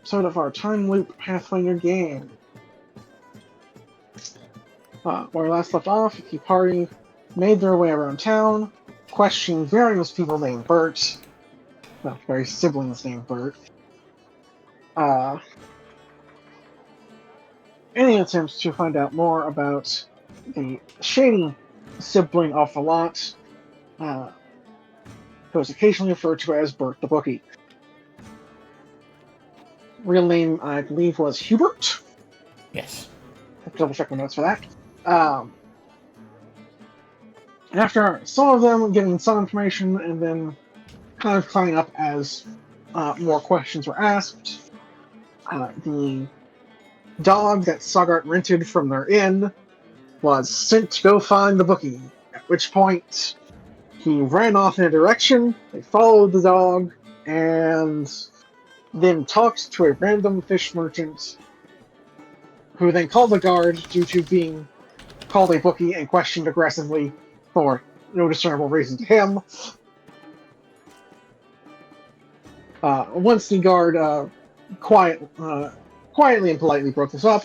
episode of our Time Loop Pathfinder game. Where we last left off, the party made their way around town, questioning various people named Bert, well, various siblings named Bert, any attempts to find out more about the shady sibling of the lot, who is occasionally referred to as Bert the Bookie. Real name, I believe, was Hubert. Yes. I have to double check my notes for that. After some of them getting some information and then kind of climbing up as more questions were asked, the dog that Sogart rented from their inn was sent to go find the bookie, at which point he ran off in a direction, they followed the dog, and then talked to a random fish merchant, who then called the guard due to being called a bookie and questioned aggressively for no discernible reason to him. Once the guard quietly and politely broke this up,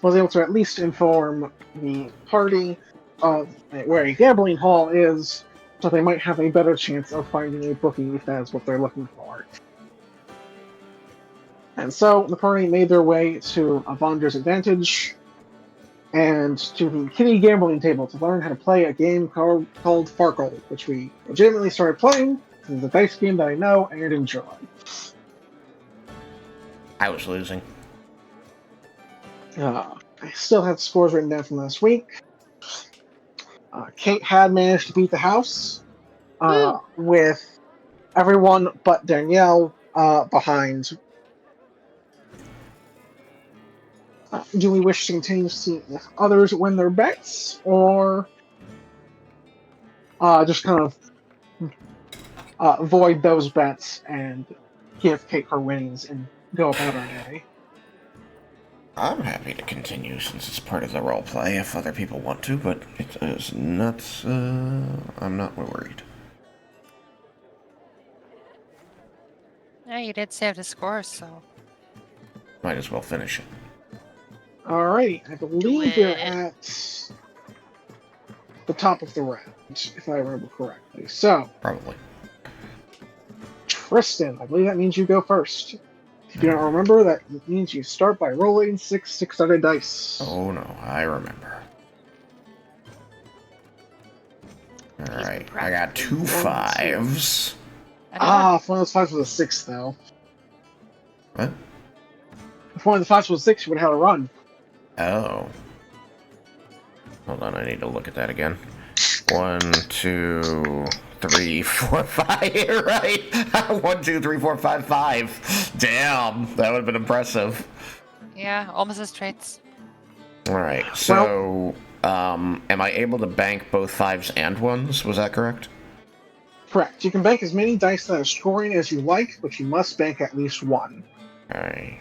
was able to at least inform the party of where a gambling hall is, so they might have a better chance of finding a bookie if that is what they're looking for. And so the party made their way to Avonder's Advantage and to the kitty gambling table to learn how to play a game called Farkle, which we legitimately started playing. This is a dice game that I know and enjoy. I was losing. I still have scores written down from last week. Kate had managed to beat the house with everyone but Danielle behind. Do we wish to continue to see if others win their bets, or just kind of avoid those bets and give Kate her winnings and go about our day? I'm happy to continue since it's part of the role play if other people want to, but it is not. I'm not worried. Yeah, you did save the score, so. Might as well finish it. Alright, I believe we're at the top of the round, if I remember correctly. So, Probably. Tristan, I believe that means you go first. If you don't remember, that means you start by rolling six-sided dice. Oh no, I remember. Alright, I got 2 5s. If one of those 5s was a 6, though. What? If one of the 5s was a 6, you would have had a run. Oh. Hold on, I need to look at that again. 1, 2, 3, 4, 5. Right? 1, 2, 3, 4, 5, 5. Damn, that would have been impressive. Yeah, almost as traits. Alright, so, am I able to bank both 5s and 1s? Was that correct? Correct. You can bank as many dice that are scoring as you like, but you must bank at least 1. Alright.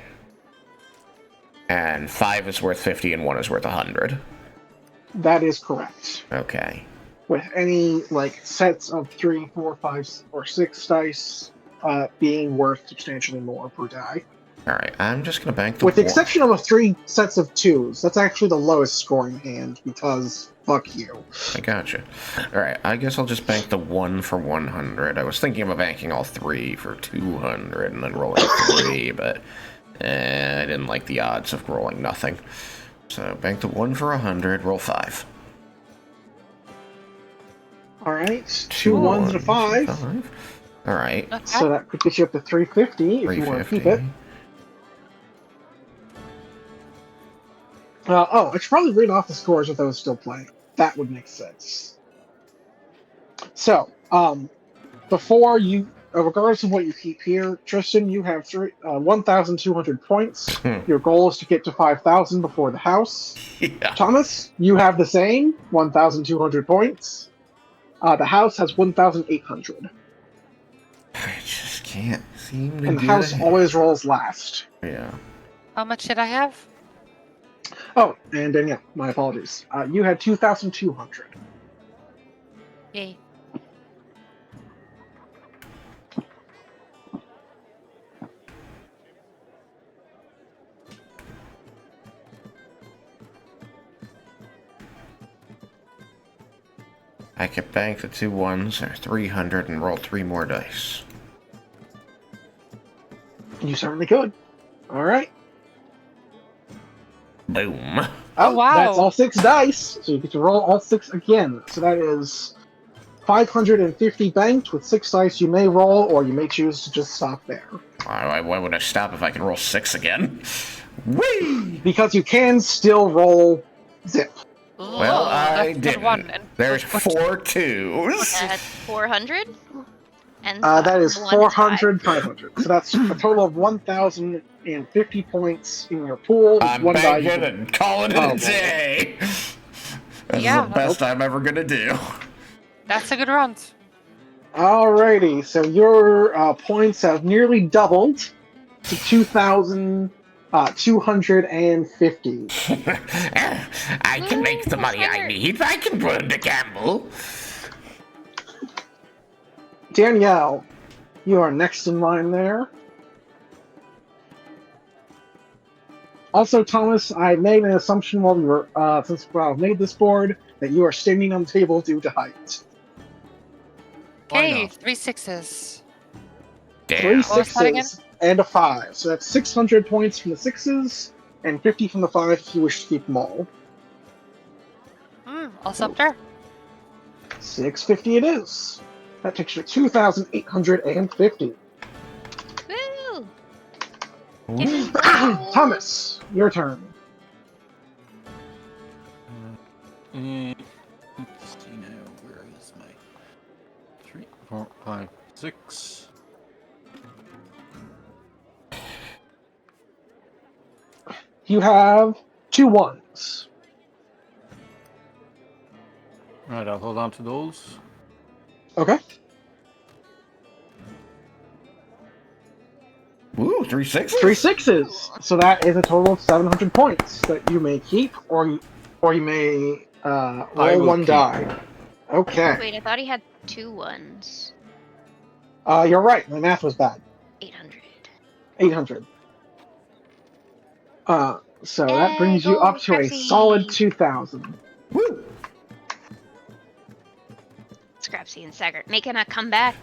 And 5 is worth 50 and 1 is worth 100. That is correct. Okay. With any, sets of 3, 4, 5, or 6 dice being worth substantially more per die. Alright, I'm just gonna bank the With the 1. exception of 3 sets of 2s. That's actually the lowest scoring hand, because fuck you. I gotcha. Alright, I guess I'll just bank the 1 for 100. I was thinking about banking all 3 for 200 and then rolling 3, but I didn't like the odds of rolling nothing. So bank the 1 for 100, roll 5. Alright, 2 1s and a 5. Alright. Okay. So that could get you up to 350 if you want to keep it. I should probably read off the scores with those still playing. That would make sense. So, before you, regardless of what you keep here, Tristan, you have 1,200 points. Your goal is to get to 5,000 before the house. Yeah. Thomas, you have the same, 1,200 points. The house has 1,800. I just can't seem to And the house always rolls last. Yeah. How much did I have? Oh, and Danielle, my apologies. You had 2,200. Yay. I could bank the 2 ones or 300 and roll 3 more dice. You certainly could. All right. Boom. Oh, wow. That's all 6 dice, so you get to roll all 6 again. So that is 550 banked with 6 dice you may roll, or you may choose to just stop there. Why would I stop if I can roll 6 again? Whee! Because you can still roll zip. Well, I that's not didn't. one. And There's which- 4 twos. That's 400. And That is one is 400, 500. So that's a total of 1,050 points in your pool. I'm One die you banking can- and calling it Oh, a day. This Yeah. is the best I'm ever gonna do. That's a good round. Alrighty, so your points have nearly doubled to 2,250. I can make the money I need. I can put into gamble. Danielle, you are next in line there. Also, Thomas, I made an assumption while we were, since I made this board, that you are standing on the table due to height. Okay, 3 6s. Three Damn. What was that again? 6s and a 5. So that's 600 points from the 6s and 50 from the 5 if you wish to keep them all. Also up there. 650 it is. That takes you to 2,850. Woo! Ooh. Thomas, your turn. Let's see now. Where is my 3, 4, 5, 6? You have 2 ones. Right, I'll hold on to those. Okay. Ooh, 3 6s? 3 6s. So that is a total of 700 points that you may keep, or you may I roll will 1 keep. die. Okay. Wait, I thought he had 2 ones. You're right. My math was bad. 800. 800. So that brings you go up to a Scrappy. solid 2,000. Woo! Scrapsy and Saggart making a comeback.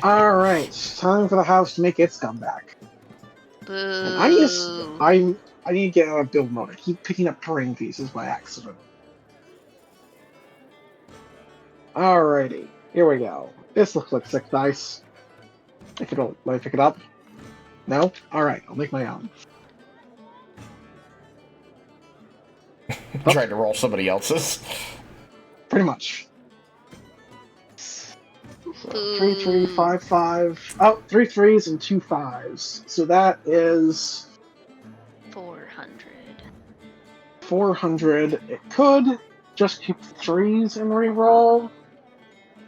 All right, time for the house to make its comeback. Boo. And I need to get out of build mode. I keep picking up terrain pieces by accident. Alrighty, here we go. This looks like 6 dice. Let me pick it up. No? Alright, I'll make my own. Tried to roll somebody else's. Pretty much. Boo. 3, 3, 5, 5. Oh, 3 3s and 2 5s. So that is 400. 400. It could just keep 3s and re-roll,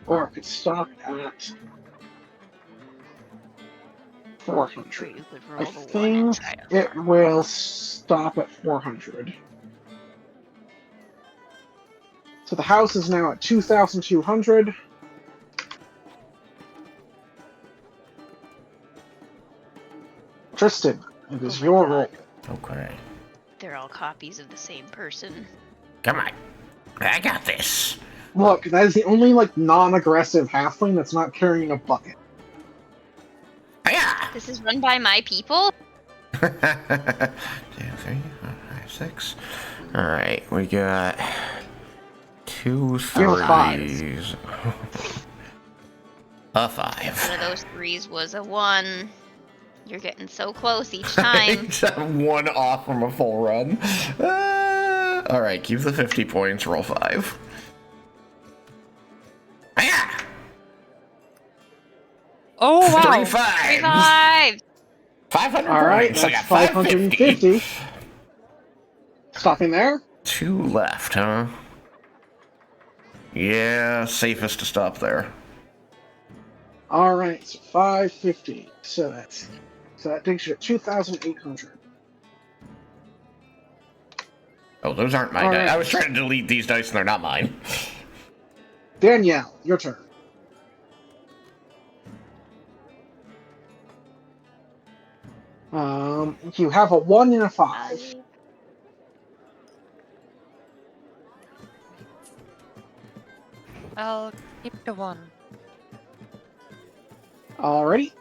or it could stop at 400. You could I roll the one think inside of it 400. will stop at 400. So the house is now at 2,200. Tristan, it is Oh my your God. roll. Okay. They're all copies of the same person. Come on. I got this. Look, that is the only non-aggressive halfling that's not carrying a bucket. Yeah. This is run by my people? 2, 3, 4, 5, 6. All right, we got 2 You're 5. 3s. A One 5. of those 3s was a 1. You're getting so close each time. Except 1 off from a full run. All right, keep the 50 points. Roll 5. Yeah. Oh, wow. 3 5. 5! 500 All right, points. I that's got 550. 550. Stopping there. 2 left, huh? Yeah, safest to stop there. All right, so 550. So that takes you to 2,800. Oh, those aren't my All dice. right. I was trying to delete these dice and they're not mine. Danielle, your turn. You have a 1 and a 5. I'll keep the 1. Alrighty.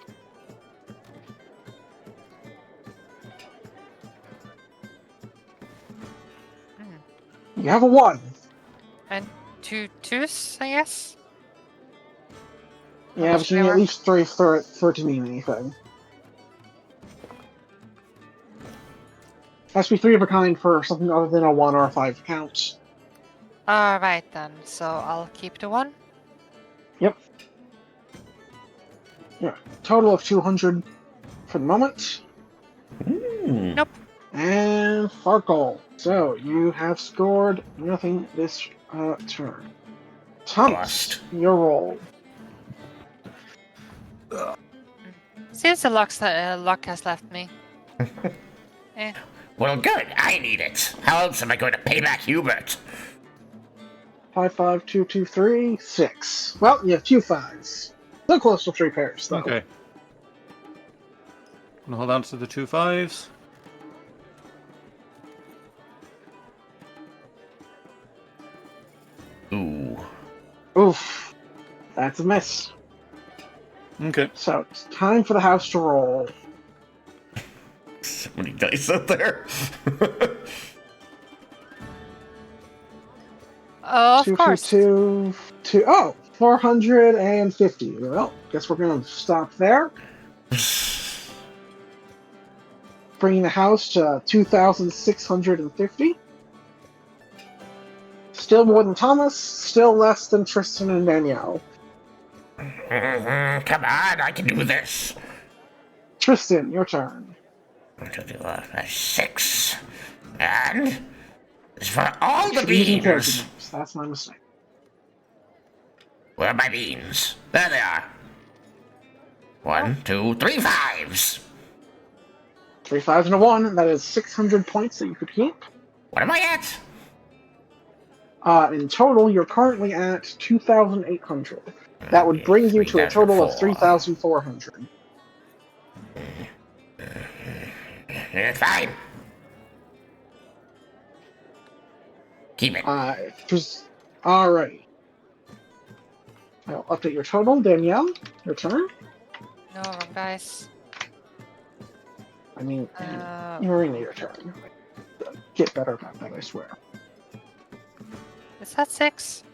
Hmm. You have a 1. And 2 2s, I guess? How Yeah, much but you need they at were? least 3 for it to mean anything. Has to be 3 of a kind for something other than a 1 or a 5 to count. Alright then, so I'll keep the 1. Yep. Yeah. Total of 200 for the moment. Hmm. Nope. And Farkle. So you have scored nothing this turn. Thomas, Bust. your roll. Seems the luck has left me. Well, good. I need it. How else am I going to pay back Hubert? 5, 5, 2, 2, 3, 6. Well, you have 2 5s. Still close to 3 pairs, though. Okay. Gonna hold on to the 2 5s. Ooh. Oof. That's a miss. Okay. So it's time for the house to roll. So many dice out there. Oh, of 2, course. 2, 2, 2. Oh, 450. Well, guess we're going to stop there. Bringing the house to 2,650. Still more than Thomas, still less than Tristan and Danielle. Come on, I can do this. Tristan, your turn. I'm going to do a 6. And it's for all the Using character beans. names. That's my mistake. Where are my beans? There they are. 1, 2, 3 5s. 3 5s and a 1. That is 600 points that you could keep. What am I at? In total, you're currently at 2,800. That would bring you to a total of 3,400. It's fine. Keep it. Alright. I'll update your total. Danielle, your turn. No, wrong dice. I mean, Uh, Marina, your turn. Get better about that, I swear. is that 6?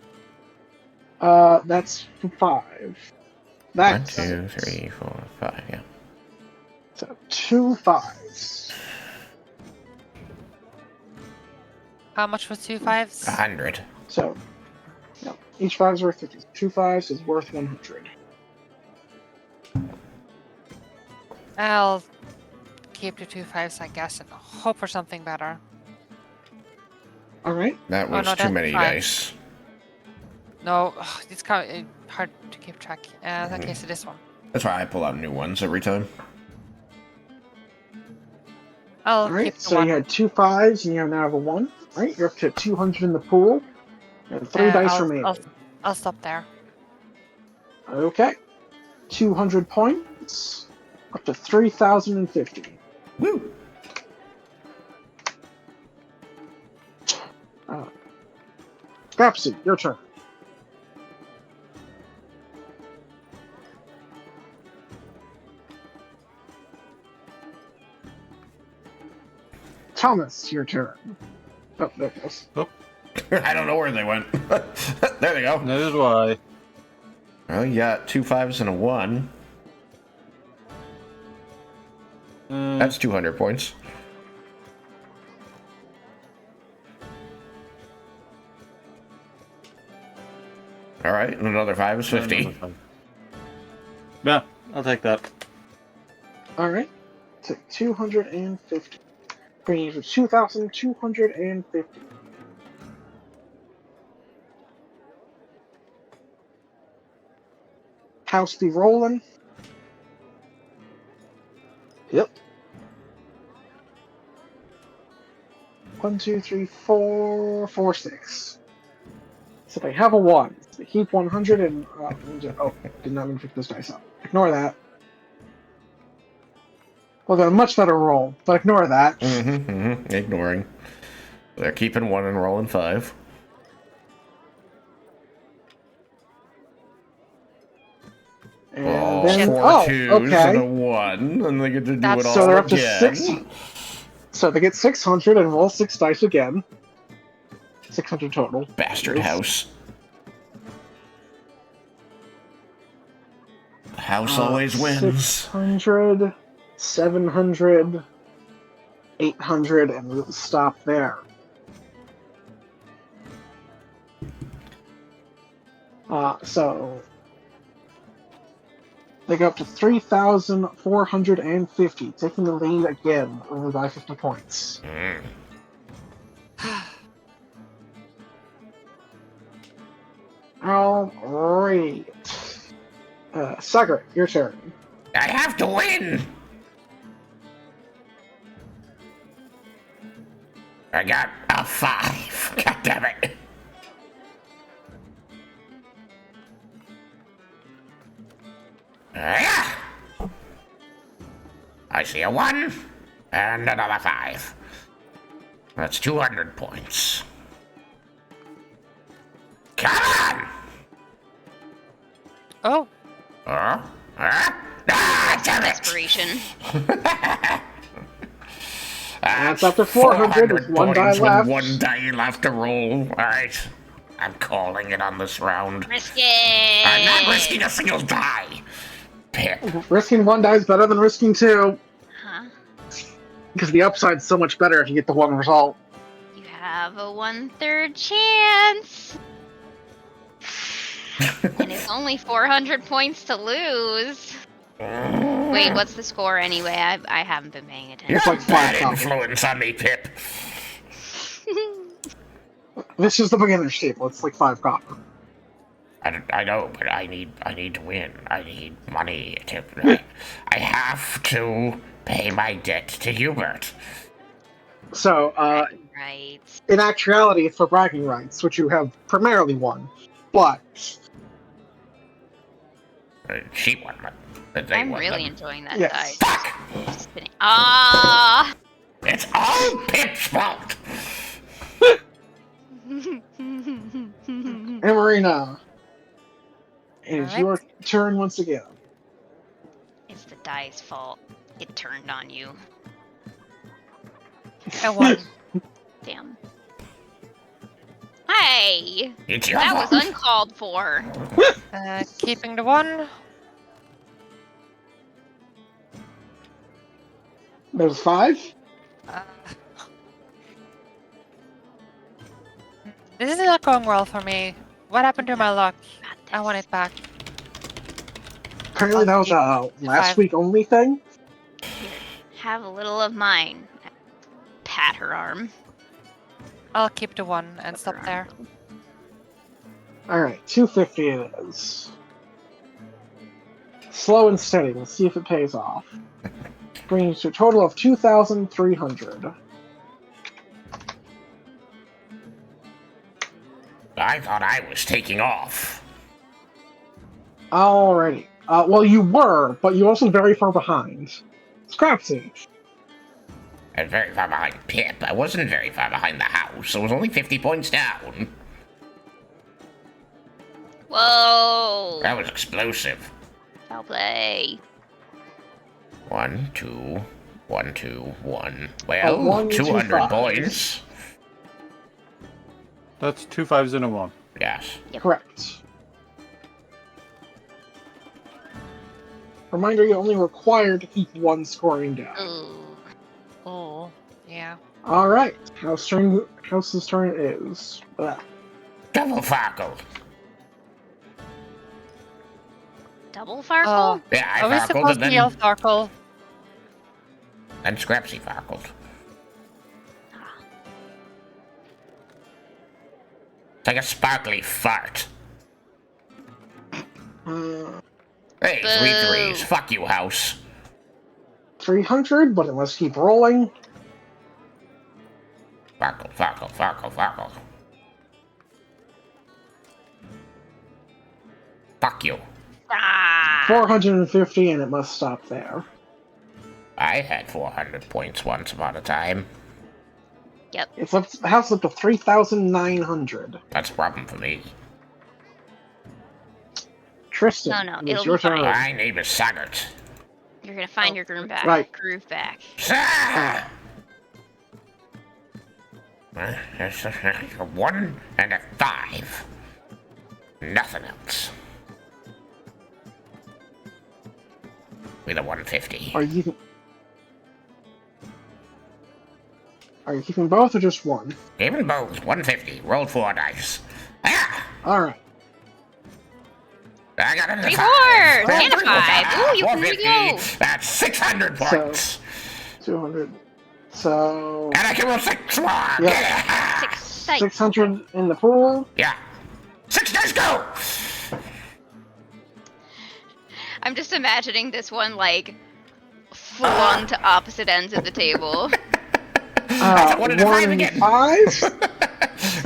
That's 5. 1, That's 2, 3, 4, 5. Yeah. So 2 5s. How much was 2 5s? 100. So, no, each 5 is worth 50. 2 5s is worth 100. I'll keep the 2 5s, I guess, and hope for something better. Alright. That was no, too that's many fine. dice. No, it's kind of hard to keep track. Okay, so this one. That's why I pull out new ones every time. I'll keep Alright, the so 1. you had 2 5s and you now have a 1. Alright, you're up to 200 in the pool. And 3 dice remaining. I'll stop there. Okay. 200 points. Up to 3,050. Woo! Scrapsy, your turn. Thomas, your turn. Oh, there it goes. I don't know where they went. There they go. Neither do I. Well, you got 2 5s and a 1. That's 200 points. Alright, and another 5 is 50. Yeah, I'll take that. Alright. So 250. Bringing you to 2,250. House be rolling. Yep. 1, 2, 3, 4, 4, 6. So they have a 1. So they keep 100 and did not mean to pick this dice up. Ignore that. Well, got a much better roll, but ignore that. Ignoring. They're keeping 1 and rolling 5. And Oh, then, four twos and a okay. 1, and they get to do That's- it all So they're up to again. 6. So they get 600 and roll 6 dice again. 600 total. Bastard Yes. house. The house always wins. 600, 700, 800, and we'll stop there. So they go up to 3,450, taking the lead again, only by 50 points. Mm. Alright. Sagar, your turn. I have to win! I got a 5. God damn it. Yeah. I see a 1 and another 5. That's 200 points. Come on! Oh, Ah, damn it! Desperation. That's up to 400 with 1 die points with left. 1 die left to roll. Alright. I'm calling it on this round. Risk it. I'm not risking a single die. Pip. Risking 1 die is better than risking 2, Huh? because the upside's so much better if you get the 1 result. You have a 1/3 chance. And it's only 400 points to lose. Wait, what's the score anyway? I haven't been paying attention. It's like Bad 5 copies. influence on me, Pip. This is the beginner's table. It's like 5 copper. I know, but I need to win. I need money to. I have to pay my debt to Hubert. So, Right. in actuality, it's for bragging rights, which you have primarily won. But She won, but they I'm won really them. enjoying that Yes. dice. Fuck! Spinning. Ah! It's all Pip's fault. Emarina, it is Alright. your turn once again. It's the dice fault. It turned on you. I won. Damn. Hey! It's your That fault. was uncalled for. Keeping the 1. There's 5. Uh, this is not going well for me. What happened to my luck? Got I want this. it back. Apparently that was a last 5. week only thing. Here, have a little of mine. Pat her arm. I'll keep the 1 and stop there. Alright, 250 it is. Slow and steady. Let's see if it pays off. Brings you to a total of 2,300. I thought I was taking off. Alrighty. Well, you were, but you're also very far behind. Scrapsy. I'm very far behind Pip. I wasn't very far behind the house. I was only 50 points down. Whoa! That was explosive. Foul play. 1, 2, 1, 2, 1. Well, 1, 2, 200 5. points. That's 2 5s and a 1. Yes. Correct. Reminder, you're only required to keep 1 scoring down. Ooh. Oh, yeah. Alright. House's turn is... Double Farkle. Double Farkle? Oh, Yeah, I are we Farkled supposed and to yell then, Farkle? then Scrapsy Farkled. Ah, It's like a sparkly fart. Hey, 3 Boo. 3s. Fuck you, house. 300, but it must keep rolling. Farkle, Farkle, Farkle, Farkle. Fuck you. ah. 450, and it must stop there. I had 400 points once upon a time. It's up. The house is up to 3,900. That's a problem for me. Tristan, No, it it'll is your be fine. turn. My name is Sagat. You're gonna find your groove back. Right. Groove back. Sir! It's a 1 and a 5. Nothing else. With a 150. Are you keeping both or just one? Even both, 150. Rolled 4 dice. Ah! All right. I got another 3 5. fours and a 5. Ooh, you can 450. go. That's 600 points. 200. So And I can roll 6 more. Yep. Yeah. 6 dice. 600 in the pool. Yeah. 6 dice go. I'm just imagining this one like flung to opposite ends of the table. What did I find again? 5. So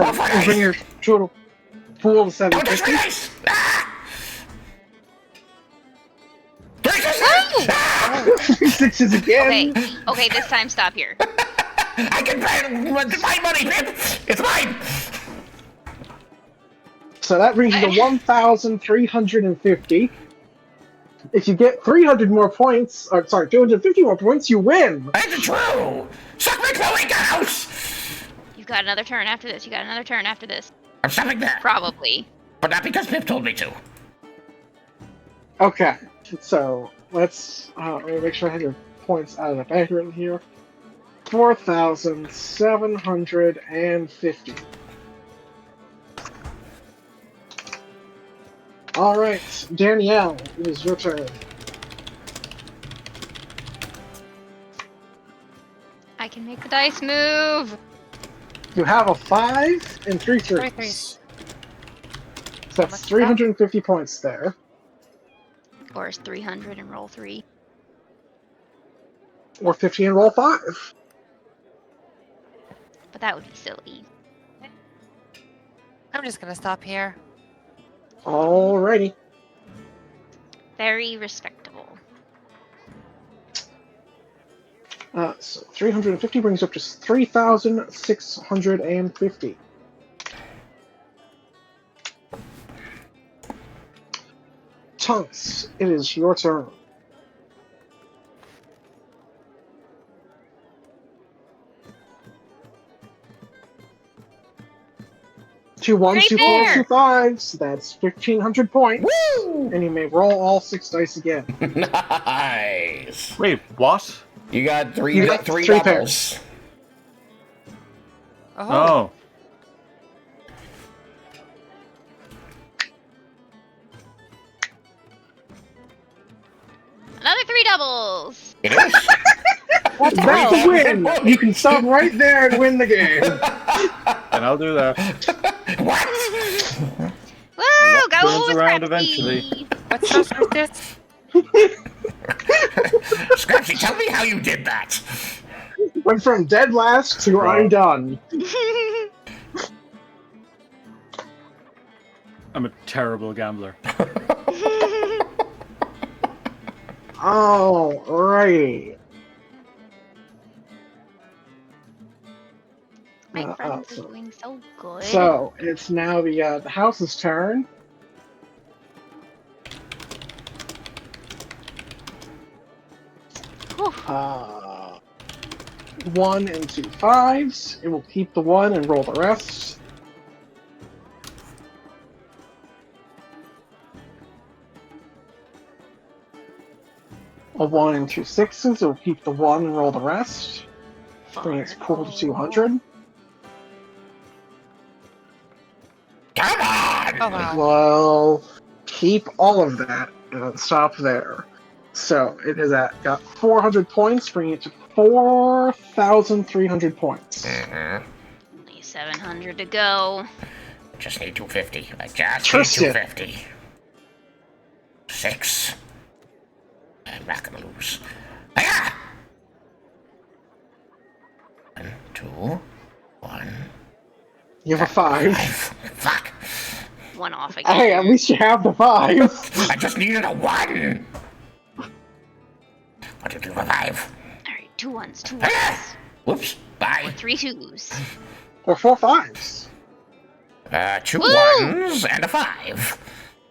Oh, fuck. you bring your total pool to Oh, just 750. dice. Ah! 3 Woo! 6s again. Okay, this time stop here. I can pay my money, Pip. It's mine. So that brings you to 1,350. If you get 300 more points, or sorry, 250 more points, you win. That's true. Suck my cloaca house. You've got another turn after this. You got another turn after this. I'm stopping there. Probably. But not because Pip told me to. Okay, so let's let me make sure I have your points out of the bag right here. 4,750. All right, Danielle, it is your turn. I can make the dice move. You have a 5 and 3 3 threes. threes. So that's 350 points there. Or is 300 and roll 3. Or 50 and roll 5. But that would be silly. I'm just gonna stop here. Alrighty. Very respectable. So 350 brings up to 3,650. Tonks, it is your turn. Two ones, Great 2 fours, bear! 2 5s. That's 1,500 points. Woo! And you may roll all 6 dice again. Nice. Wait, what? You got three You got three three doubles. Oh. Another 3 doubles. It is. That's a win! You can stop right there and win the game. And I'll do that. What? Woo! Go turns with around Scrappy. eventually. What's up with this? Scratchy, tell me how you did that. Went from dead last to I'm done. I'm a terrible gambler. Alrighty. My friends so- are doing so good. So it's now the house's turn. Whew. 1 and 2 5s. It will keep the 1 and roll the rest. A 1 and 2 6s. It will keep the 1 and roll the rest. Bring its pool to 200. Come on. Oh wow. Well, keep all of that and stop there. So it is got 400 points, bringing it to 4,300 points. Mhm. Only 700 to go. Just need 250. I just Tristan. need 250. 6. I'm not gonna lose. Ah! 1, 2, 1. You have a 5. 5. Fuck. 1 off again. Hey, at least you have the 5. I just needed a 1. 1, 2, 3, 4, 5. Alright, 2 1s, 2 Ah! 1s. Whoops. Bye. 3 2s. Or 4 5s. 2 Woo! 1s and a 5.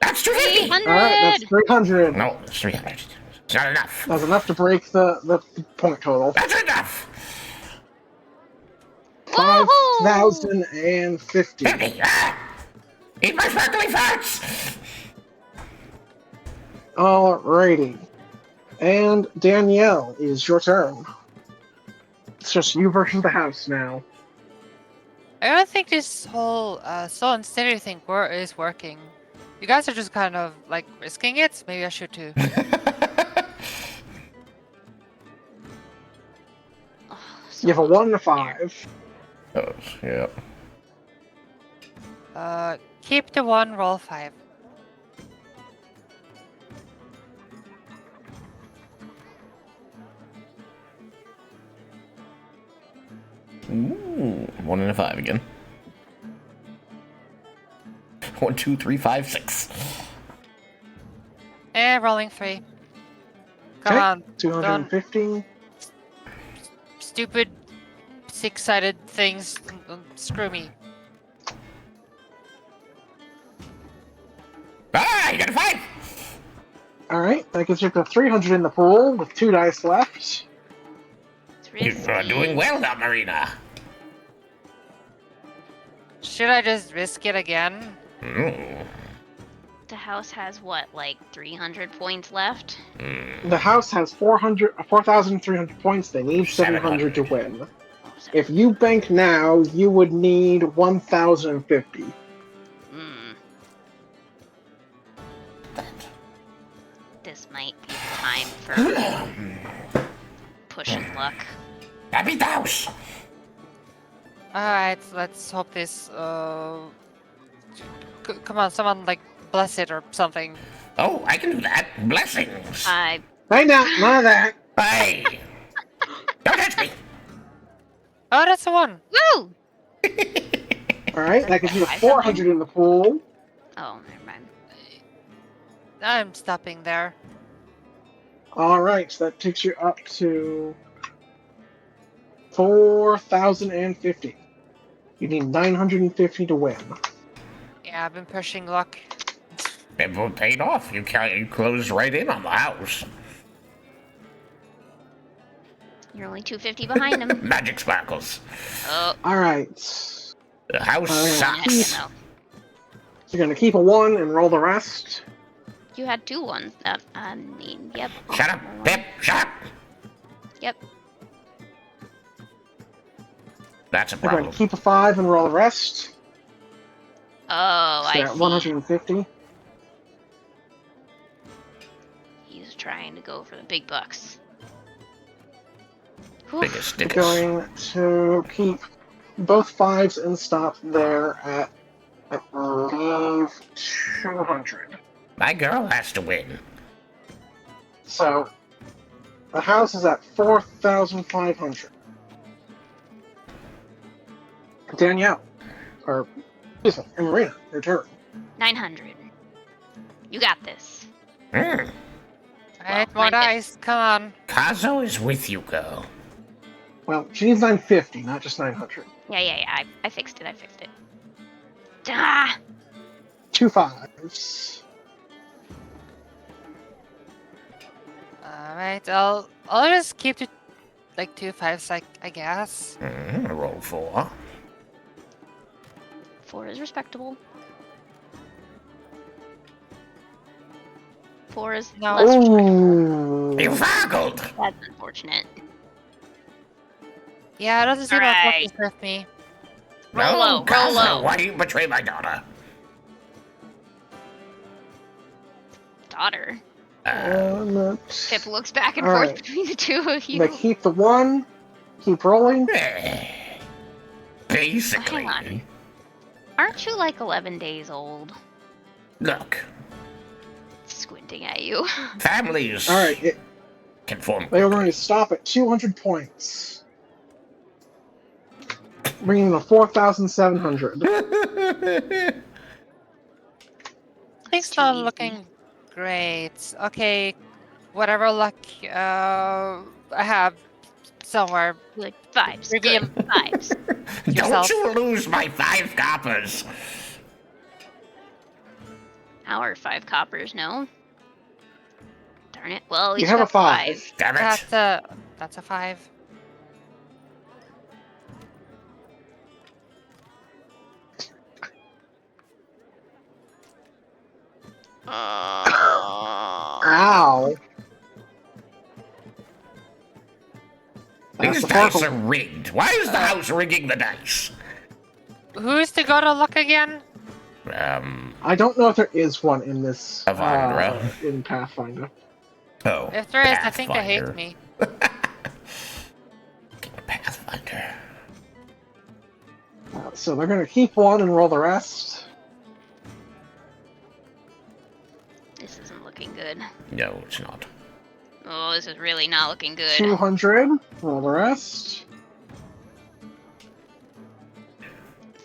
That's 250. 300. All right, that's 300. No, it's 300. It's not enough. That's enough to break the point total. That's enough. 5,050. 50. Ah! Eat my sparkly farts. Alrighty. And Danielle, is your turn. It's just you versus the house now. I don't think this whole slow and steady thing is working. You guys are just kind of like risking it. Maybe I should too. You have a 1 and a 5. Oh, yeah. Keep the 1, roll 5. Ooh, 1 and a 5 again. 1, 2, 3, 5, 6. And rolling 3. Come Okay. on, 250. stupid 6-sided things. Screw me. Ah, you got a 5. Alright, that gets you up to 300 in the pool with 2 dice left. It's You are risky. doing well now, Marina. Should I just risk it again? Mm. The house has what, like 300 points left? Mm. The house has 4,300 points. They need 700 to win. Oh, so- If you bank now, you would need 1,050. Hmm. This might be the time for pushing luck. Happy the house. Alright, let's hope this. Come on, someone like bless it or something. Oh, I can do that. Blessings. I Hey now, none of that. Hey. Don't touch me. Oh, that's a 1. woo! Alright, that gives you 400 in the pool. Oh, never mind. I'm stopping there. Alright, so that takes you up to 4,050. You need 950 to win. Yeah, I've been pushing luck. It paid off. You closed right in on the house. You're only 250 behind him. Magic sparkles. Oh, Alright. The house Oh, yeah. sucks. no. You're gonna keep a 1 and roll the rest. You had 2 ones. I mean, yep. Shut up, Pip. Shut up. Yep. That's a You're going problem. to keep a 5 and roll the rest. Oh, So I you're at see. 150. He's trying to go for the big bucks. Whew. Biggest You're dickus. going to keep both 5s and stop there at, I believe, 200. My girl has to win. So, the house is at 4,500. Danielle, or, excuse me, Marina, your turn. 900. You got this. Hmm. Alright, Well, more mine dice. Come on. Kazo is with you, girl. Well, she needs 950, not just 900. Yeah. I fixed it. Ah! 2 5s. Alright, I'll just keep to like 2 5s, I guess. Roll 4. 4 is respectable. 4 is No. less respectable. Ooh. You faggled! That's unfortunate. Yeah, it doesn't seem like Alright. what is with me. Roll No, low, roll Kazo, low. why do you betray my daughter? Daughter. Let's- Pip looks back and Alright. forth between the two of you. They keep the 1, keep rolling. Basically. Hang on. Aren't you like 11 days old? Look, Squinting at you. families Alright, can form. they are going to stop at 200 points. Bringing them to 4,700. Things too not easy. looking great. Okay, whatever luck I have somewhere. Like 5s. Reveal. Good. 5s. Don't yourself. you lose my 5 coppers. now, or 5 coppers, no? Darn it. Well, at least You have we a got 5. Damn it! That's a 5. Ow. That's These the dice Farkle. are rigged. Why is the house rigging the dice? Who's the god of luck again? I don't know if there is one in this Avandra. in Pathfinder. Oh, If there is, I think they hate Pathfinder. me. Pathfinder. So they're gonna keep one and roll the rest. This isn't looking good. No, it's not. Oh, this is really not looking good. 200. Roll the rest.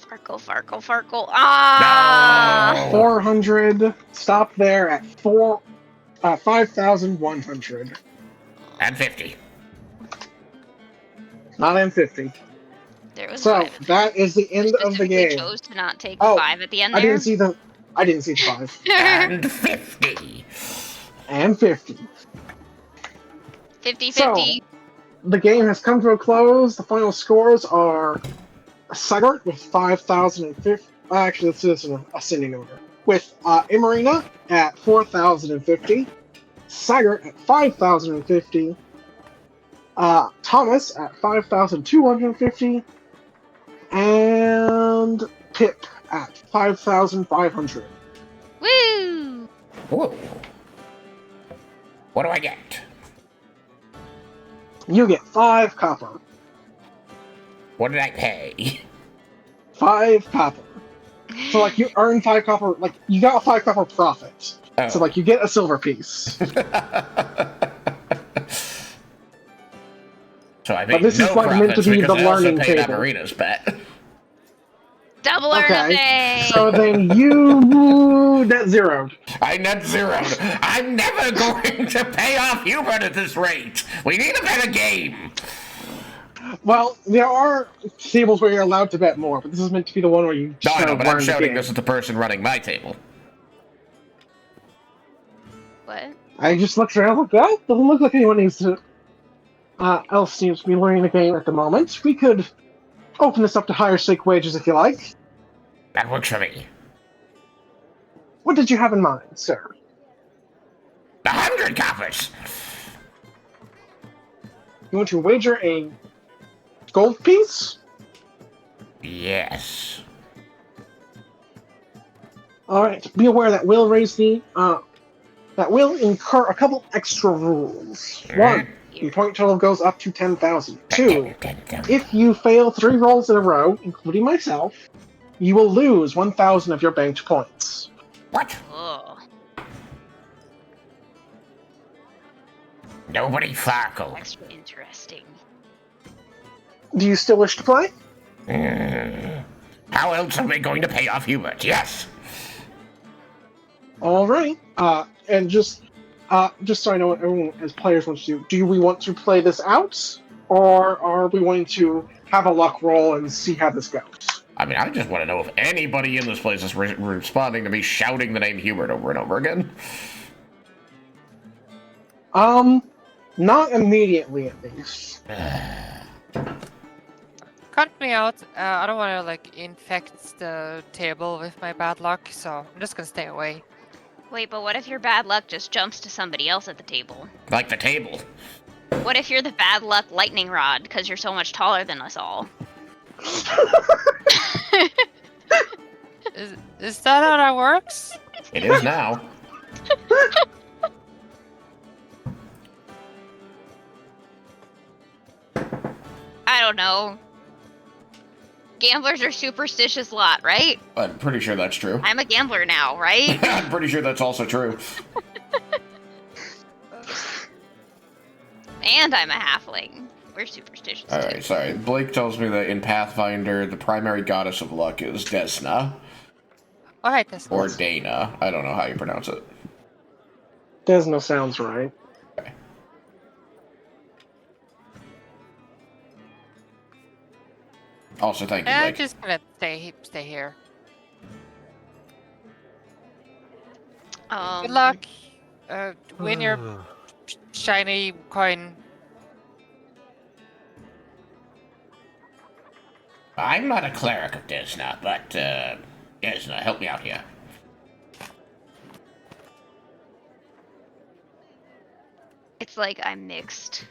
Farkle, Farkle, Farkle. Ah! No! 400. Stop there at 5,100. And 50. Not M50. There was So 5. that is the end of the Specifically game. chose to not take Oh, 5 at the end I there. didn't see the 5 And 50. and 50. 50-50. So, the game has come to a close. The final scores are Sagart with 5,050. Actually, let's do this in ascending order. With Emarina at 4,050, Sagart at 5,050, Thomas at 5,250, and Pip at 5,500. Woo! Whoa. What do I get? You get 5 copper. What did I pay? 5 copper. So, like, you earn 5 copper, like, you got a 5 copper profit. Oh. So, like, you get a silver piece. So I But made this no is like meant to profits be because the I also learning paid table. Amarina's bet. Double or Okay, nothing! so then you net zeroed. I net zeroed. I'm never going to pay off Hubert at this rate. We need a better game. Well, there are tables where you're allowed to bet more, but this is meant to be the one where you No, just I kind know, of but I'm learn the shouting game. this at the person running my table. What? I just looked around, like, that doesn't look like anyone else seems to be learning the game at the moment. We could open this up to higher stake wages if you like. That works for me. What did you have in mind, sir? 100 coppers. You want to wager a gold piece? Yes. Alright, be aware that will raise the, that will incur a couple extra rules. One, your point total goes up to 10,000. Two, if you fail 3 rolls in a row, including myself, you will lose 1,000 of your banked points. What? Oh, Nobody Farkle. extra interesting. Do you still wish to play? How else are we going to pay off Hubert? Yes. Alright. And just so I know what everyone as players wants to do we want to play this out? Or are we going to have a luck roll and see how this goes? I mean, I just want to know if anybody in this place is responding to me shouting the name Hubert over and over again. Not immediately at least. Cut me out. I don't want to like infect the table with my bad luck, so I'm just gonna stay away. Wait, but what if your bad luck just jumps to somebody else at the table? Like the table. What if you're the bad luck lightning rod because you're so much taller than us all? Is that how that works? It is now. I don't know. Gamblers are superstitious lot, right? I'm pretty sure that's true. I'm a gambler now, right? I'm pretty sure that's also true. And I'm a halfling. We're superstitious too. Alright, sorry. Blake tells me that in Pathfinder, the primary goddess of luck is Desna. Alright, this Or Dana. I don't know how you pronounce it. Desna sounds right. Also, thank you, I'm Blake. just gonna stay here. Good luck. Win your shiny coin. I'm not a cleric of Desna, but Desna, help me out here. It's like I'm mixed.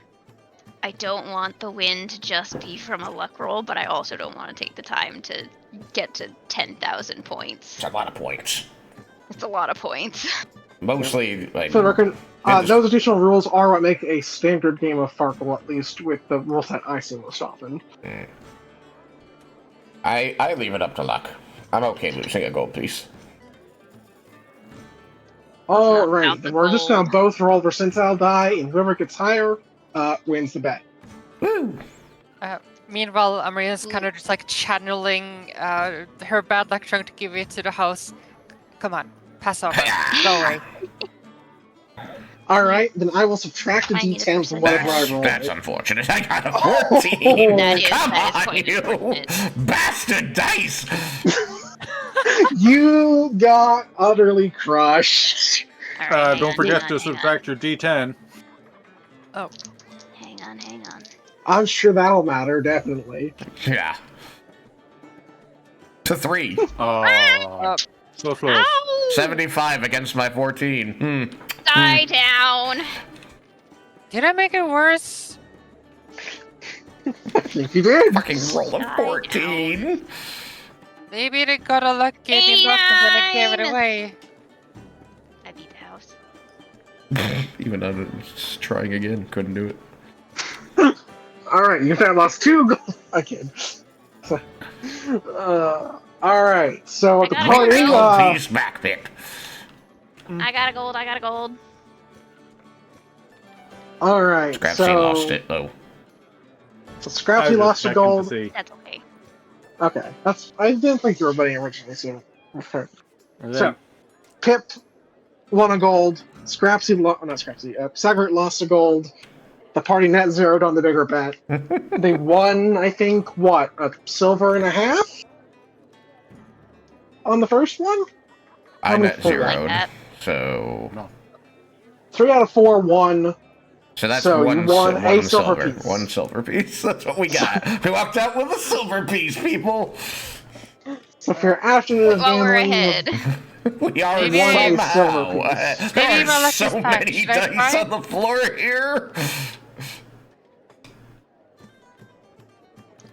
I don't want the win to just be from a luck roll, but I also don't want to take the time to get to 10,000 points. It's a lot of points. It's a lot of points. Mostly, like, For the record, Goodness. those additional rules are what make a standard game of Farkle, at least with the rule set I see most often. I leave it up to luck. I'm okay losing a gold piece. Alright, count the then we're just gonna gold. both roll percentile die, and whoever gets higher wins the bet. Woo! Meanwhile, Amarina's kind of just like channeling her bad luck, trying to give it to the house. Come on, pass over. Go away. Alright, then I will subtract a I need a d10 from whatever I roll. That's unfortunate. I got a 14. That is- Come that is on, quite you unfortunate. bastard dice! You got utterly crushed. All right, hang Don't on, forget hang to on, hang on. subtract your D10. Hang on. I'm sure that'll matter, definitely. Yeah. To 3. Oh, so close. Ow! 75 against my 14. Die down. Did I make it worse? I think you did. Fucking roll a Die 14. Maybe they got a luck getting luck and then I gave it 89. away. I beat the house. Even though I was trying again, couldn't do it. Alright, you have lost 2 gold again. So, alright, so at the I got Wait, party, it. gold piece back picked. I got a gold. alright, Scrappy so... lost it, though. So I Scrappy was lost a expecting to gold. see. That's okay. Okay, that's... I didn't think you were betting originally, so... Okay. And So, then, Pip won a gold. Scrapsy, not Scrapsy, Segert lost a gold. The party net zeroed on the bigger bet. They won, I think, what, a silver and a half? On the first one? I How many net players? Like zeroed, that. so... 3 out of 4 won. So that's So you one, won one a silver silver. piece. One silver piece. That's what we got. We walked out with a silver piece, people. So for your afternoon of Well, we're gambling, ahead. We are Maybe- somehow. Silver piece. There Maybe my are luck so is back. many Should I dice try? on the floor here.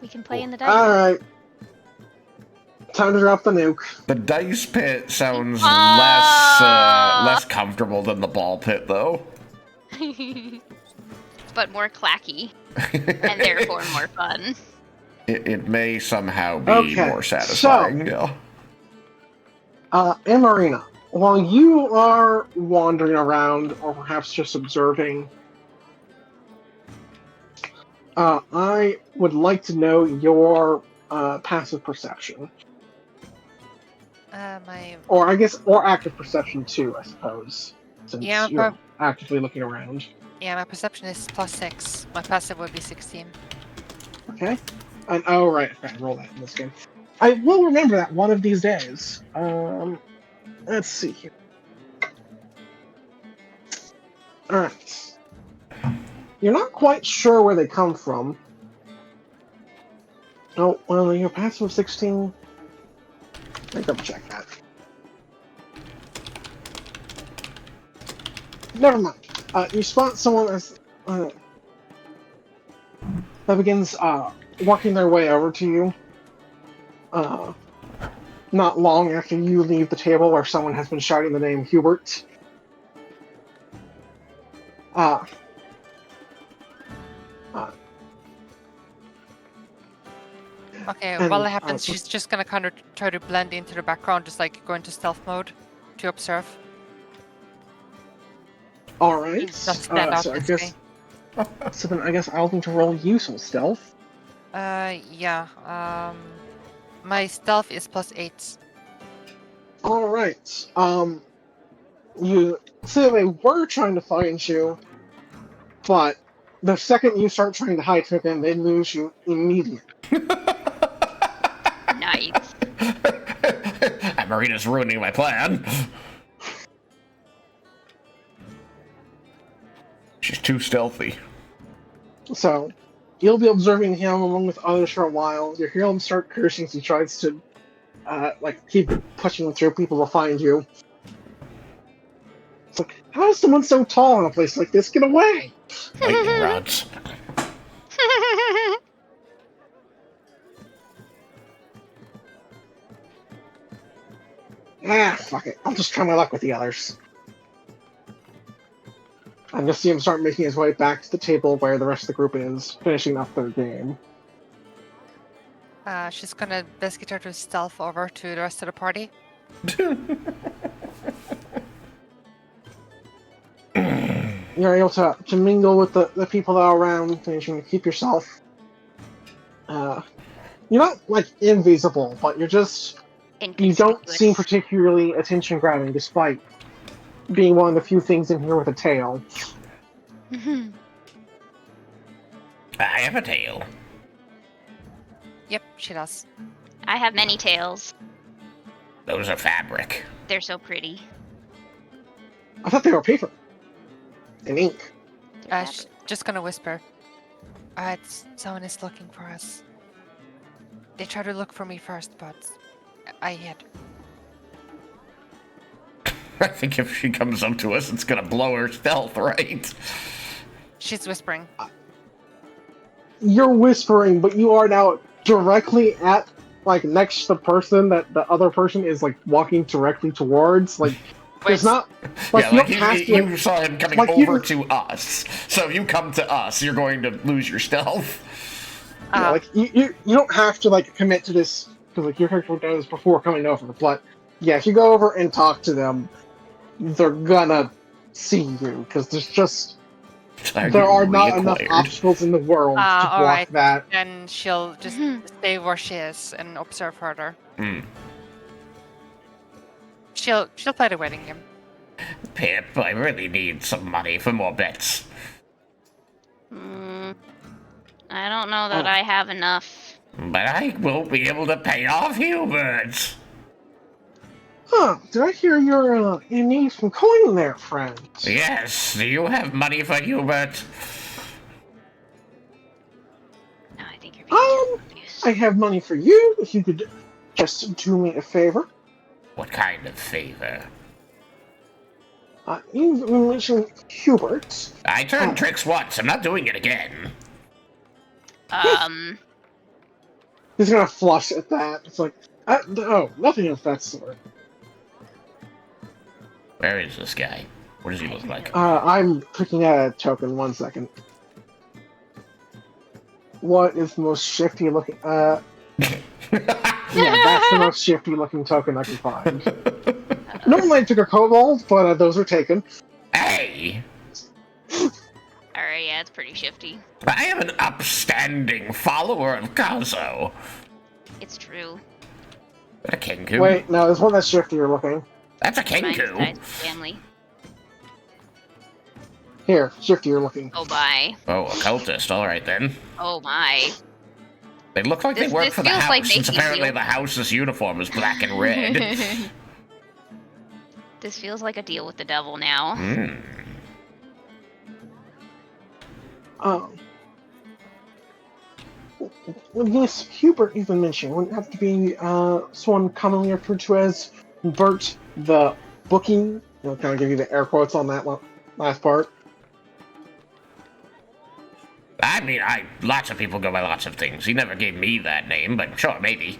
We can play in the dice. Alright. Time to drop the nuke. The dice pit sounds less comfortable than the ball pit, though. But more clacky, and therefore more fun. It may somehow be Okay, more satisfying. so- Yeah. Marina, while you are wandering around, or perhaps just observing, I would like to know your passive perception. My Or I guess, or active perception too, I suppose. Since Yeah, you're actively looking around. my perception is +6. My passive would be 16. Okay. And oh right, I forgot to roll that in this game. I will remember that one of these days. Let's see here. Alright. You're not quite sure where they come from. Oh, well, your passive of 16. Let me double check that. Never mind. You spot someone as that begins working their way over to you. Not long after you leave the table where someone has been shouting the name Hubert. Okay, And, while it happens, so- she's just gonna kind of try to blend into the background, just like go into stealth mode to observe. Alright. Just stand out So I this guess. So then I guess I'll need to roll useful stealth. Yeah. My stealth is +8. Alright. You see they were trying to find you, but the second you start trying to hide from them, they lose you immediately. Nice. Marina's ruining my plan. She's too stealthy. So, you'll be observing him along with others for a while. You hear him start cursing as he tries to, keep pushing through people to find you. It's like, how is someone so tall in a place like this get away? Lightning rods. Fuck it. I'll just try my luck with the others. And you'll see him start making his way back to the table where the rest of the group is, finishing up their game. She's gonna basically try to stealth over to the rest of the party. You're able to mingle with the people that are around, finishing to keep yourself. You're not, like, invisible, but you're just... You don't seem particularly attention-grabbing, despite being one of the few things in here with a tail. I have a tail. Yep, she does. I have many tails. Those are fabric. They're so pretty. I thought they were paper. And ink. They're She's just gonna whisper. Someone is looking for us. They tried to look for me first, but I hid. I think if she comes up to us, it's gonna blow her stealth, right? She's whispering. You're whispering, but you are now directly at, like, next to the person that the other person is, like, walking directly towards. Like, there's not... Like, Yeah, you like don't have to... you saw him coming like, you over don't- to us. So if you come to us, you're going to lose your stealth. Yeah, like, you don't have to, like, commit to this, because, like, your character does before coming over, but, yeah, if you go over and talk to them, they're gonna see you, because there's just... There are not enough reacquired? obstacles in the world to block alright. that. And she'll just stay where she is and observe further. Hmm. She'll play the waiting game. Pip, I really need some money for more bets. I don't know that I have enough. But I will be able to pay off Hubert. Huh, did I hear your need some coin there, friend? Yes, do you have money for Hubert? No, I think you're being confused. I have money for you, if you could just do me a favor. What kind of favor? You've mentioned Hubert. I turned tricks once, I'm not doing it again. He's gonna flush at that. It's like, oh, nothing of that sort. Where is this guy? What does he look like? I'm picking out a token, 1 second. What is the most shifty looking, yeah, that's the most shifty looking token I can find. Normally I took a kobold, but those are taken. Hey! Alright, yeah, it's pretty shifty. I am an upstanding follower of Kazo. It's true. That a Kenku? Wait, no, there's one that's shiftier looking. That's a Mine's Kenku. tied to family. Here, shiftier looking. Oh, bye. Oh, occultist. Alright then. Oh, my. They look like they This- work this for the feels house, like since making apparently you- the house's uniform is black and red. This feels like a deal with the devil now. Hmm. Yes, Hubert even mentioned wouldn't have to be someone commonly referred to as Bert the Bookie. I'll kind of give you the air quotes on that last part. I mean, lots of people go by lots of things. He never gave me that name, but sure, maybe.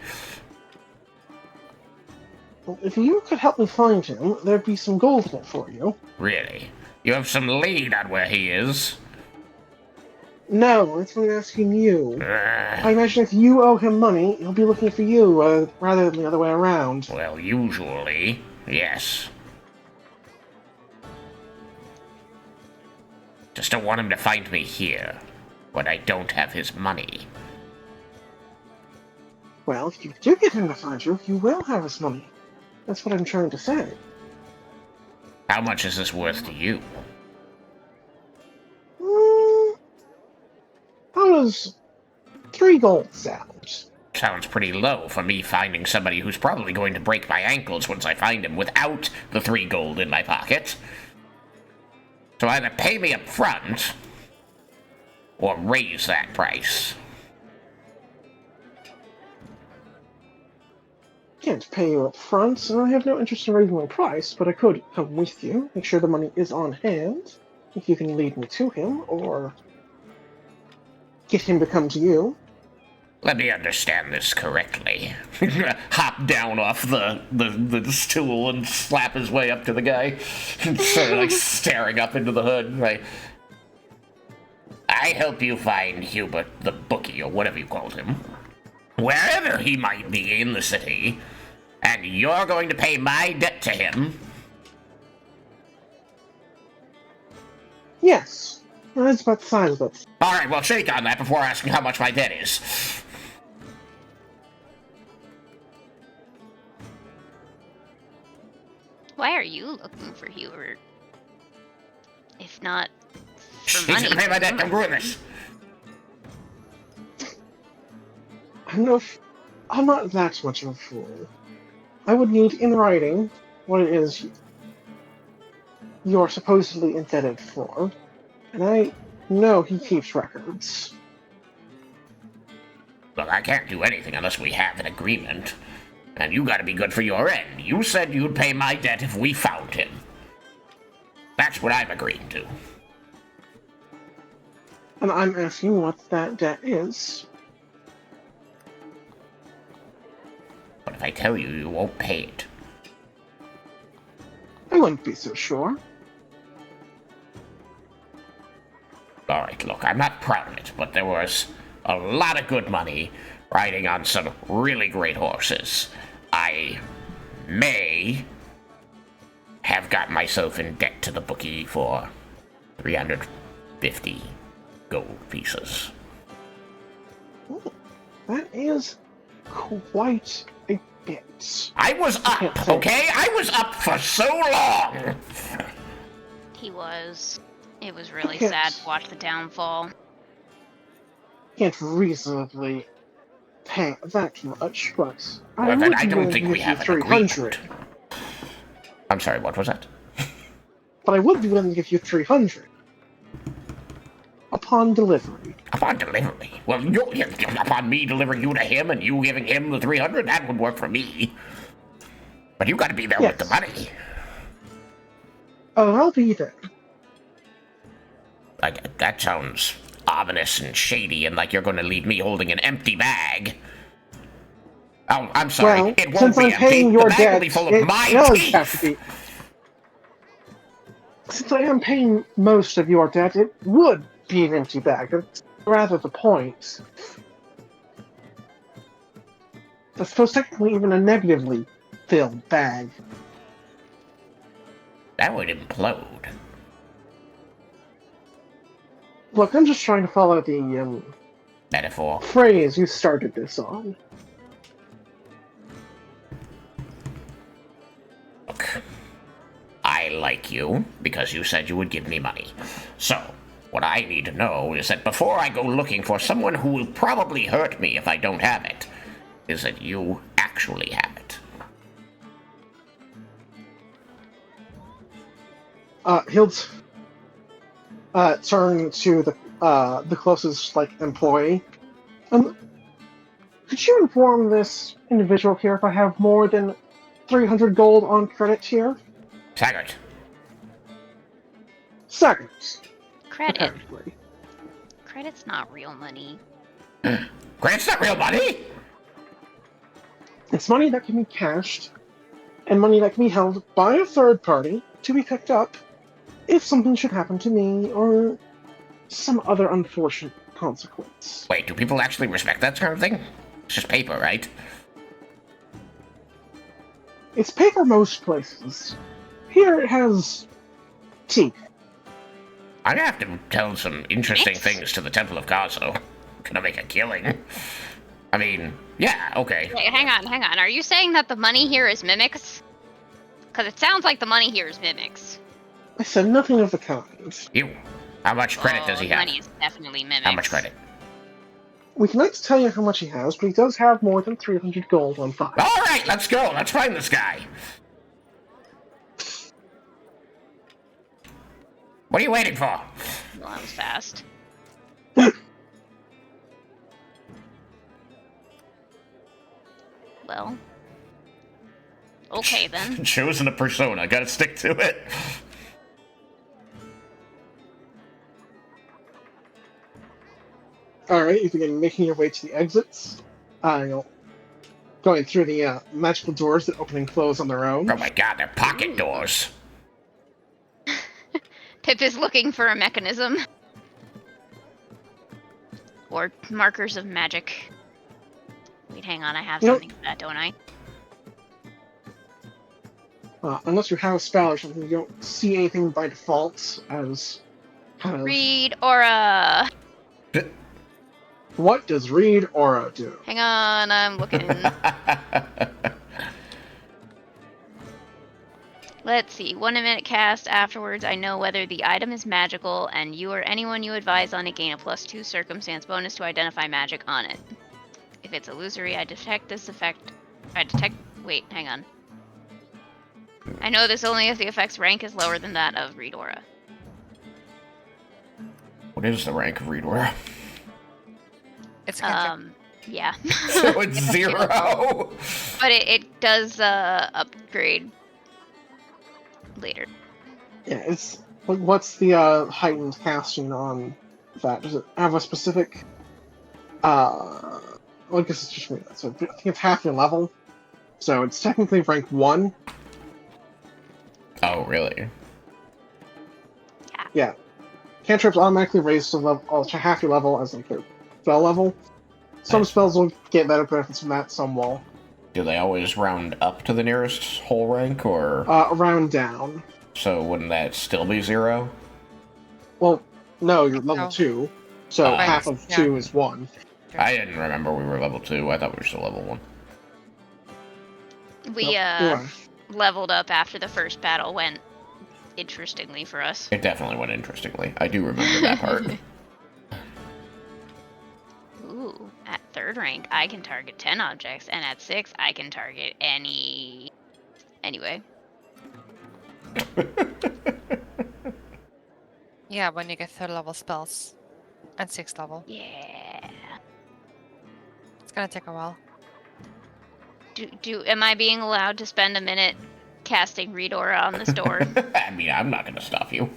Well, if you could help me find him, there'd be some gold in it for you. Really? You have some lead on where he is? No, that's what I'm asking you. Ugh. I imagine if you owe him money, he'll be looking for you rather than the other way around. Well, usually, yes. Just don't want him to find me here, when I don't have his money. Well, if you do get him to find you, you will have his money. That's what I'm trying to say. How much is this worth to you? How does 3 gold sound? Sounds pretty low for me finding somebody who's probably going to break my ankles once I find him without the 3 gold in my pocket. So either pay me up front, or raise that price. Can't pay you up front, and I have no interest in raising my price, but I could come with you, make sure the money is on hand, if you can lead me to him, or get him to come to you. Let me understand this correctly. Hop down off the stool and slap his way up to the guy. Sort of like staring up into the hood. Like, I help you find Hubert the bookie, or whatever you called him, wherever he might be in the city, and you're going to pay my debt to him. Yes, that's about the size of it. Alright, well, shake on that before asking how much my debt is. Why are you looking for Hubert? If not for He's money. gonna pay my debt, don't ruin this. I'm not that much of a fool. I would need in writing what it is you're supposedly indebted for, and I know he keeps records. Look, I can't do anything unless we have an agreement. And you gotta be good for your end. You said you'd pay my debt if we found him. That's what I'm agreeing to. And I'm asking what that debt is. But if I tell you, you won't pay it. I wouldn't be so sure. Alright, look, I'm not proud of it, but there was a lot of good money riding on some really great horses. I may have got myself in debt to the bookie for 350 gold pieces. Ooh, that is quite a bit. I was up, okay? I was up for so long! He was. It was really Okay. sad to watch the downfall. Can't reasonably pay that much, but Well, then I would be don't willing think to we give you have an 300. agreement. I'm sorry, what was that? But I would be willing to give you 300 upon delivery. Upon delivery? Well, upon me delivering you to him and you giving him the 300, that would work for me. But you gotta be there with the Yes. money. Oh, I'll be there. Like, that sounds ominous and shady and like you're gonna leave me holding an empty bag. Oh, I'm sorry. Well, It won't since be I'm empty. paying your The bag will debt, be full of it my does teeth. have to be. Since I am paying most of your debt, it would be an empty bag. That's rather the point. I suppose technically even a negatively filled bag. That would implode. Look, I'm just trying to follow the Metaphor. phrase you started this on. Look, I like you because you said you would give me money. So, what I need to know is that before I go looking for someone who will probably hurt me if I don't have it, is that you actually have it. He'll turn to the closest employee. Could you inform this individual here if I have more than 300 gold on credit here? Taggart. Seconds, Credit. apparently. Credit's not real money. Grant's not real money! It's money that can be cashed, and money that can be held by a third party to be picked up if something should happen to me or some other unfortunate consequence. Wait, do people actually respect that kind of thing? It's just paper, right? It's paper most places. Here it has teeth. I'm gonna have to tell some interesting things to the Temple of Gazo. Gonna make a killing. I mean, yeah, okay. Wait, hang on. Are you saying that the money here is mimics? Because it sounds like the money here is mimics. I said nothing of the kind. You. How much credit does he the have? money is definitely mimics. How much credit? We cannot tell you how much he has, but he does have more than 300 gold on file. Alright, let's go. Let's find this guy. What are you waiting for? Well, that was fast. Well. Okay then. Choosing a persona, gotta stick to it. Alright, you begin making your way to the exits. You're going through the magical doors that open and close on their own. Oh my god, they're pocket Ooh. doors. Pip is looking for a mechanism. Or markers of magic. Wait, hang on, I have Nope. something for that, don't I? Unless you have a spell or something, you don't see anything by default as kind of... Read aura! What does Read Aura do? Hang on, I'm looking. Let's see. 1 minute cast. Afterwards, I know whether the item is magical, and you or anyone you advise on it gain a +2 circumstance bonus to identify magic on it. If it's illusory, I detect this effect. Wait, hang on. I know this only if the effect's rank is lower than that of Read Aura. What is the rank of Read Aura? It's cantrip. Yeah. So it's 0. But it does upgrade later. Yeah, it's... What's the heightened casting on that? Does it have a specific... Well, I guess it's just me. So I think it's half your level. So it's technically rank 1. Oh, really? Yeah. Cantrips automatically raise to half your level as like their spell level. Some spells will get better benefits from that, some won't. Do they always round up to the nearest whole rank, or...? Round down. So wouldn't that still be 0? Well, no, you're level No. 2. So Right, half of yeah. 2 is 1. I didn't remember we were level 2. I thought we were still level 1. We Nope, you are. leveled up after the first battle went interestingly for us. It definitely went interestingly. I do remember that part. Ooh, at 3rd rank, I can target 10 objects, and at 6, I can target any... Anyway. Yeah, when you get 3rd level spells. And 6th level. Yeah. It's gonna take a while. Am I being allowed to spend a minute casting Read Aura on this door? I mean, I'm not gonna stop you.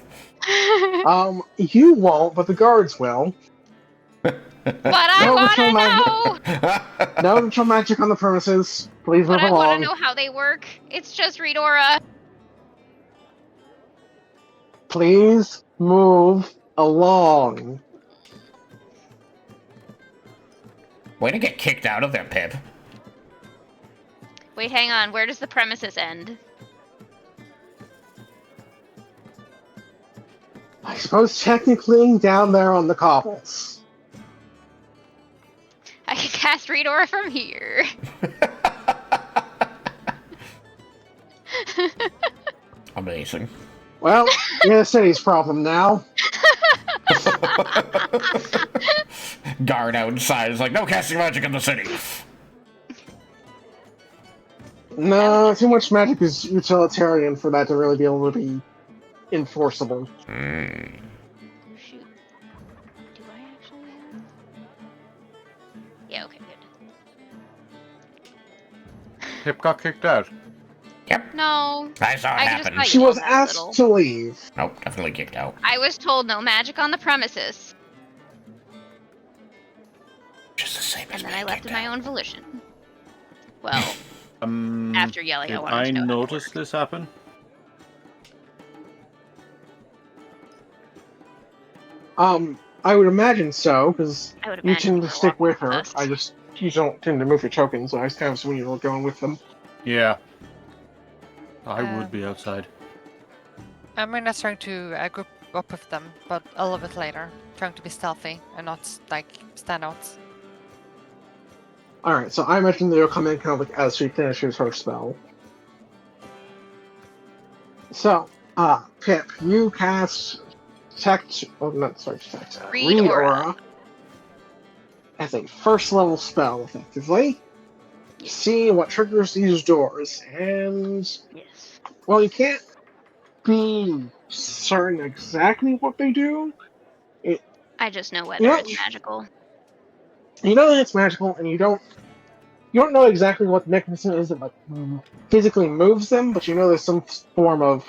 You won't, but the guards will. But I No, want Ritual to Magic. know! No ritual magic on the premises. Please But move I want along. to know how they work. It's just Read Aura. Please move along. Way to get kicked out of there, Pip. Wait, hang on. Where does the premises end? I suppose technically down there on the cobbles. I can cast Read Aura from here. Amazing. Well, you're the city's problem now. Guard outside is like, no casting magic in the city. No, too much magic is utilitarian for that to really be able to be enforceable. Mm. Shoot. Do I actually have... Yeah, okay, good. Pip got kicked out. Yep, No. I saw it I just happen. thought She you was know that asked little. to leave. Nope, definitely kicked out. I was told no magic on the premises. Just the same And as then being I left kicked of my out. own volition. Well, Um, after yelling, I did wanted I to know. how it notice worked. this happen? I would imagine so, because I would you imagine tend to were stick walking with her. us. You don't tend to move your tokens, so I was kind of assuming you were going with them. Yeah. I Um, would be outside. I'm gonna trying to group up with them, but a little bit later. Trying to be stealthy and not, like, stand out. Alright, so I imagine that you'll come in kind of like as she finishes her spell. So, Pip, you cast Read Aura. as a first level spell, effectively. See what triggers these doors, and Yes. well, you can't be certain exactly what they do. I just know whether You know, it's magical. you know that it's magical, and you don't know exactly what the mechanism is that like physically moves them, but you know there's some form of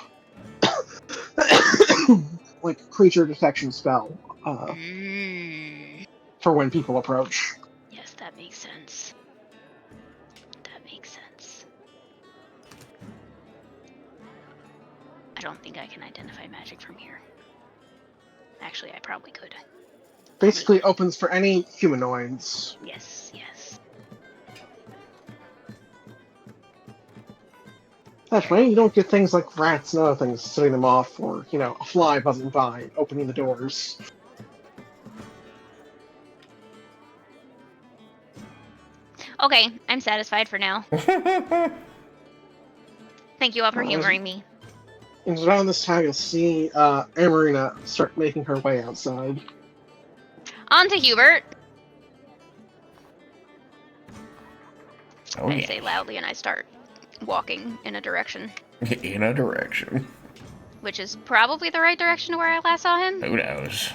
like creature detection spell Mm. for when people approach. Yes, that makes sense. That makes sense. I don't think I can identify magic from here. Actually, I probably could. Basically opens for any humanoids. Yes, yes. That's right, you don't get things like rats and other things setting them off, or, a fly buzzing by, opening the doors. Okay, I'm satisfied for now. Thank you all for humoring me. And around this time, you'll see Amarina start making her way outside. On to Hubert. Oh, I yeah. say loudly and I start walking in a direction. In a direction. Which is probably the right direction to where I last saw him. Who knows?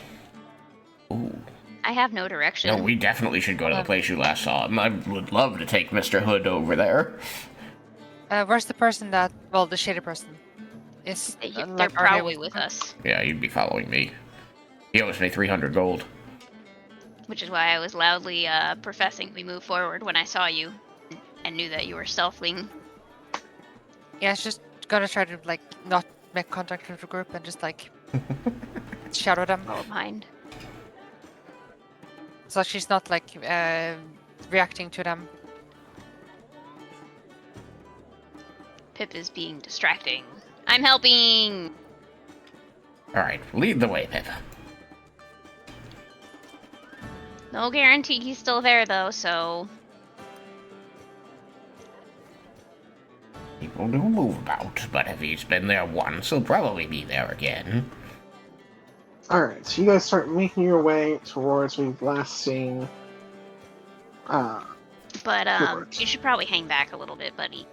Ooh. I have no direction. No, we definitely should go to the place you last saw him. I would love to take Mr. Hood over there. Where's the person that? Well, the shady person. Is They're like, are they probably with us. Yeah, you'd be following me. He owes me 300 gold. Which is why I was loudly professing we move forward when I saw you. And knew that you were stealthing. Yeah, it's just gotta try to like not make contact with the group and just like shout at them. Follow behind. So she's not like reacting to them. Pip is being distracting. I'm helping! Alright, lead the way, Pip. No guarantee he's still there though, so... People do move about, but if he's been there once, he'll probably be there again. Alright, so you guys start making your way towards where you've last seen. But, Hubert. you should probably hang back a little bit, buddy.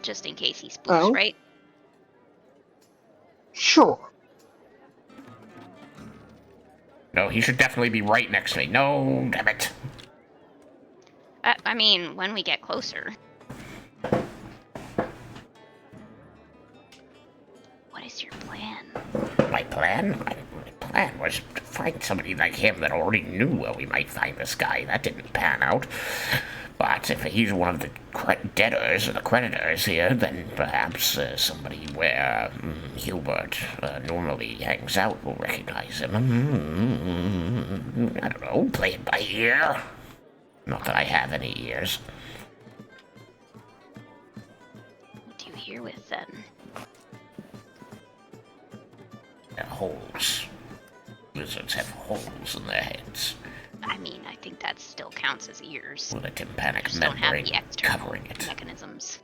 Just in case he spooks, Oh? right? Sure. No, he should definitely be right next to me. No, damn it. I mean, when we get closer. What is your plan? My plan? My plan was to find somebody like him that already knew where we might find this guy. That didn't pan out. But if he's one of the debtors or the creditors here, then perhaps somebody where Hubert normally hangs out will recognize him. I don't know, play it by ear. Not that I have any ears. What do you hear with then? They're holes. Lizards have holes in their heads I mean, I think that still counts as ears. with a tympanic Just don't have membrane the external covering it. mechanisms.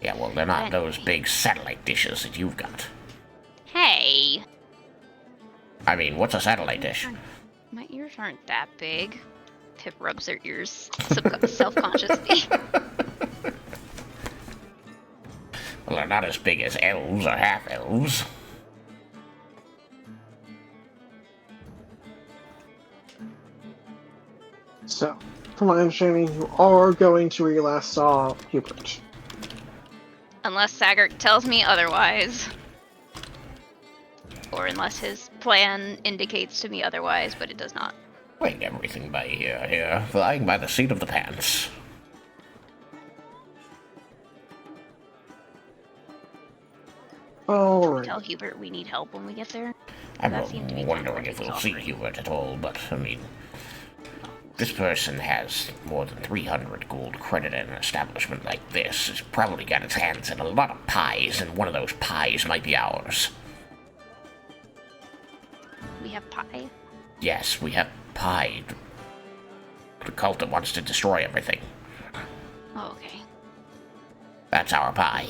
Yeah, well, they're not those Anyway. big satellite dishes that you've got. Hey! I mean, what's a satellite dish? My ears aren't that big. Pip rubs her ears self-consciously. Well, they're not as big as elves or half-elves. So, from my understanding, you are going to where you last saw Hubert. Unless Saggart tells me otherwise. Or unless his plan indicates to me otherwise, but it does not. Playing everything by ear here, flying by the seat of the pants. Alright. Tell Hubert we need help when we get there. I'm That seemed to be wondering kind of if what he we'll was see offering. Hubert at all, but, I mean, this person has more than 300 gold credit in an establishment like this. Has probably got its hands in a lot of pies, and one of those pies might be ours. We have pie. Yes, we have pie. The cult that wants to destroy everything. Oh, okay. That's our pie.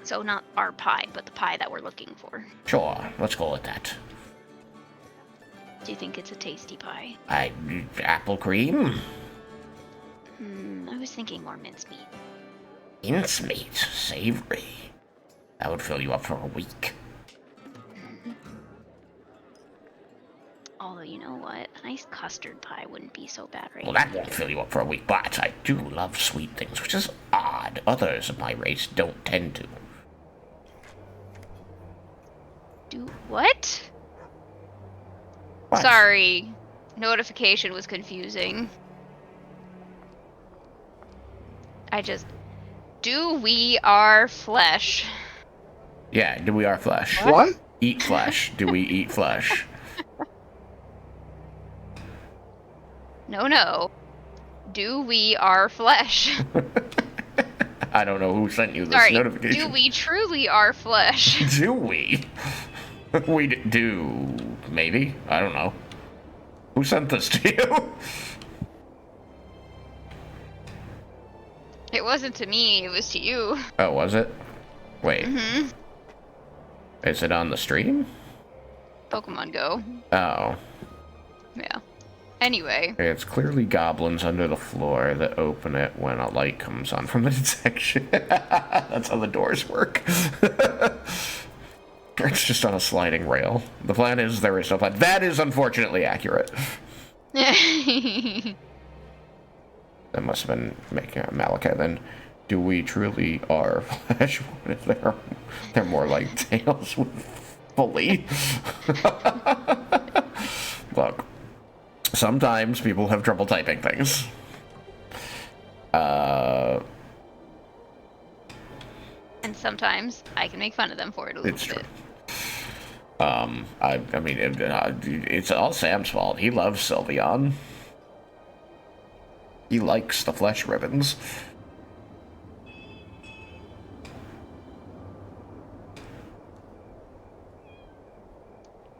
So not our pie, but the pie that we're looking for. Sure, let's go with that. Do you think it's a tasty pie? Apple cream? I was thinking more mincemeat. Mincemeat, savory. That would fill you up for a week. Although, you know what? A nice custard pie wouldn't be so bad right Well, now. that won't fill you up for a week, but I do love sweet things, which is odd. Others of my race don't tend to. Do what? What? Sorry. Notification was confusing. Do we are flesh? Yeah, do we are flesh? What? Eat flesh. Do we eat flesh? No. Do we are flesh? I don't know who sent you this Sorry. notification. Do we truly are flesh? Do we? We do. Maybe. I don't know. Who sent this to you? It wasn't to me, it was to you. Oh, was it? Wait. Mm-hmm. Is it on the stream? Pokemon Go. Oh. Yeah. Anyway. It's clearly goblins under the floor that open it when a light comes on from the detection. That's how the doors work. It's just on a sliding rail. The plan is there is no plan. That is unfortunately accurate. That must have been making a Malachi then. Do we truly are flesh? What if they're more like tails with fully? Look, sometimes people have trouble typing things. And sometimes I can make fun of them for it a little It's bit. true. I mean, it's all Sam's fault. He loves Sylveon. He likes the flesh ribbons.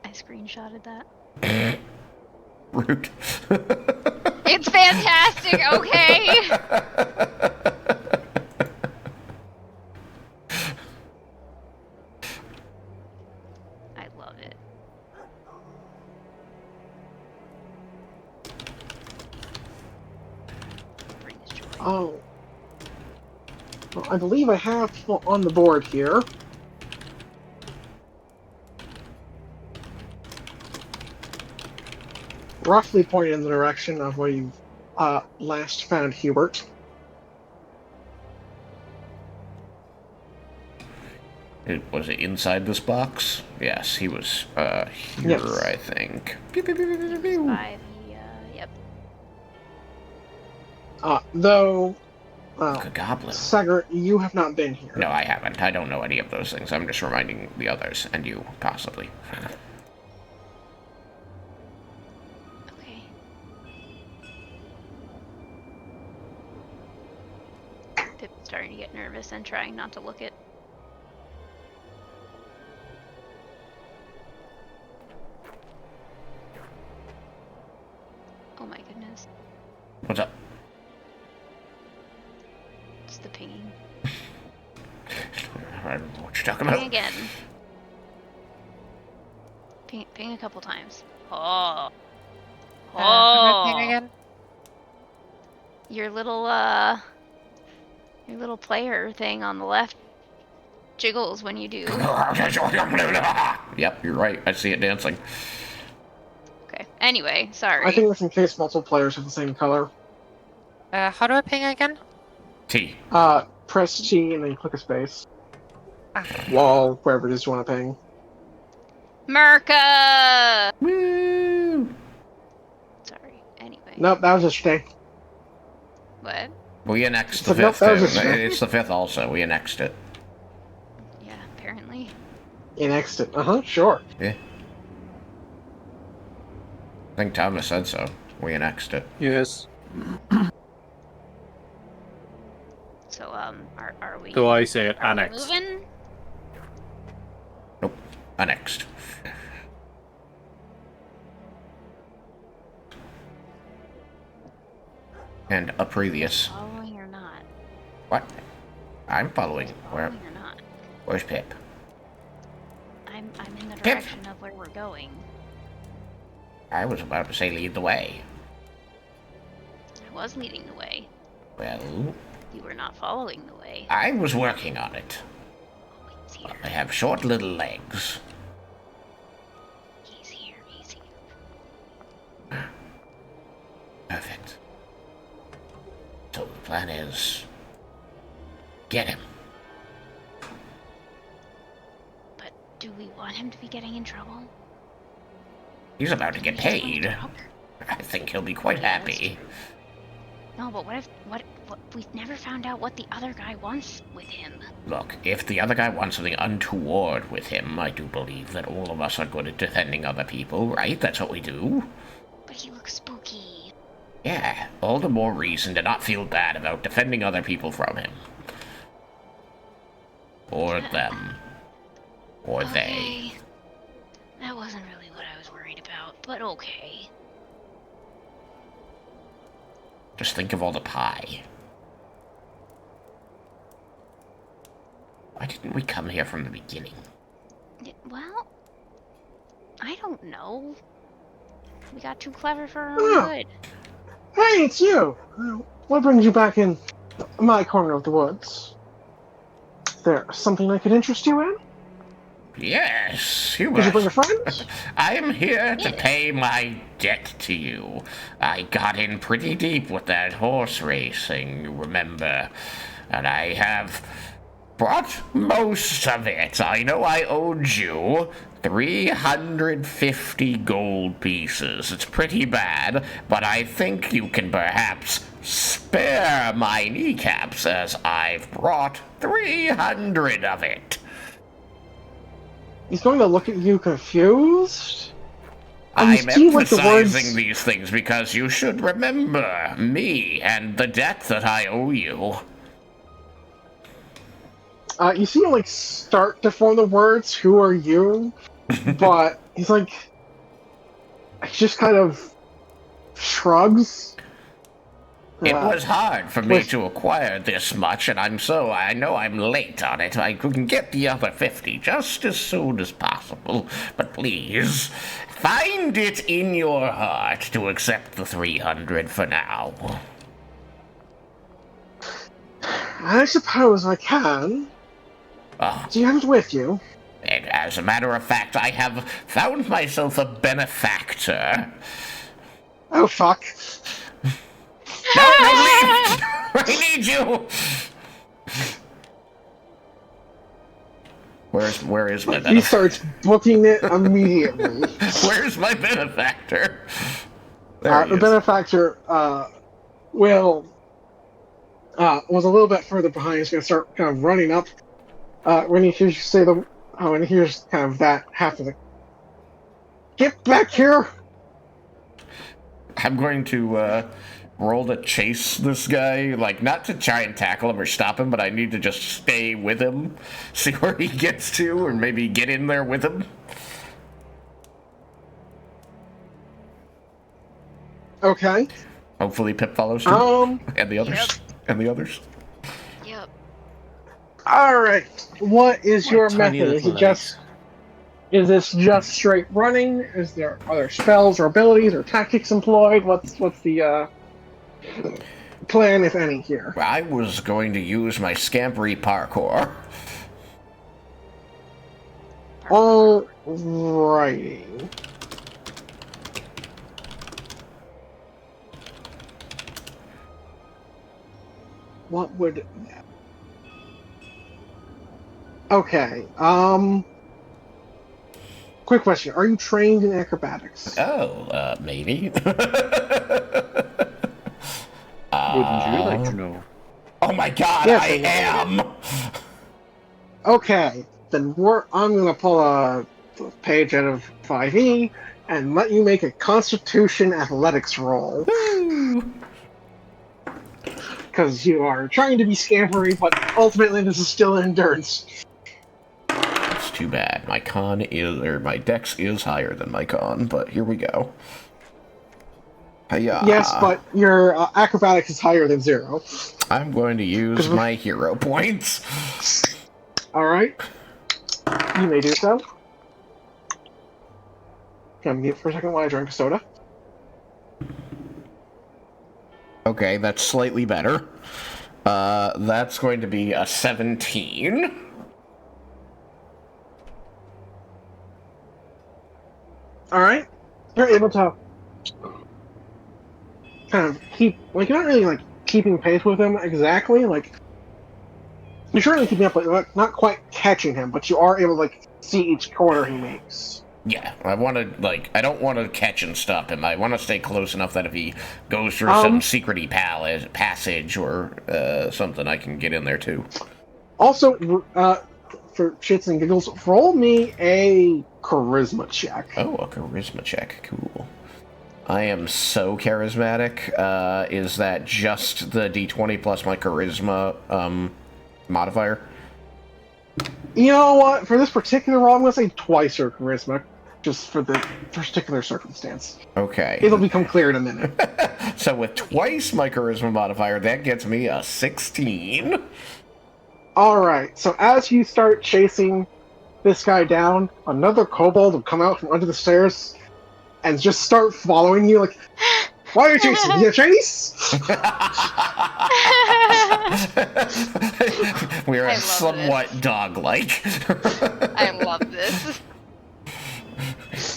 I screenshotted that. Rude. It's fantastic, okay? I love it. Bring this joy. Oh. Well, I believe I have on the board here. Roughly pointed in the direction of where you last found Hubert. Was it inside this box? Yes, he was here, Yes. I think. 5, yep. Though, A goblin. Sagar, you have not been here. No, I haven't. I don't know any of those things. I'm just reminding the others, and you, possibly. Okay. Pip's starting to get nervous and trying not to look at. Oh my goodness. What's up? It's the pinging. I don't know what you're talking Ping about. again. Ping a couple times. Oh. How do I ping again? Your little player thing on the left jiggles when you do. Yep, you're right. I see it dancing. Okay. Anyway, sorry. I think that's in case multiple players have the same color. How do I ping again? T. Press T and then click a space. Ah. Wall, wherever it is you want to ping. Merca! Woo! Sorry. Anyway. Nope, that was yesterday. What? We annexed So the nope, fifth. that was too. a- It's the fifth also. We annexed it. Yeah, apparently. Annexed it. Sure. Yeah. I think Thomas said so. We annexed it. Yes. So, are we... So I say it are we annexed. moving? Nope. Annexed. And a previous. Following or not? What? I'm following. Where? Following or not? Where's Pip? I'm in the direction of where we're going. I was about to say lead the way. I was leading the way. Well, You were not following the way. I was working on it. Oh, he's here. I have short little legs. He's here. He's here. Perfect. So the plan is... get him. But do we want him to be getting in trouble? He's about to get We just want him paid. to drop? I think he'll be quite Yeah, that's happy. No, but what if we've never found out what the other guy wants with him? Look, if the other guy wants something untoward with him, I do believe that all of us are good at defending other people, right? That's what we do. But he looks spooky. Yeah, all the more reason to not feel bad about defending other people from him. Or them. Or they. Okay. That wasn't really what I was worried about, but okay. Just think of all the pie. Why didn't we come here from the beginning? Well, I don't know. We got too clever for our Oh. own good. Hey, it's you! What brings you back in my corner of the woods? There something I could interest you in? Yes, Did you bring a Hubert. friend? I am here to pay my debt to you. I got in pretty deep with that horse racing, you remember? And I have brought most of it. I know I owed you 350 gold pieces. It's pretty bad, but I think you can perhaps spare my kneecaps as I've brought 300 of it. He's going to look at you confused. And I'm you see, like, the emphasizing words- these things because you should remember me and the debt that I owe you. You see him, like, start to form the words, "Who are you?" But he's like... he just kind of shrugs. It was hard for me with- to acquire this much, and I know I'm late on it. I can get the other 50 just as soon as possible. But please, find it in your heart to accept the 300 for now. I suppose I can. Oh, Do you have it with you? and as a matter of fact, I have found myself a benefactor. Oh, fuck. No, leave! I need you! Where is my He benefactor? starts booking it immediately. Where's my benefactor? There he The is. benefactor was a little bit further behind. He's going to start kind of running up. When he hears you say when he hears kind of that half of the, get back here! I'm going to roll to chase this guy, like not to try and tackle him or stop him, but I need to just stay with him, see where he gets to, or maybe get in there with him. Okay. Hopefully Pip follows too. And the others. Yep. And the others. Yep. All right. What is My your tiny method? little Is this just straight running? Are there spells or abilities or tactics employed? What's the plan, if any, here? I was going to use my scampery parkour. Alrighty. What would... Okay, quick question. Are you trained in acrobatics? Oh, maybe. Wouldn't you like to know? Oh my god, Yes, I I know. am! Okay, then I'm gonna pull a page out of 5e and let you make a Constitution Athletics roll. Because you are trying to be scampery, but ultimately this is still endurance. It's too bad. My my dex is higher than my con, but here we go. Hiya. Yes, but your acrobatics is higher than 0. I'm going to use my hero points. Alright. You may do so. Can I mute for a second while I drink a soda? Okay, that's slightly better. That's going to be a 17. All right, you're able to kind of keep, like, you're not really like keeping pace with him exactly. Like, you're certainly keeping up, but not quite catching him. But you are able to like see each corner he makes. Yeah, I want to, like, I don't want to catch and stop him. I want to stay close enough that if he goes through some secrety passage or something, I can get in there too. Also, for shits and giggles, roll me a charisma check. Oh, a charisma check. Cool. I am so charismatic. Is that just the d20 plus my charisma modifier? You know what? For this particular roll, I'm going to say twice your charisma, just for the particular circumstance. Okay. It'll become clear in a minute. So with twice my charisma modifier, that gets me a 16. Alright, so as you start chasing this guy down, another kobold will come out from under the stairs and just start following you like, why are you chasing me? You chase? We are I love somewhat dog-like. I love this.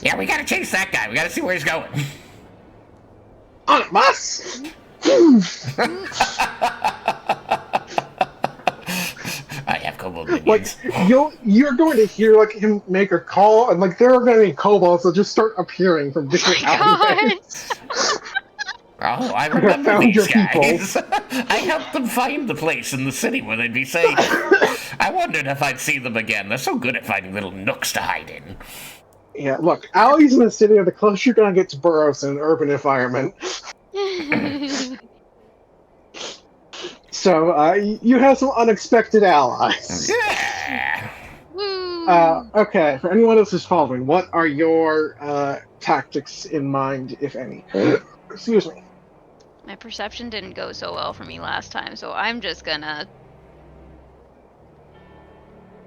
Yeah, we gotta chase that guy. We gotta see where he's going. On it, boss! I have kobold Like, minions. you're going to hear like him make a call, and like there are going to be kobolds that just start appearing from different alleyways. Oh, I remember found your these guys. I helped them find the place in the city where they'd be safe. I wondered if I'd see them again. They're so good at finding little nooks to hide in. Yeah, look, alleys in the city are the closer you're going to get to burrows in an urban environment. So, you have some unexpected allies. Yeah. Woo! Okay, for anyone else who's following, what are your tactics in mind, if any? Excuse me. My perception didn't go so well for me last time, so I'm just gonna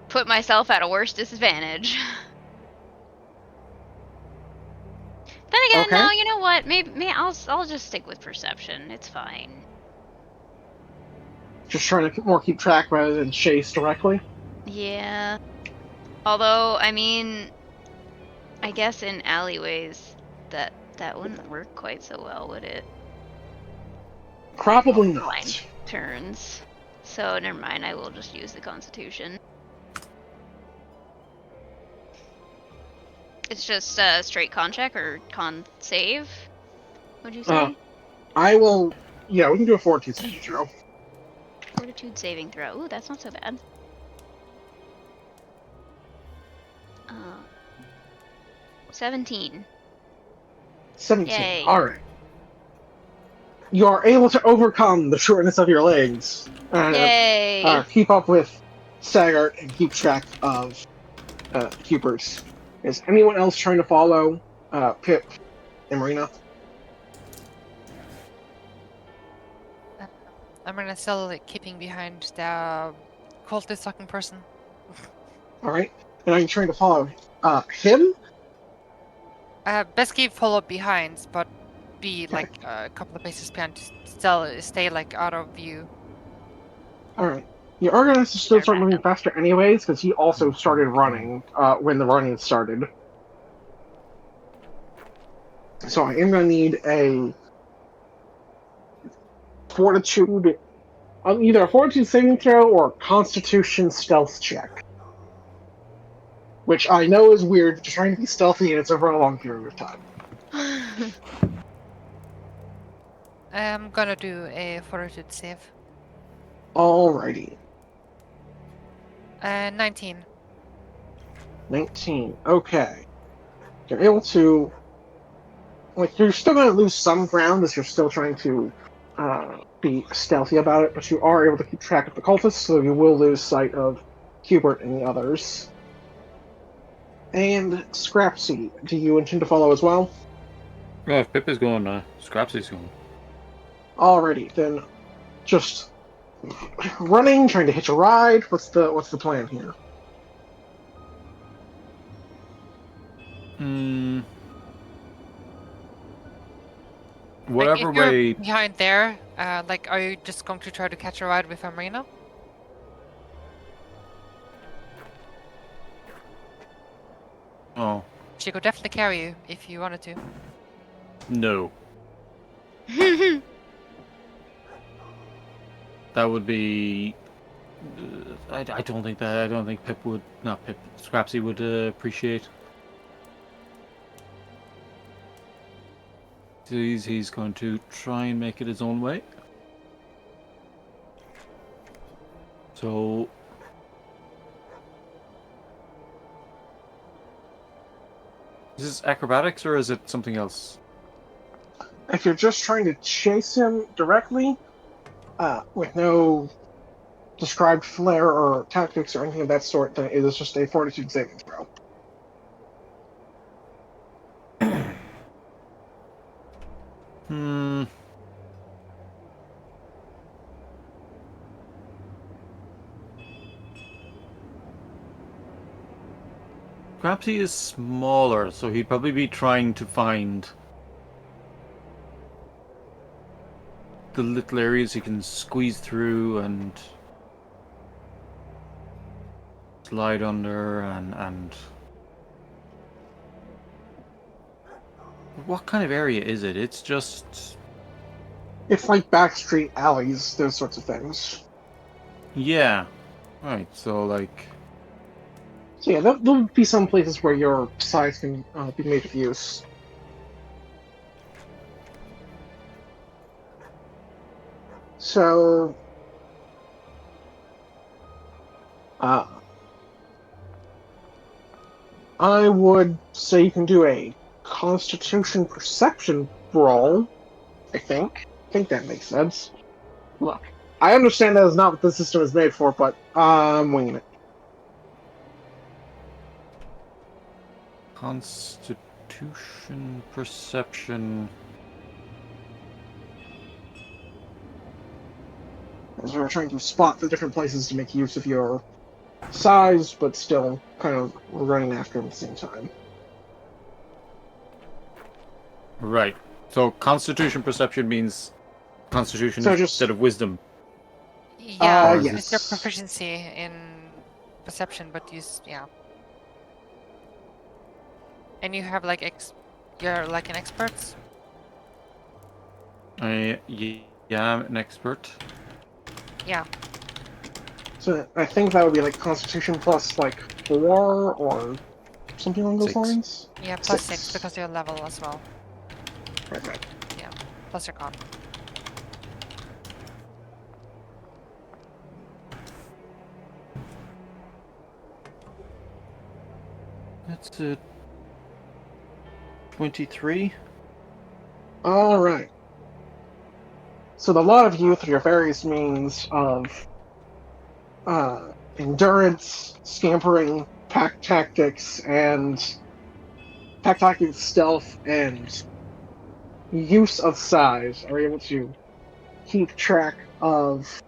put myself at a worse disadvantage. Then again, Okay. no, you know what? Maybe I'll just stick with perception. It's fine. Just trying to keep track rather than chase directly? Yeah. Although, I mean, I guess in alleyways that wouldn't work quite so well, would it? Probably not. Blind turns. So never mind. I will just use the Constitution. It's just a straight con check or con save. What'd you say? I will... Yeah, we can do a fortitude saving throw. Fortitude saving throw. Ooh, that's not so bad. 17. 17. Yay. Alright. You are able to overcome the shortness of your legs. And Yay! keep up with Saggart and keep track of Hubert. Is anyone else trying to follow Pip and Marina? I'm gonna still like keeping behind the cultist looking person. Alright. And are you trying to follow him? Best keep follow behind, but be like a couple of paces behind to still stay like out of view. Alright. You are going to still start moving faster anyways, because he also started running when the running started. So I am going to need a fortitude, either a fortitude saving throw or a constitution stealth check. Which I know is weird, just trying to be stealthy and it's over a long period of time. I'm gonna do a fortitude save. Alrighty. 19. 19. Okay. You're able to... Like, you're still going to lose some ground as you're still trying to be stealthy about it, but you are able to keep track of the cultists, so you will lose sight of Hubert and the others. And Scrapsy, do you intend to follow as well? Oh, if Pip is going, Scrapsy's going. Alrighty, then just running, trying to hitch a ride. What's the plan here? Whatever if you're way. behind there, like, are you just going to try to catch a ride with Marina? Oh, She could definitely carry you if you wanted to. no. That would be. I don't think that. I don't think Pip would. Not Pip. Scrapsy would appreciate. So he's going to try and make it his own way. So. Is this acrobatics or is it something else? If you're just trying to chase him directly, with no described flair or tactics or anything of that sort, then it is just a fortitude saving throw. Hmm. Scrapsy is smaller, so he'd probably be trying to find the little areas he can squeeze through and slide under and what kind of area is it? It's just It's like backstreet alleys, those sorts of things. yeah. Right, so like So yeah, there'll be some places where your size can be made of use. So, I would say you can do a Constitution Perception roll. I think that makes sense. Look, I understand that is not what the system is made for, but I'm winging it. Constitution Perception. As we're trying to spot the different places to make use of your size, but still kind of running after them at the same time. Right. So Constitution Perception means Constitution So just- instead of Wisdom. Yeah, yes. it's your proficiency in perception, but yeah. And you have like you're like an expert. Yeah, I'm an expert. Yeah. So I think that would be like Constitution plus like 4 or something along those 6. lines. Yeah, plus 6. 6 because you're level as well. Right. Yeah, plus your con. That's 23. All right. So the lot of you through your various means of endurance, scampering, pack tactics, stealth, and use of size are able to keep track of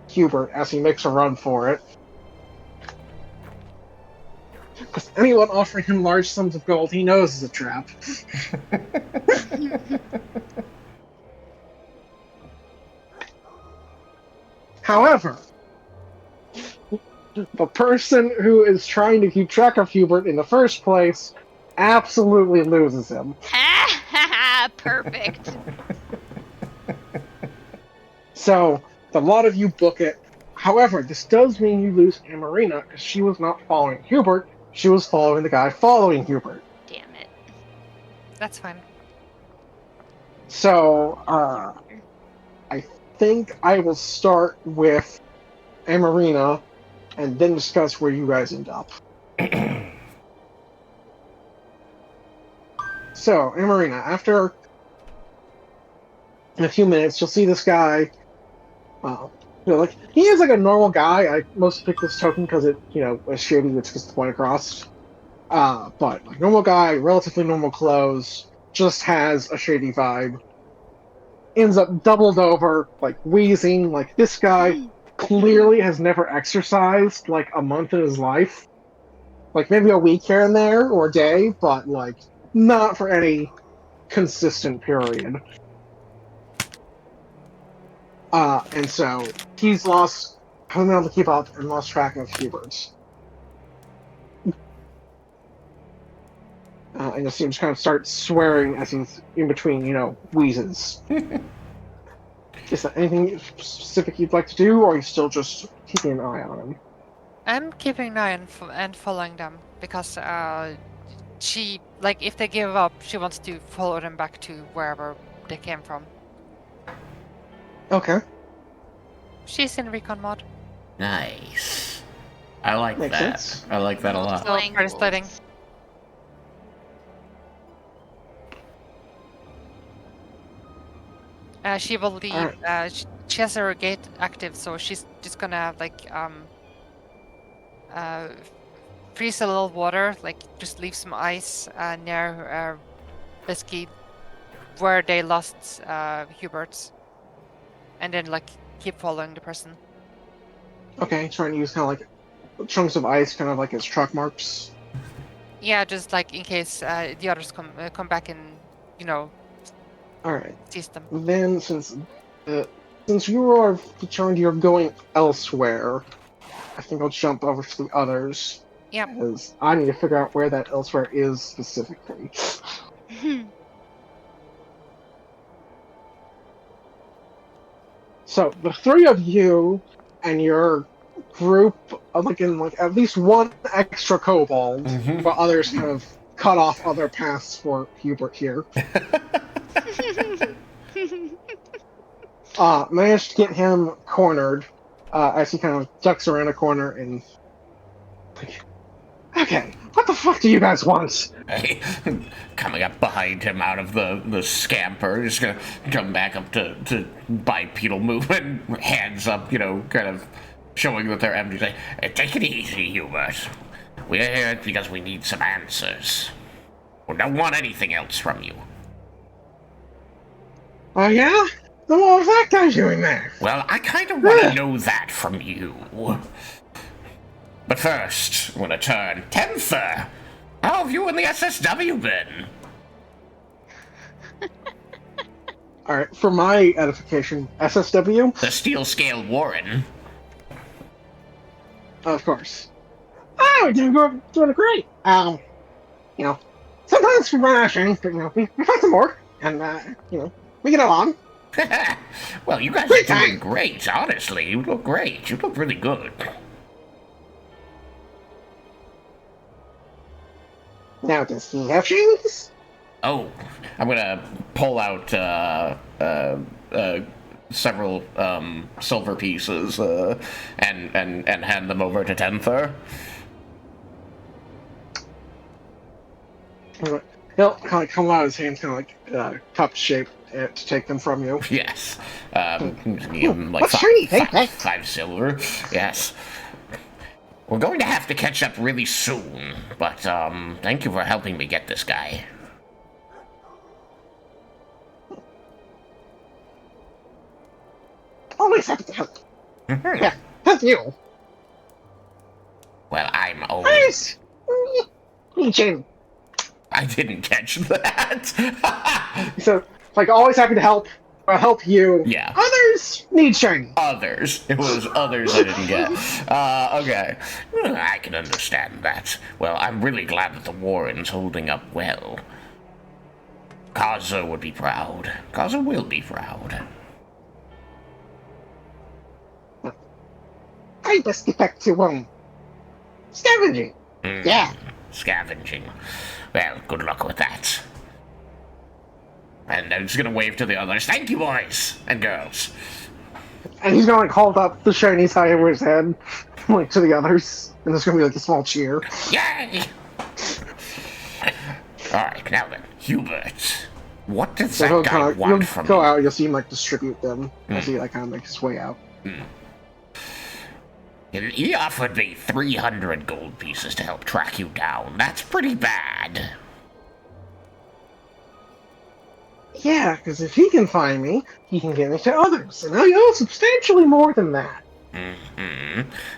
Hubert as he makes a run for it. Because anyone offering him large sums of gold, he knows is a trap. However, the person who is trying to keep track of Hubert in the first place absolutely loses him. Perfect. So, the lot of you book it. However, this does mean you lose Amarina, because she was not following Hubert, she was following the guy following Hubert. Damn it. That's fine. So, I think I will start with Amarina, and then discuss where you guys end up. So, Amarina, after a few minutes, you'll see this guy. Like he is like a normal guy. I mostly picked this token because it, is shady, which gets the point across. But like normal guy, relatively normal clothes, just has a shady vibe. Ends up doubled over, like wheezing. Like this guy clearly has never exercised like a month in his life. Like maybe a week here and there or a day, but like not for any consistent period. And so he's hasn't been able to keep up and lost track of Hubert. And you'll see him just kind of start swearing as he's in between, wheezes. Is there anything specific you'd like to do, or are you still just keeping an eye on him? I'm keeping an eye and following them because she, like, if they give up, she wants to follow them back to wherever they came from. Okay. She's in recon mode. Nice. I like Makes that. sense. I like that a lot. So, Playing first lighting. rules. She will leave. Alright. She has her gate active, so she's just gonna freeze a little water, like just leave some ice near basically where they lost Hubert's, and then like keep following the person. Okay, trying to use kind of like chunks of ice, kind of like as truck marks. Yeah, just like in case the others come back and Alright. seize them. Then, since you are determined you're going elsewhere, I think I'll jump over to the others. Yep. Because I need to figure out where that elsewhere is specifically. So, the three of you and your group are looking like at least one extra kobold, Mhm. while others kind of cut off other paths for Hubert here. Managed to get him cornered as he kind of ducks around a corner and like, okay, what the fuck do you guys want? Coming up behind him out of the scamper, just gonna come back up to bipedal movement, hands up, kind of showing that they're empty. Say, take it easy, Hubert. We're here because we need some answers. We don't want anything else from you. Oh yeah? Then what was that guy doing there? Well, I kind of want to know that from you. But first, I'm gonna turn. Tenther! How have you and the SSW been? Alright, for my edification, SSW? The Steel Scale Warren. Of course. Oh, we're doing great. Sometimes we run out of strength, but we find some more, and we get along. Well, you guys Great are doing time. great, honestly. You look great. You look really good. Now, does he have shinies? Oh, I'm gonna pull out several silver pieces and hand them over to Tenther. He'll kind of come out of his hands, kind of like cup shape to take them from you. Yes. Give him like What's shiny? Hey, hey. five silver. Yes. We're going to have to catch up really soon, but thank you for helping me get this guy. Always happy to help. Yeah, help you. Well, I'm always... Nice. Jim. I didn't catch that. So, like, always happy to help. I'll help you. Yeah. Others need shiny. Others. It was others I didn't get. Okay. I can understand that. Well, I'm really glad that the Warren's holding up well. Kaza would be proud. Kaza will be proud. I best get back to, scavenging. Yeah. Scavenging. Well, good luck with that. And I'm just gonna wave to the others. Thank you, boys and girls. And he's gonna, like, hold up the shinies high over his head, like, to the others. And there's gonna be, like, a small cheer. Yay! Alright, now then, Hubert. What does So that he'll guy kind of, want you'll from go you? out, you'll see him, like, distribute them as he, like, kind of makes his way out. He offered me 300 gold pieces to help track you down. That's pretty bad. Yeah, because if he can find me, he can get me to others, and I know substantially more than that.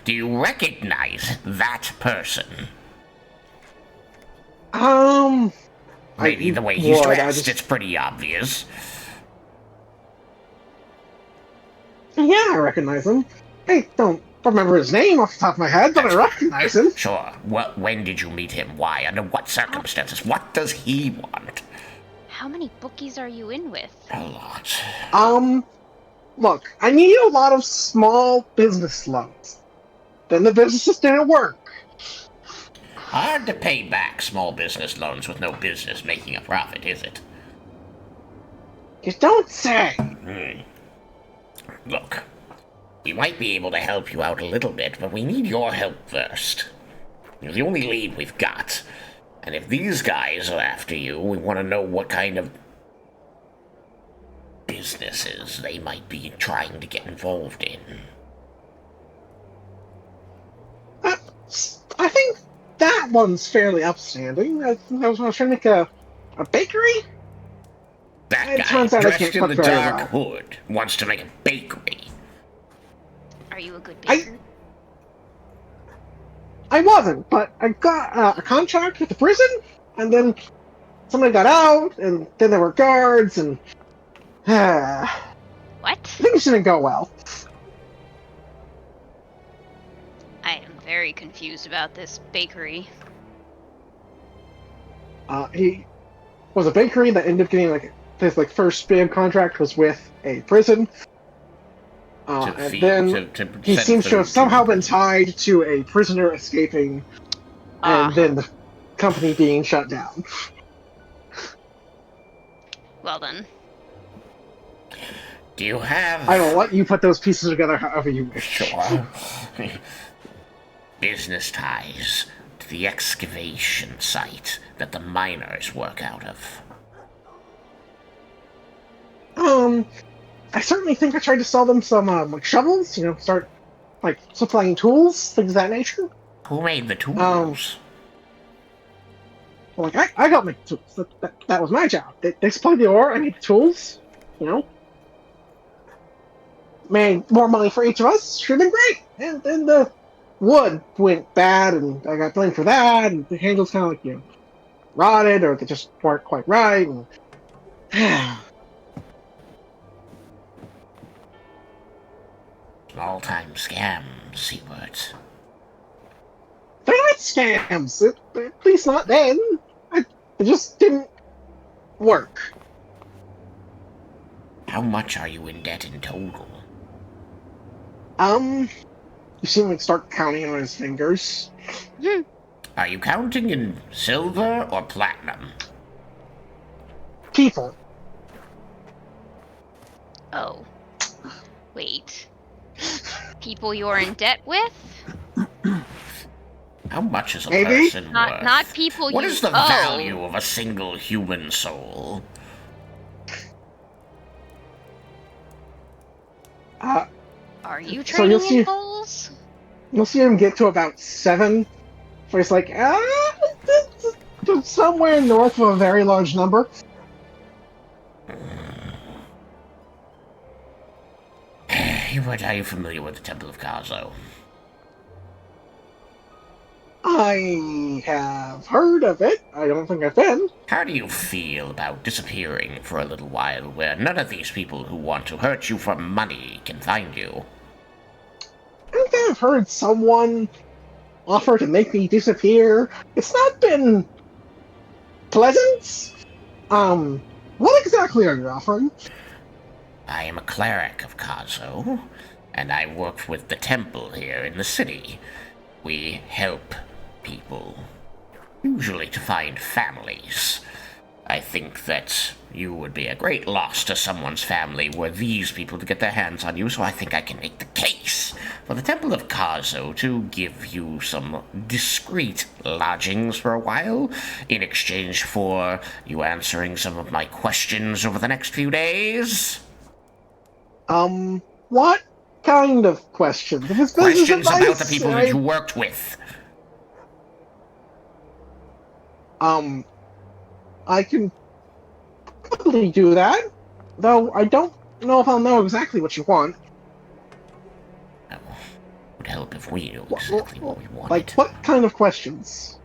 Do you recognize that person? Maybe the way he's would, dressed, it's pretty obvious. Yeah, I recognize him. I don't remember his name off the top of my head, but I recognize him. Sure. When did you meet him? Why? Under what circumstances? What does he want? How many bookies are you in with? A lot. Look, I need a lot of small business loans. Then the businesses didn't work. Hard to pay back small business loans with no business making a profit, is it? You don't say. Look, we might be able to help you out a little bit, but we need your help first. You're the only lead we've got. And if these guys are after you, we want to know what kind of businesses they might be trying to get involved in. I think that one's fairly upstanding. I was trying to make a bakery? That It guy, turns out I dressed can't in the cook very dark hood, wants to make a bakery. Are you a good baker? I wasn't, but I got a contract with the prison, and then somebody got out, and then there were guards, and What? things didn't go well. I am very confused about this bakery. He was a bakery that ended up getting his first big contract was with a prison. And then he send seems to have food somehow the been tied to a prisoner escaping, Ah. and then the company being shut down. Well then. Do you have... I will let you put those pieces together however you wish. Sure. Business ties to the excavation site that the miners work out of. I certainly think I tried to sell them some shovels. Start supplying tools, things of that nature. Who made the tools? I got my tools. That was my job. They supplied the ore. I made the tools. Made more money for each of us. Should have been great. And then the wood went bad, and I got blamed for that. And the handles kind of rotted, or they just weren't quite right. And Small-time scam, Seabird. they're not scams. At least not then. It just didn't work. How much are you in debt in total? You see him start counting on his fingers. Are you counting in silver or platinum? People. Oh. Wait. People you're in debt with? How much is a Maybe? person Not worth? not people What you is the owe. value of a single human soul? Are you So you'll trading see- in bowls? You'll see him get to about 7, where he's like, somewhere north of a very large number. Are you familiar with the Temple of Kazo? I have heard of it. I don't think I've been. How do you feel about disappearing for a little while where none of these people who want to hurt you for money can find you? I think I've heard someone offer to make me disappear. It's not been pleasant. What exactly are you offering? I am a cleric of Kazo, and I work with the temple here in the city. We help people, usually to find families. I think that you would be a great loss to someone's family were these people to get their hands on you, so I think I can make the case for the Temple of Kazo to give you some discreet lodgings for a while, in exchange for you answering some of my questions over the next few days. What kind of questions? If it's business Questions about advice, the people that you worked with. I can probably do that, though I don't know if I'll know exactly what you want. It would help if we knew exactly what we wanted. Like, what kind of questions?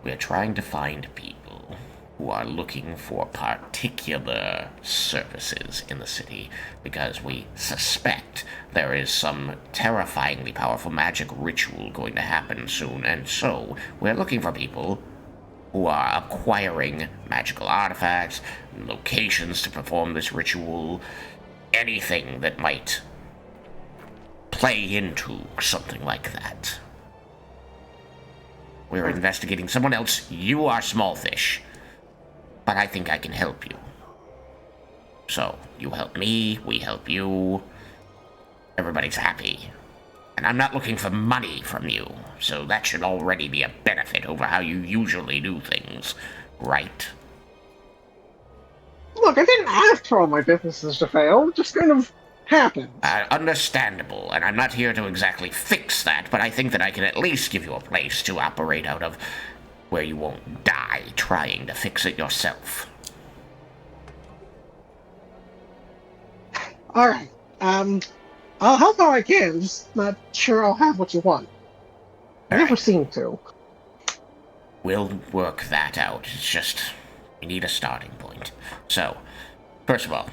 We're trying to find people who are looking for particular services in the city because we suspect there is some terrifyingly powerful magic ritual going to happen soon, and so we're looking for people who are acquiring magical artifacts, locations to perform this ritual, anything that might play into something like that. We're investigating someone else. You are small fish. But I think I can help you. So, you help me, we help you. Everybody's happy. And I'm not looking for money from you, so that should already be a benefit over how you usually do things, right? Look, I didn't ask for all my businesses to fail. It just kind of happened. Understandable, and I'm not here to exactly fix that, but I think that I can at least give you a place to operate out of where you won't die trying to fix it yourself. Alright, I'll help how I can, just not sure I'll have what you want. I never Alright. seem to. We'll work that out. It's just, we need a starting point. So, first of all,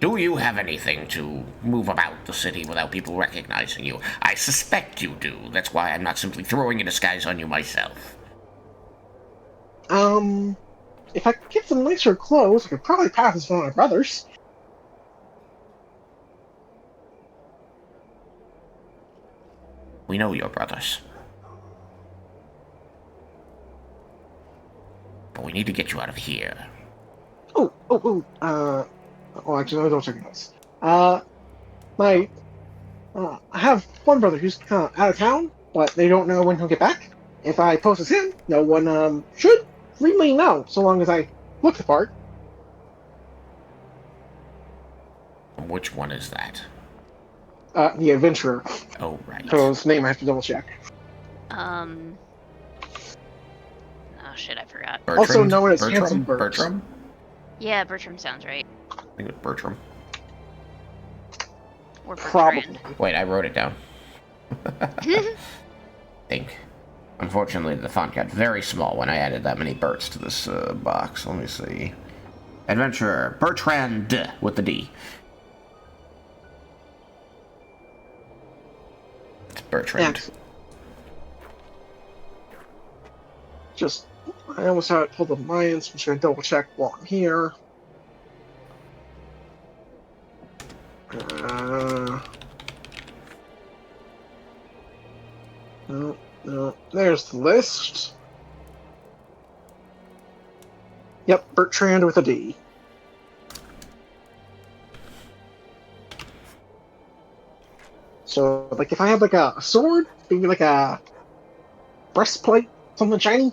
do you have anything to move about the city without people recognizing you? I suspect you do. That's why I'm not simply throwing a disguise on you myself. If I could get some nicer clothes, I could probably pass as one of my brothers. We know your brothers. But we need to get you out of here. Actually, no, don't check this. I have one brother who's kind of out of town, but they don't know when he'll get back. If I post as him, no one, should really know, so long as I look the part. Which one is that? The adventurer. Oh, right. So his name I have to double check. Oh shit, I forgot. Also known as Handsome Bert. Bertram? Yeah, Bertram sounds right. I think it was Bertram. Or Probably. Bertrand. Wait, I wrote it down. Think. Unfortunately, the font got very small when I added that many Berts to this box. Let me see. Adventurer Bertrand with the D. It's Bertrand. Excellent. Just, I almost had it pulled up mine, so I'm just gonna double check while I'm here. No, there's the list. Yep, Bertrand with a D. So, like, if I had, like, a sword, maybe, like, a breastplate, something shiny?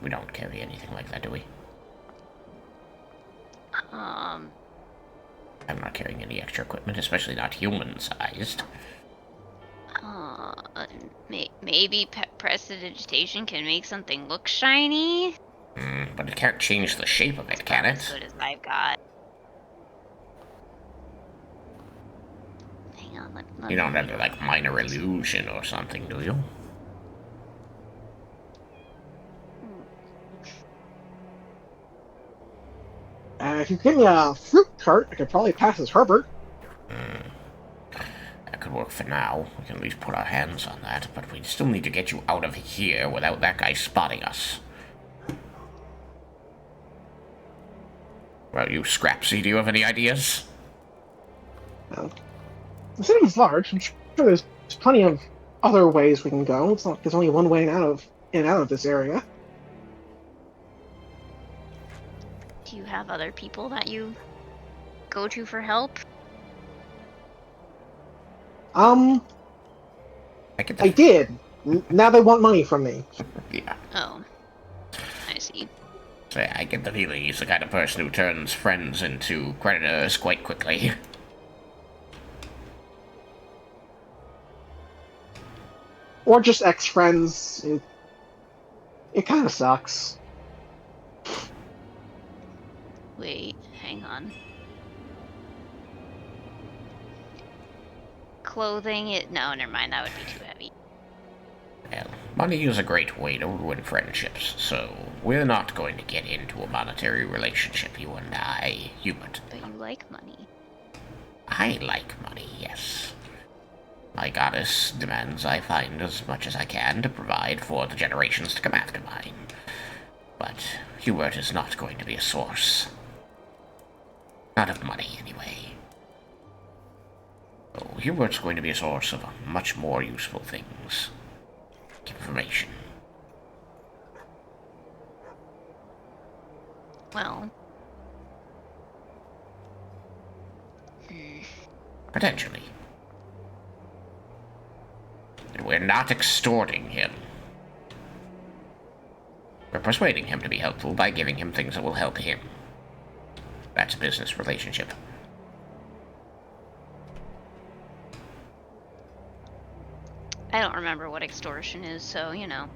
We don't carry anything like that, do we? I'm not carrying any extra equipment, especially not human-sized. Maybe prestidigitation can make something look shiny. But it can't change the shape of it, can As it? good as I've got. Hang on, let You don't me- have, like, minor illusion or something, do you? If you give me a fruit cart, I could probably pass as Herbert. That could work for now. We can at least put our hands on that, but we still need to get you out of here without that guy spotting us. Well, you Scrapsy, do you have any ideas? The city's large. I'm sure there's plenty of other ways we can go. It's not like there's only one way in and out of this area. Do you have other people that you go to for help? I get I did. Now they want money from me. Yeah. Oh, I see. So yeah, I get the feeling he's the kind of person who turns friends into creditors quite quickly. Or just ex-friends. It kind of sucks. Wait, hang on. Clothing? No, never mind. That would be too heavy. Well, Money is a great way to ruin friendships, so we're not going to get into a monetary relationship, you and I, Hubert. But you like money. I like money, yes. My goddess demands I find as much as I can to provide for the generations to come after mine. But Hubert is not going to be a source. Not of money, anyway. So Hubert's going to be a source of much more useful things. Information. Well. Potentially. And we're not extorting him. We're persuading him to be helpful by giving him things that will help him. That's a business relationship. I don't remember what extortion is, so, you know.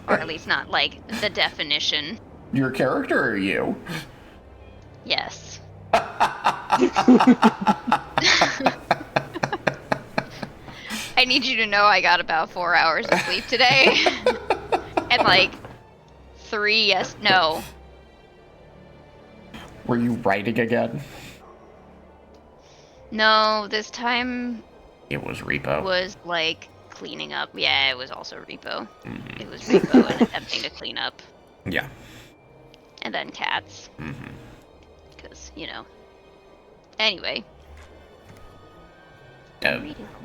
Or at least not, like, the definition. Your character or you? Yes. I need you to know I got about 4 hours of sleep today. And, like, 3 no. Were you writing again? No, this time It was repo. was, like, cleaning up. Yeah, it was also repo. Mm-hmm. It was repo and attempting to clean up. Yeah. And then cats. Mm-hmm. Because, you know. Anyway.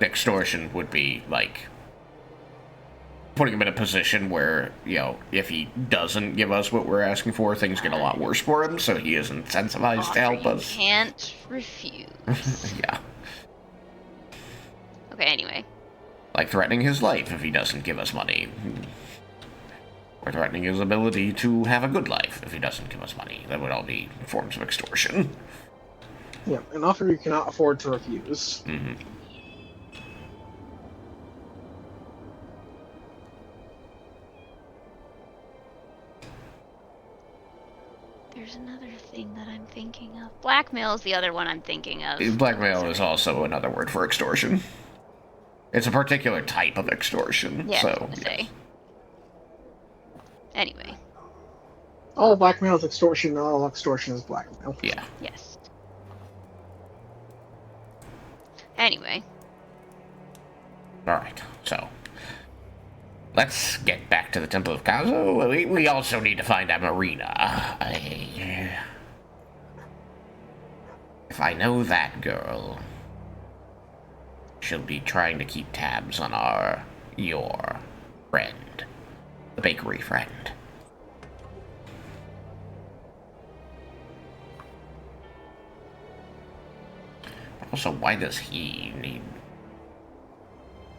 Extortion would be, like, putting him in a position where, you know, if he doesn't give us what we're asking for, things get a lot worse for him, so he is incentivized to help us. Can't refuse. Yeah. Okay, anyway. Like threatening his life if he doesn't give us money. Or threatening his ability to have a good life if he doesn't give us money. That would all be forms of extortion. Yeah, an offer you cannot afford to refuse. Mm-hmm. There's another thing that I'm thinking of. Blackmail is the other one I'm thinking of. Blackmail is also another word for extortion. It's a particular type of extortion, Yeah, so... I was gonna say. Anyway, All blackmail is extortion, not all extortion is blackmail. Yeah. yes. Anyway, Alright, so... Let's get back to the Temple of Kazo. We also need to find Amarina. If I know that girl, she'll be trying to keep tabs on your friend. The bakery friend. Also, why does he need...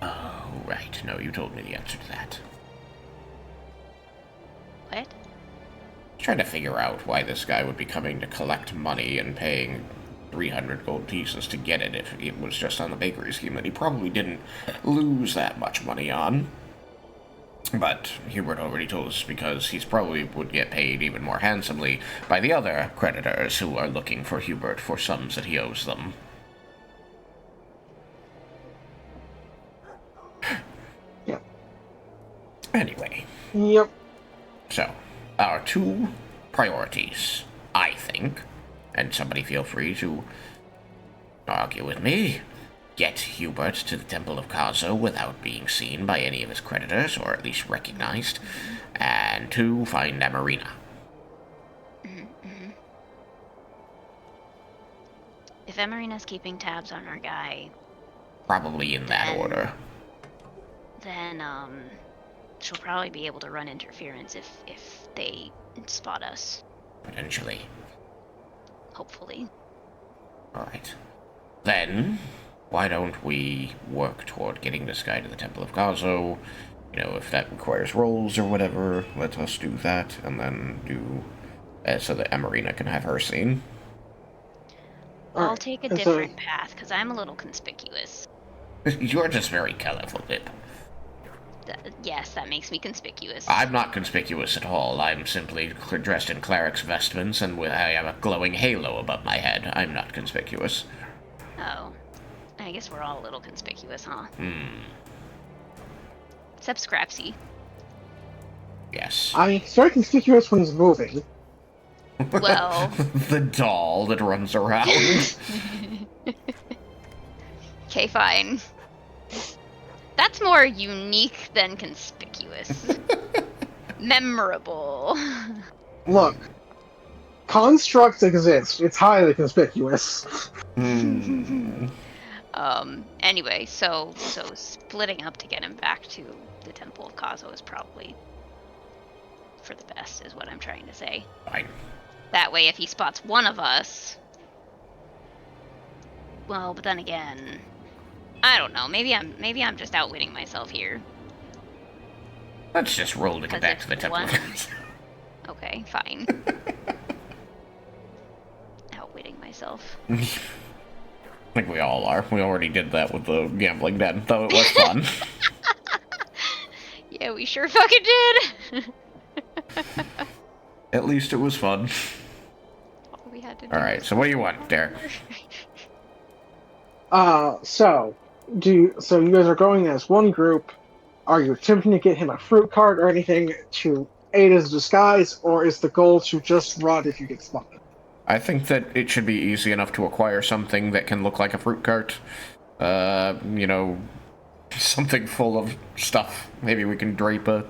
Oh, right. No, you told me the answer to that. what? Trying to figure out why this guy would be coming to collect money and paying 300 gold pieces to get it if it was just on the bakery scheme that he probably didn't lose that much money on. But Hubert already told us because he's probably would get paid even more handsomely by the other creditors who are looking for Hubert for sums that he owes them. Yep. Anyway, Yep. so, our two priorities, I think, and somebody feel free to argue with me, get Hubert to the Temple of Kazo without being seen by any of his creditors, or at least recognized, and 2, find Amarina. If Emarina's keeping tabs on our guy, Probably in that And- order. then she'll probably be able to run interference if they spot us. Potentially. Hopefully. Alright. Then, why don't we work toward getting this guy to the Temple of Kazo? You know, if that requires rolls or whatever, let us do that, and then do... so that Amarina can have her seen. I'll Alright, take a and so- different path because I'm a little conspicuous. You're just very colorful, Pip. Yes, that makes me conspicuous. I'm not conspicuous at all. I'm simply dressed in cleric's vestments, and I have a glowing halo above my head. I'm not conspicuous. Oh. I guess we're all a little conspicuous, huh? Except Scrapsy. Yes. I mean, it's very conspicuous when he's moving. Well. The doll that runs around. Okay, fine. That's more unique than conspicuous. Memorable. Look, constructs exist. It's highly conspicuous. Hmm. Anyway, so splitting up to get him back to the Temple of Kazo is probably for the best, is what I'm trying to say. Fine. That way, if he spots one of us... Well, but then again... I don't know, maybe I'm just outwitting myself here. Let's just roll to get Because back to the it's temple. one- Okay, fine. Outwitting myself. I think we all are. We already did that with the gambling den, though it was fun. Yeah, we sure fucking did! At least it was fun. All we had to do Alright, was- so what do you want, Derek? So you guys are going as one group. Are you attempting to get him a fruit cart or anything to aid as a disguise, or is the goal to just run if you get spotted? I think that it should be easy enough to acquire something that can look like a fruit cart. You know, something full of stuff. Maybe we can drape a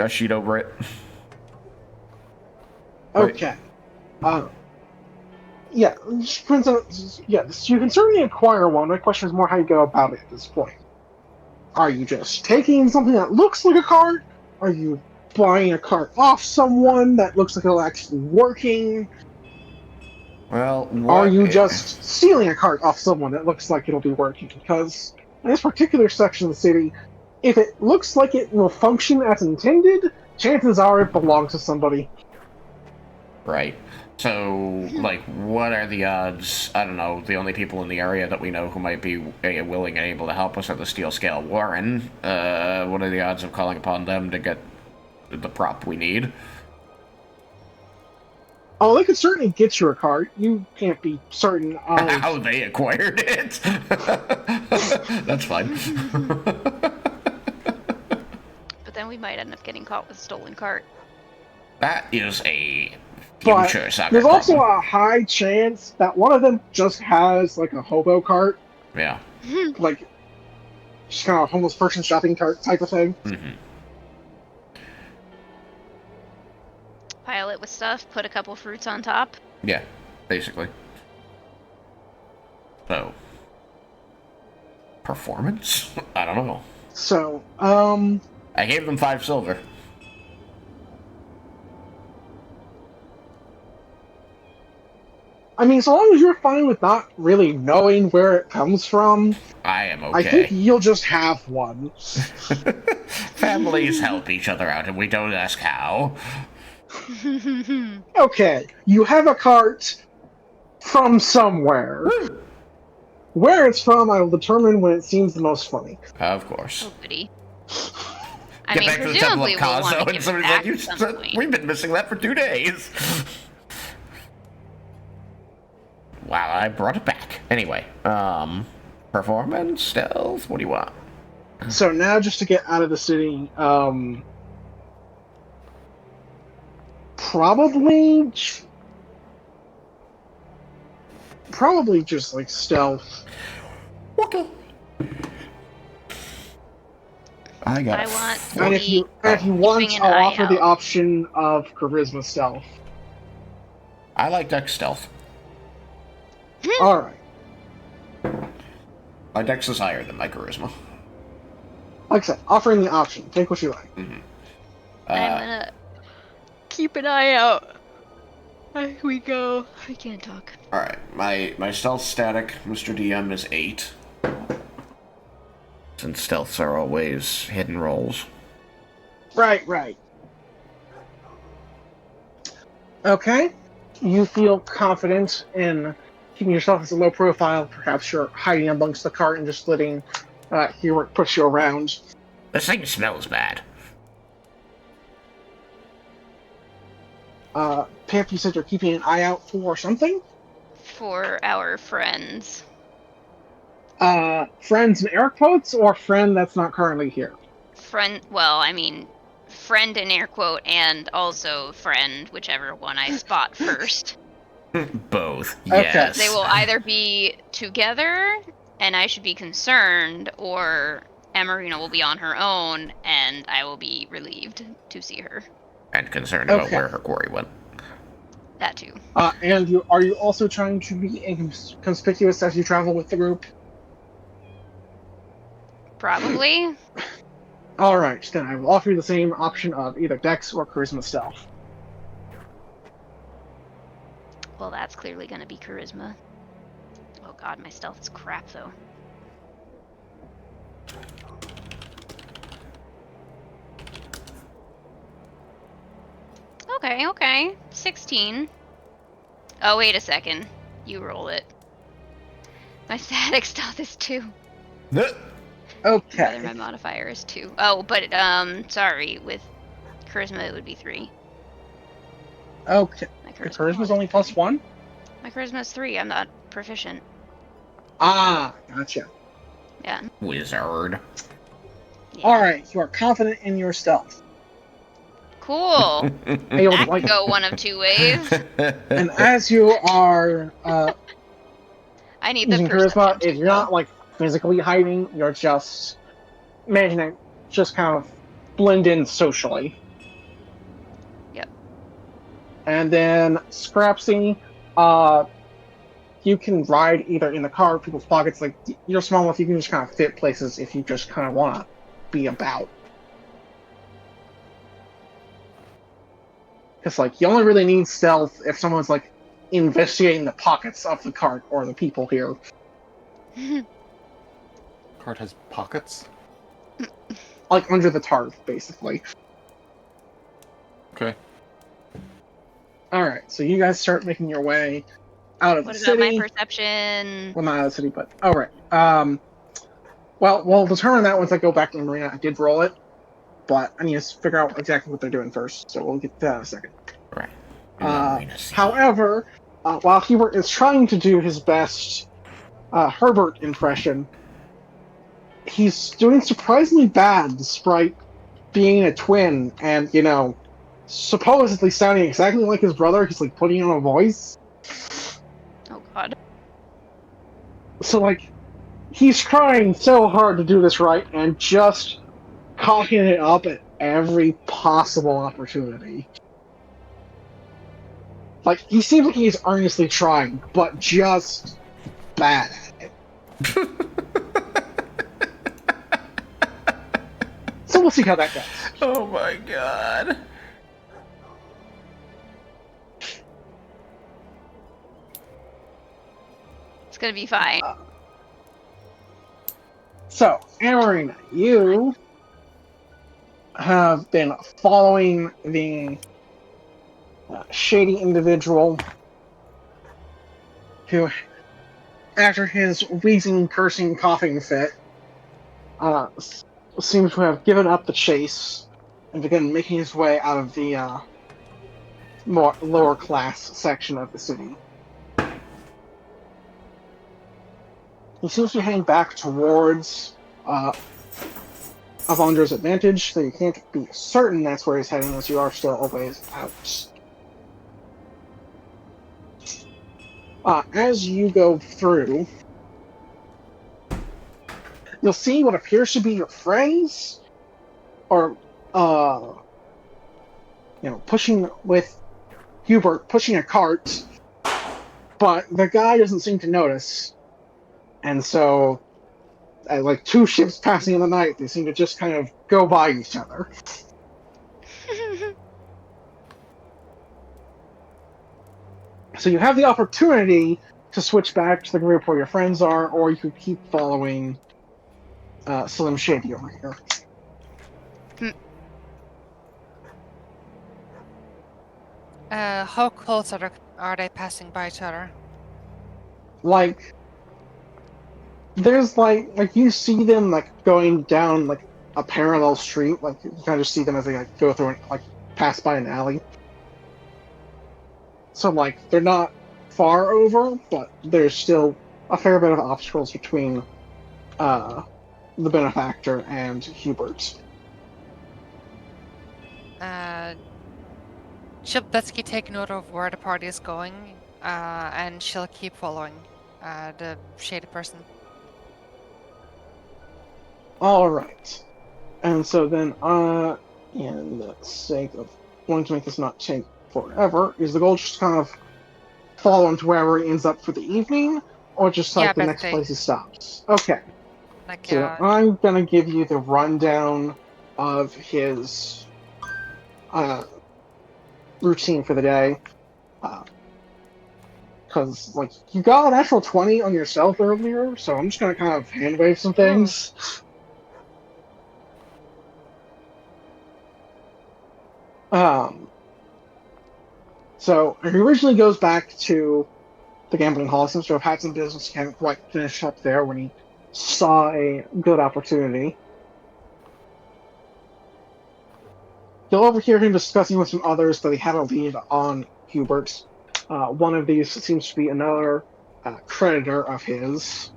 sheet over it. Right. Okay. Yeah, depends on, so you can certainly acquire one. My question is more how you go about it at this point. Are you just taking something that looks like a cart? Are you buying a cart off someone that looks like it'll actually be working? Well, Are you just stealing a cart off someone that looks like it'll be working? Because in this particular section of the city, if it looks like it will function as intended, chances are it belongs to somebody. Right. So, like, what are the odds? I don't know. The only people in the area that we know who might be willing and able to help us are the Steel Scale Warren. What are the odds of calling upon them to get the prop we need? Oh, they could certainly get you a cart. You can't be certain of... How they acquired it? That's fine. But then we might end up getting caught with a stolen cart. That is a But future soccer there's also problem. a high chance that one of them just has, like, a hobo cart. Yeah. Like, just kind of a homeless person shopping cart type of thing. Mm-hmm. Pile it with stuff, put a couple fruits on top. Yeah, basically. So, performance? I don't know. So, I gave them 5 silver. I mean, so long as you're fine with not really knowing where it comes from, I am I think okay. you'll just have one. Families help each other out, and we don't ask how. Okay, you have a cart from somewhere. Where it's from, I will determine when it seems the most funny. Of course. Oh, goody. I Get mean, back to the Temple presumably of we'll want Kazo, to and give it somebody's back like, at some point. we've been missing that for 2 days. Wow, I brought it back. Anyway, performance, stealth, what do you want? So now, just to get out of the city, probably just like stealth. Okay. I got I it. want And if you want, keeping an I'll eye offer the out. option of charisma stealth. I like Dex stealth. All right. My Dex is higher than my charisma. Like I said, offering the option. Take what you like. Mm-hmm. I'm gonna keep an eye out as we go. I can't talk. Alright, my stealth static, Mr. DM, is 8. Since stealths are always hidden rolls. Right. Okay. You feel confident in keeping yourself as a low profile. Perhaps you're hiding amongst the cart and just letting Hewart push you around. This thing smells bad. Pip, you said you're keeping an eye out for something? For our friends. Friends in air quotes, or friend that's not currently here? friend. Well, I mean, friend in air quote, and also friend, whichever one I spot first. Both. Okay. Yes. They will either be together, and I should be concerned, or Emarina will be on her own, and I will be relieved to see her. And concerned about Okay. where her quarry went. That too. And are you also trying to be inconspicuous as you travel with the group? Probably. Alright, then I will offer you the same option of either Dex or Charisma Stealth. Well, that's clearly going to be charisma. Oh god, my stealth is crap, though. Okay. 16. Oh, wait a second. You roll it. My static stealth is 2. Rather, Okay. my modifier is 2. Oh, but, sorry, with charisma it would be 3. Okay. My Your Charisma's only plus +1? My charisma is 3. I'm not proficient. Ah, gotcha. Yeah. Wizard. Alright, you are confident in your stealth. Cool. And you'll, That like, could go one of two ways. and as you are I need the using perception Charisma, if you're not like physically hiding, you're just managing to just kind of blend in socially. Yep. And then Scrapsy, you can ride either in the car or people's pockets. Like, you're small enough, you can just kind of fit places if you just kind of want to be about. Because, like, you only really need stealth if someone's, like, investigating the pockets of the cart or the people here. Cart has pockets? Like, under the tarp, basically. Okay. Alright, so you guys start making your way out of What the about city. my perception? Well, not out of the city, but... Alright. Well, we'll determine that once I go back to the marina. I did roll it, but I need to figure out exactly what they're doing first, so we'll get to that in a second. Right. However, while Hubert is trying to do his best Herbert impression, he's doing surprisingly bad despite being a twin and, you know, supposedly sounding exactly like his brother. He's, like, putting on a voice. Oh god. So, like, he's trying so hard to do this right and just cocking it up at every possible opportunity. Like, he seems like he's earnestly trying, but just bad at it. So we'll see how that goes. Oh my god. It's gonna be fine. So, Amarina, you have been following the shady individual who, after his wheezing, cursing, coughing fit, seems to have given up the chase and begun making his way out of the more lower class section of the city. He seems to be heading back towards Avondra's Advantage, so you can't be certain that's where he's heading, as you are still a ways out. As you go through, you'll see what appears to be your friends, or, pushing with Hubert, pushing a cart, but the guy doesn't seem to notice. And so, like 2 ships passing in the night, they seem to just kind of go by each other. So you have the opportunity to switch back to the group where your friends are, or you could keep following Slim Shady over here. How close are they passing by each other? Like, there's like you see them like going down like a parallel street, like you kind of just see them as they like go through and like pass by an alley. So like they're not far over, but there's still a fair bit of obstacles between the benefactor and Hubert. She'll Betsky take note of where the party is going, and she'll keep following the shady person. All right. And so then, in the sake of wanting to make this not take forever, is the goal just kind of follow him to wherever he ends up for the evening, or just like Yeah, the next basically. place he stops? Okay. Like, So I'm gonna give you the rundown of his routine for the day. Because, like, you got a natural 20 on yourself earlier, so I'm just gonna kind of hand wave some things. So he originally goes back to the gambling hall. Seems to have had some business, can't quite finish up there when he saw a good opportunity. You'll overhear him discussing with some others that he had a lead on Hubert. One of these seems to be another creditor of his.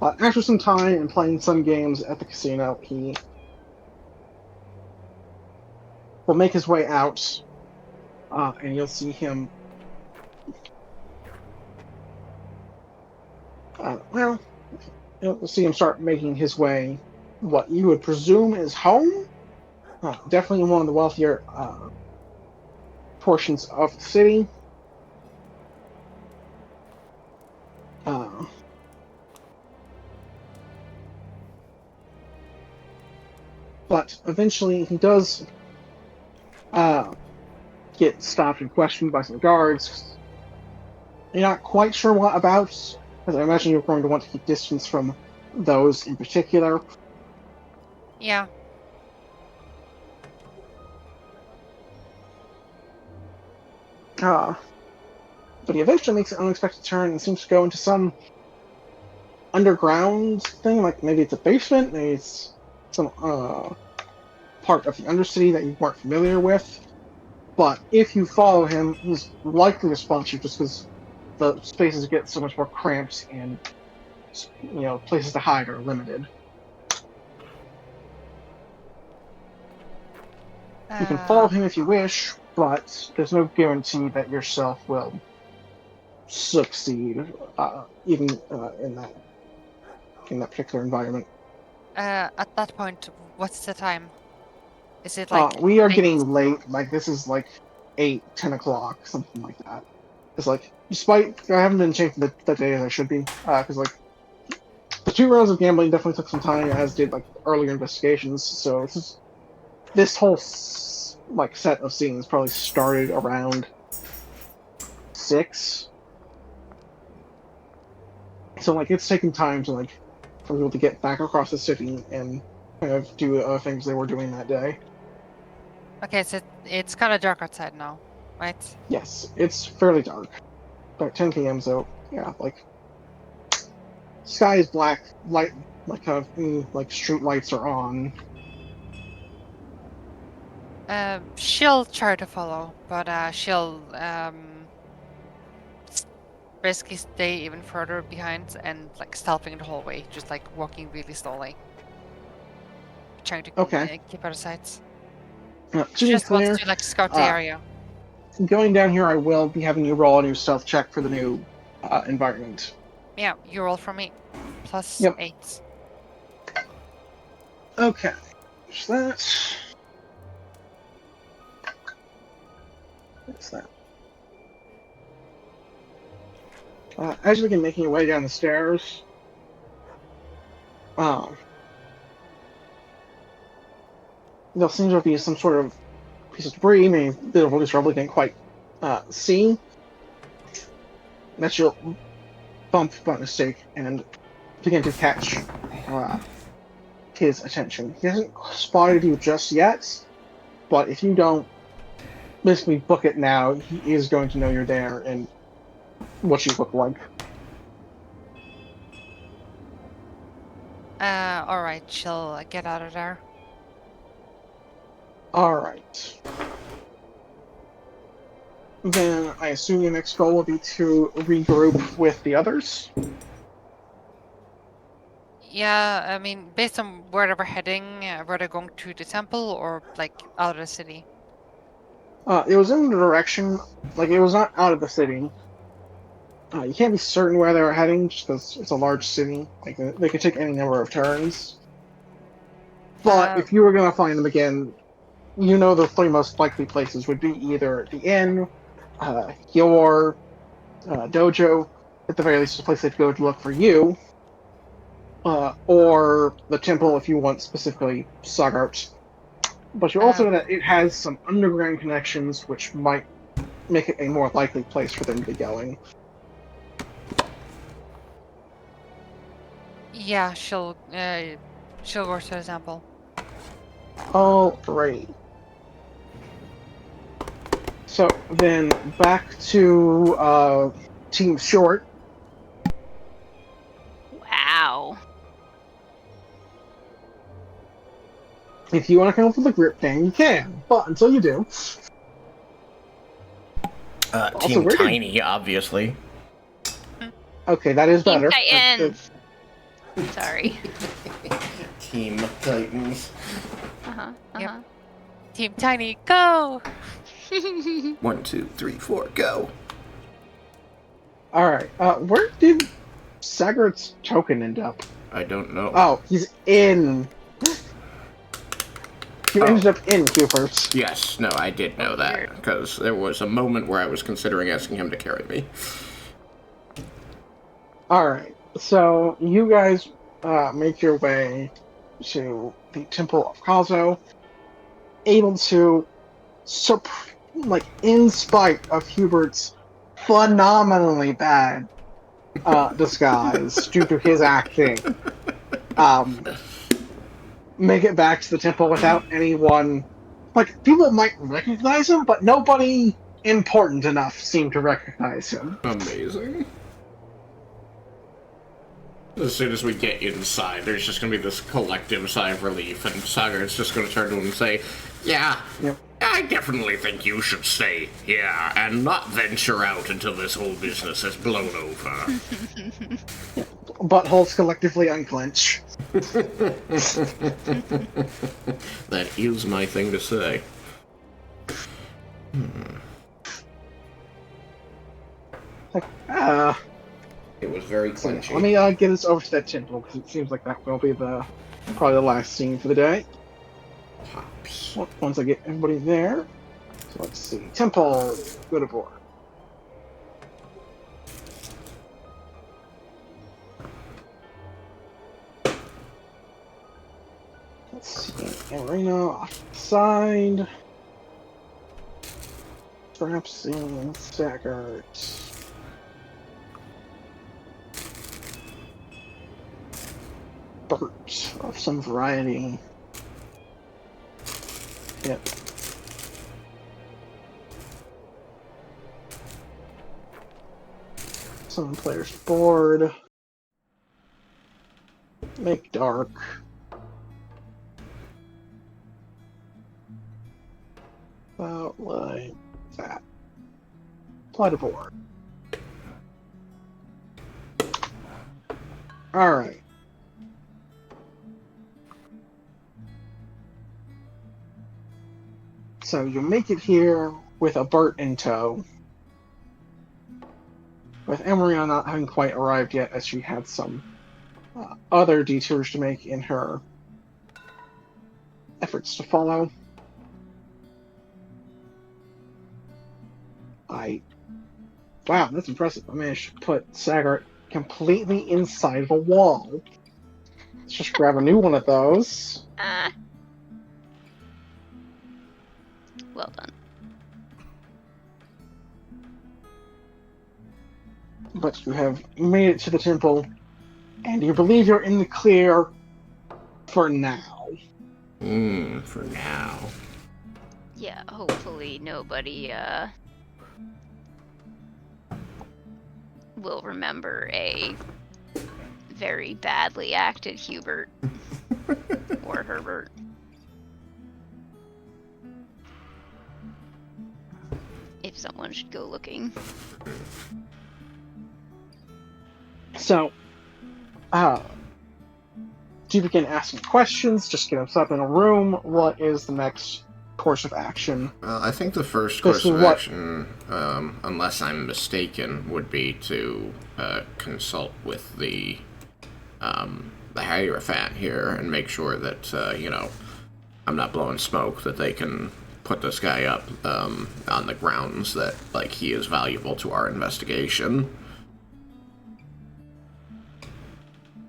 After some time and playing some games at the casino, he will make his way out, and you'll see him. You'll see him start making his way, what you would presume is home. Definitely in one of the wealthier portions of the city. But eventually he does get stopped and questioned by some guards. You're not quite sure what about, because I imagine you're going to want to keep distance from those in particular. yeah. But he eventually makes an unexpected turn and seems to go into some underground thing, like maybe it's a basement, maybe it's some part of the Undercity that you weren't familiar with. But if you follow him, he's likely to spot you just because the spaces get so much more cramped and places to hide are limited. You can follow him if you wish, but there's no guarantee that yourself will succeed, even in that particular environment. At that point, what's the time? Is it like We are late? getting late. Like this is like 8-10 o'clock, something like that. It's like, despite I haven't been checking the day as I should be, because like the 2 rounds of gambling definitely took some time, as did like earlier investigations. So this whole like set of scenes probably started around 6. So like it's taking time to for people to get back across the city and kind of do the other things they were doing that day. Okay, so it's kind of dark outside now, right? Yes, it's fairly dark. About 10 p.m. So yeah, like sky is black, light like kind of like street lights are on. She'll try to follow, but she'll basically stay even further behind and like stealthing the whole way, just like walking really slowly, trying to keep out of sight. To She be just clear, wants to like scout the area. going down here, I will be having you roll a new stealth check for the new environment. Yeah, you roll for me. Plus Yep. 8. Okay, there's that. What's that? As you begin making your way down the stairs, there seems to be some sort of piece of debris, maybe a bit of what you probably didn't quite see. That's your bump by mistake and begin to catch his attention. He hasn't spotted you just yet, but if you don't basically book it now, he is going to know you're there and what you look like. Alright, she'll get out of there. Alright. Then I assume your next goal will be to regroup with the others? Yeah, I mean, based on where they were heading, were they going to the temple or like out of the city? It was in the direction, like it was not out of the city. You can't be certain where they were heading just because it's a large city. Like they could take any number of turns. But Uh, if you were gonna find them again, you know the three most likely places would be either the inn, your dojo, at the very least, a place they'd go to look for you, or the temple if you want specifically Sagart. But you also know um, that it has some underground connections, which might make it a more likely place for them to be going. yeah, she'll go to the temple. Alright. So then back to Team Short. Wow. If you want to come up with a grip thing, you can. But until you do, Also, Team where did- Tiny, obviously. okay, that is Team better. Titans. Sorry. Team Titans. Uh-huh. Yep. Uh-huh. Team Tiny, go! 1, 2, 3, 4, go. Alright, where did Sagart's token end up? I don't know. Oh, he's in. He Oh. ended up in Cooper's. Yes, no, I did know that, because there was a moment where I was considering asking him to carry me. Alright, so you guys make your way to the Temple of Kazo, able to, in spite of Hubert's phenomenally bad disguise due to his acting, make it back to the temple without anyone. Like, people might recognize him, but nobody important enough seemed to recognize him. Amazing. As soon as we get inside, there's just gonna be this collective sigh of relief, and Sagart's just gonna turn to him and say, "Yeah, Yep. I definitely think you should stay here and not venture out until this whole business is blown over." Buttholes collectively unclench. That is my thing to say. Like, It was very so clenchy. let me get us over to that temple, because it seems like that will be probably the last scene for the day. Pops. Once I get everybody there. So let's see. Temple, go to board. Let's see. Arena off the side. Perhaps in Sagart. Bert of some variety. Yep. Some players board. Make dark. About like that. Apply to board. Alright. So you make it here with a Bert in tow. With Emeria not having quite arrived yet, as she had some other detours to make in her efforts to follow. Wow, that's impressive. I managed to put Sagart completely inside of a wall. Let's just grab a new one of those. Well done. But you have made it to the temple, and you believe you're in the clear for now. For now. Yeah, hopefully nobody will remember a very badly acted Hubert or Herbert. If someone should go looking. So, do you begin asking questions? Just get us up in a room? What is the next course of action? I think the first This course is of what- action, unless I'm mistaken, would be to consult with the Hierophant here and make sure that, I'm not blowing smoke, that they can put this guy up on the grounds that, like, he is valuable to our investigation.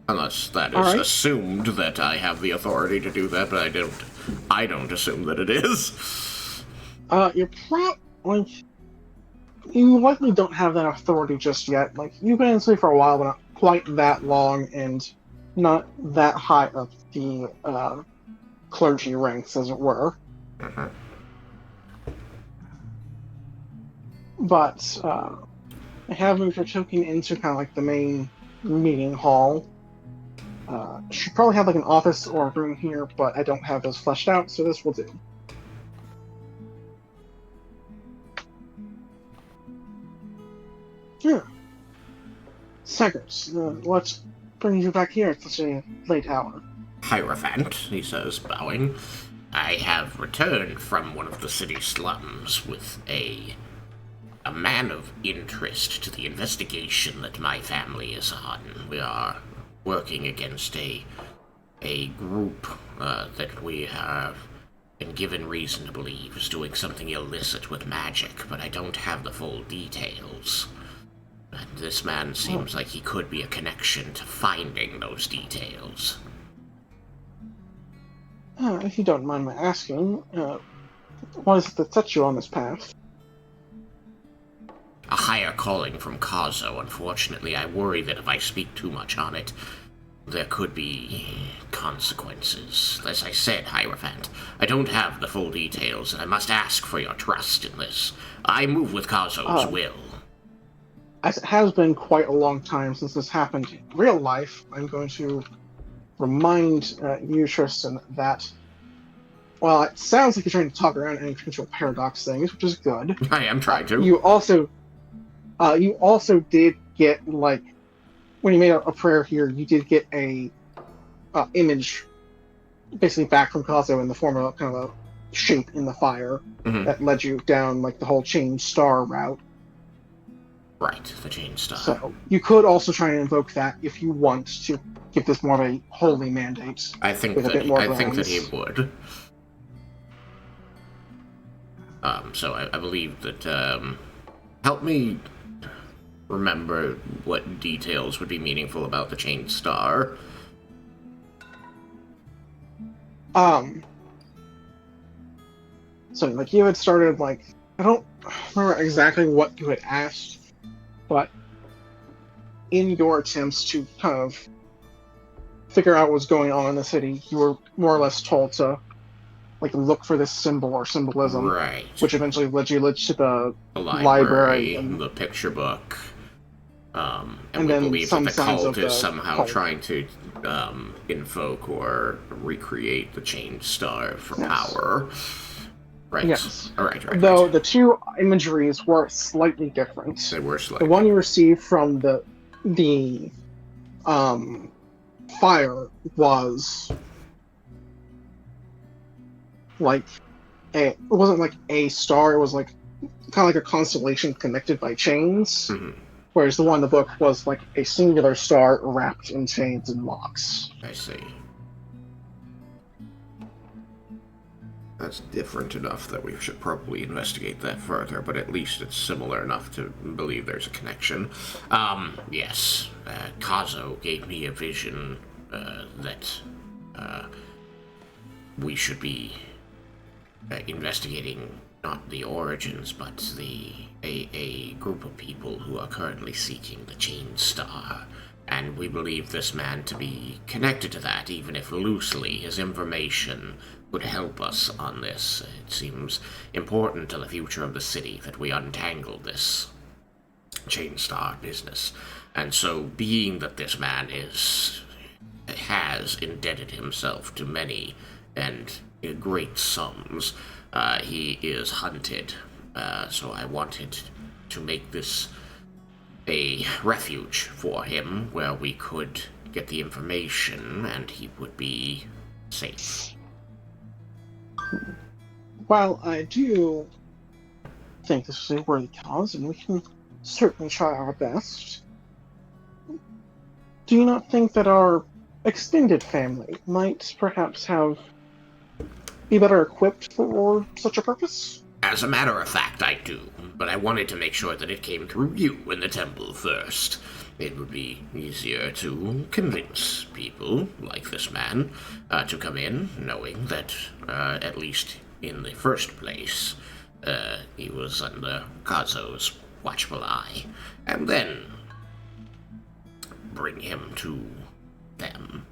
Unless that is Alright. assumed that I have the authority to do that, but I don't assume that it is. You likely don't have that authority just yet. Like, you've been in city for a while, but not quite that long, and not that high up the clergy ranks, as it were. Mhm. But I have moved your token into kind of like the main meeting hall. Should probably have like an office or a room here, but I don't have those fleshed out, so this will do. Yeah. Seconds, what brings you back here at such a late hour? Hierophant, he says, bowing. I have returned from one of the city slums with a man of interest to the investigation that my family is on. We are working against a group that we have been given reason to believe is doing something illicit with magic, but I don't have the full details. And this man seems like he could be a connection to finding those details. If you don't mind my asking, what is it that sets you on this path? A higher calling from Kazo. Unfortunately, I worry that if I speak too much on it, there could be consequences. As I said, Hierophant, I don't have the full details, and I must ask for your trust in this. I move with Kazo's will. As it has been quite a long time since this happened in real life, I'm going to remind you, Tristan, that, well, it sounds like you're trying to talk around any potential paradox things, which is good. I am trying to. You also did get, like, when you made a prayer here, you did get a image, basically back from Kazo in the form of kind of a shape in the fire that led you down, like, the whole chain star route. Right, the chain star. So you could also try and invoke that if you want to give this more of a holy mandate. I think with a that bit more I think that he grounds. would. So I believe that help me remember what details would be meaningful about the chain star. So like you had started like, I don't remember exactly what you had asked, but in your attempts to kind of figure out what's going on in the city, you were more or less told to like look for this symbol or symbolism, Right. which eventually led you to the The library library, and- the picture book. And And we then believe some that the signs cult of is the somehow cult. trying to invoke or recreate the chain star for Yes. power. Right. Yes. Right. Though the two imageries were slightly different. They were slightly. The one you received from the fire was like it wasn't like a star, it was like kind of like a constellation connected by chains. Mhm. Whereas the one in the book was like a singular star wrapped in chains and locks. I see. That's different enough that we should probably investigate that further, but at least it's similar enough to believe there's a connection. Yes. Kazo gave me a vision that we should be investigating not the origins, but a group of people who are currently seeking the Chain Star. And we believe this man to be connected to that, even if loosely. His information would help us on this. It seems important to the future of the city that we untangle this Chain Star business. And so, being that this man has indebted himself to many and great sums, he is hunted. So I wanted to make this a refuge for him where we could get the information, and he would be safe. While I do think this is a worthy cause, and we can certainly try our best, do you not think that our extended family might perhaps be better equipped for such a purpose? As a matter of fact, I do, but I wanted to make sure that it came through you in the temple first. It would be easier to convince people, like this man, to come in, knowing that, at least in the first place, he was under Kazo's watchful eye, and then bring him to them.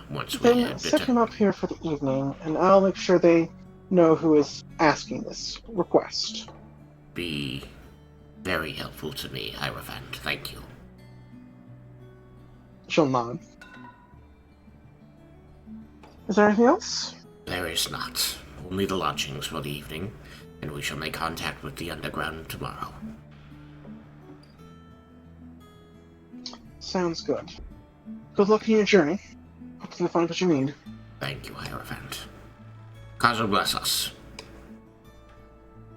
Once we Then had set him up here for the evening, and I'll make sure they know who is asking this request. Be very helpful to me, Hierophant. Thank you. She'll nod. Is there anything else? There is not. Only the lodgings for the evening, and we shall make contact with the underground tomorrow. Sounds good. Good luck in your journey. Hope you find what you need. Thank you, Hierophant. Kazo bless us.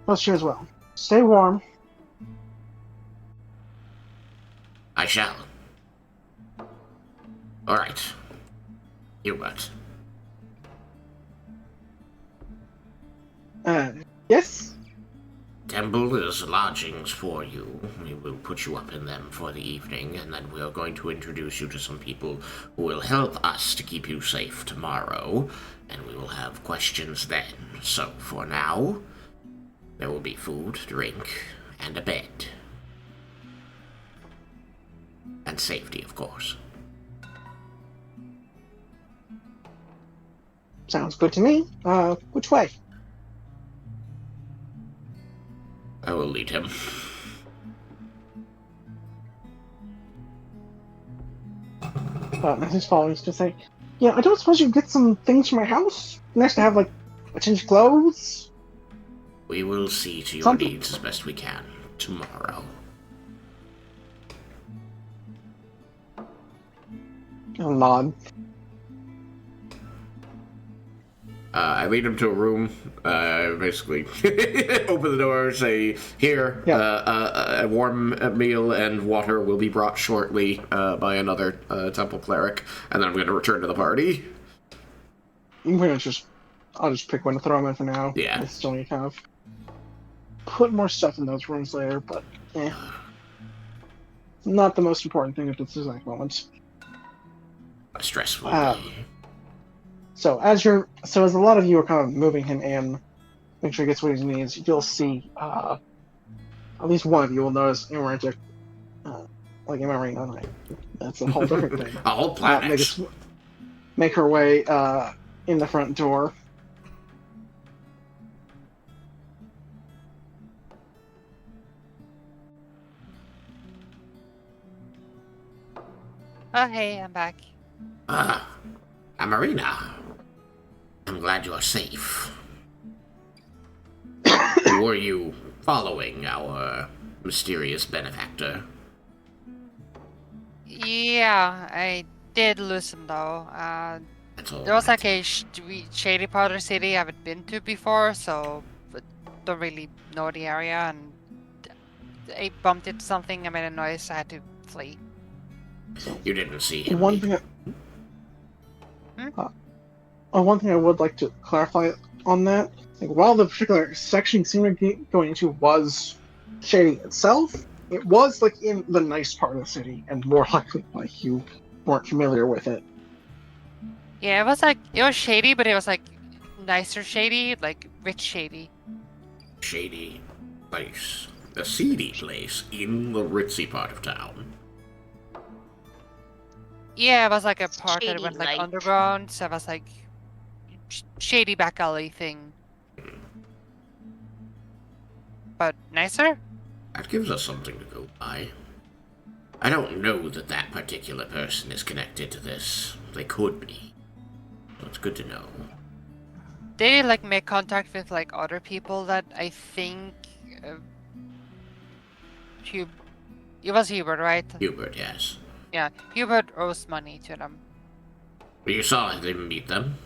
Bless you as well. Stay warm. I shall. Alright. Hubert. Yes? Temple is lodgings for you. We will put you up in them for the evening, and then we are going to introduce you to some people who will help us to keep you safe tomorrow, and we will have questions then. So, for now, there will be food, drink, and a bed. And safety, of course. Sounds good to me. Which way? I will lead him. As he's following, he's to say, yeah, I don't suppose you get some things from my house? Nice to have, like, a change of clothes? We will see to your Something. needs as best we can tomorrow. I'll nod. I lead him to a room, basically open the door, say, here, a warm meal and water will be brought shortly by another temple cleric, and then I'm going to return to the party. I'll just pick one to throw him in for now. Yeah. I still need to kind of put more stuff in those rooms later, but not the most important thing at this exact moment. A stressful day. So as a lot of you are kind of moving him in, make sure he gets what he needs, you'll see at least one of you will notice Amarantic, like Amarina, like that's a whole different thing. A whole planet. Make her way in the front door. Oh, hey, I'm back. Amarina. I'm glad you're safe. Were you following our mysterious benefactor? Yeah, I did listen though. That's all There was right. like a shady part of the city I haven't been to before, so don't really know the area, and I bumped into something, I made a noise, I had to flee. You didn't see him. One thing I would like to clarify on that, like, while the particular section you seem to be going into was shady itself, it was like in the nice part of the city, and more likely like you weren't familiar with it. Yeah, it was shady, but it was like nicer shady, like rich shady. Shady place. A seedy place in the ritzy part of town. Yeah, it was like a part that Shady went like light. underground, so it was like shady back alley thing. But nicer? That gives us something to go by. I don't know that that particular person is connected to this. They could be. So it's good to know. They like make contact with like other people that I think it was Hubert, right? Hubert, yes. Yeah, Hubert owes money to them. You saw him meet them.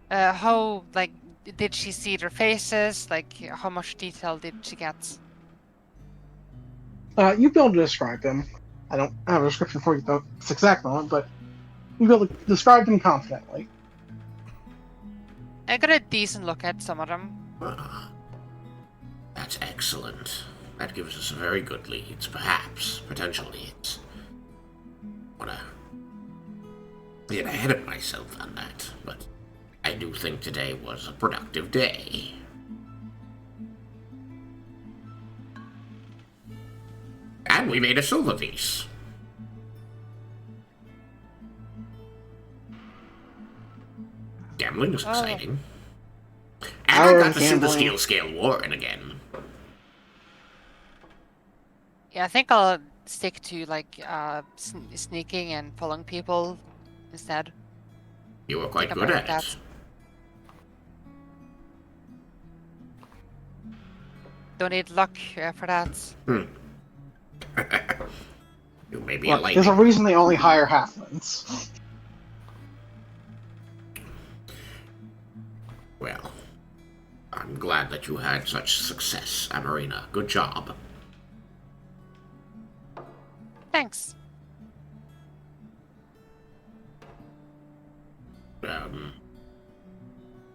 How, like, did she see their faces? Like, how much detail did she get? You'd be able to describe them. I don't have a description for you though. It's exact moment, but you'd be able to describe them confidently. I got a decent look at some of them. Ah, that's excellent. That gives us a very good leads, perhaps, potential leads. Wanna get ahead of myself on that, but I do think today was a productive day. And we made a silver piece. Gambling is Oh. exciting. And Our I got to see the gambling- Steel Scale Warren again. Yeah, I think I'll stick to, like, sneaking and following people instead. You were quite Think good about at that. Don't need luck for that. it. You may be a Look, there's a lightning. reason they only hire halflings. Well, I'm glad that you had such success, Amarina. Good job. Thanks.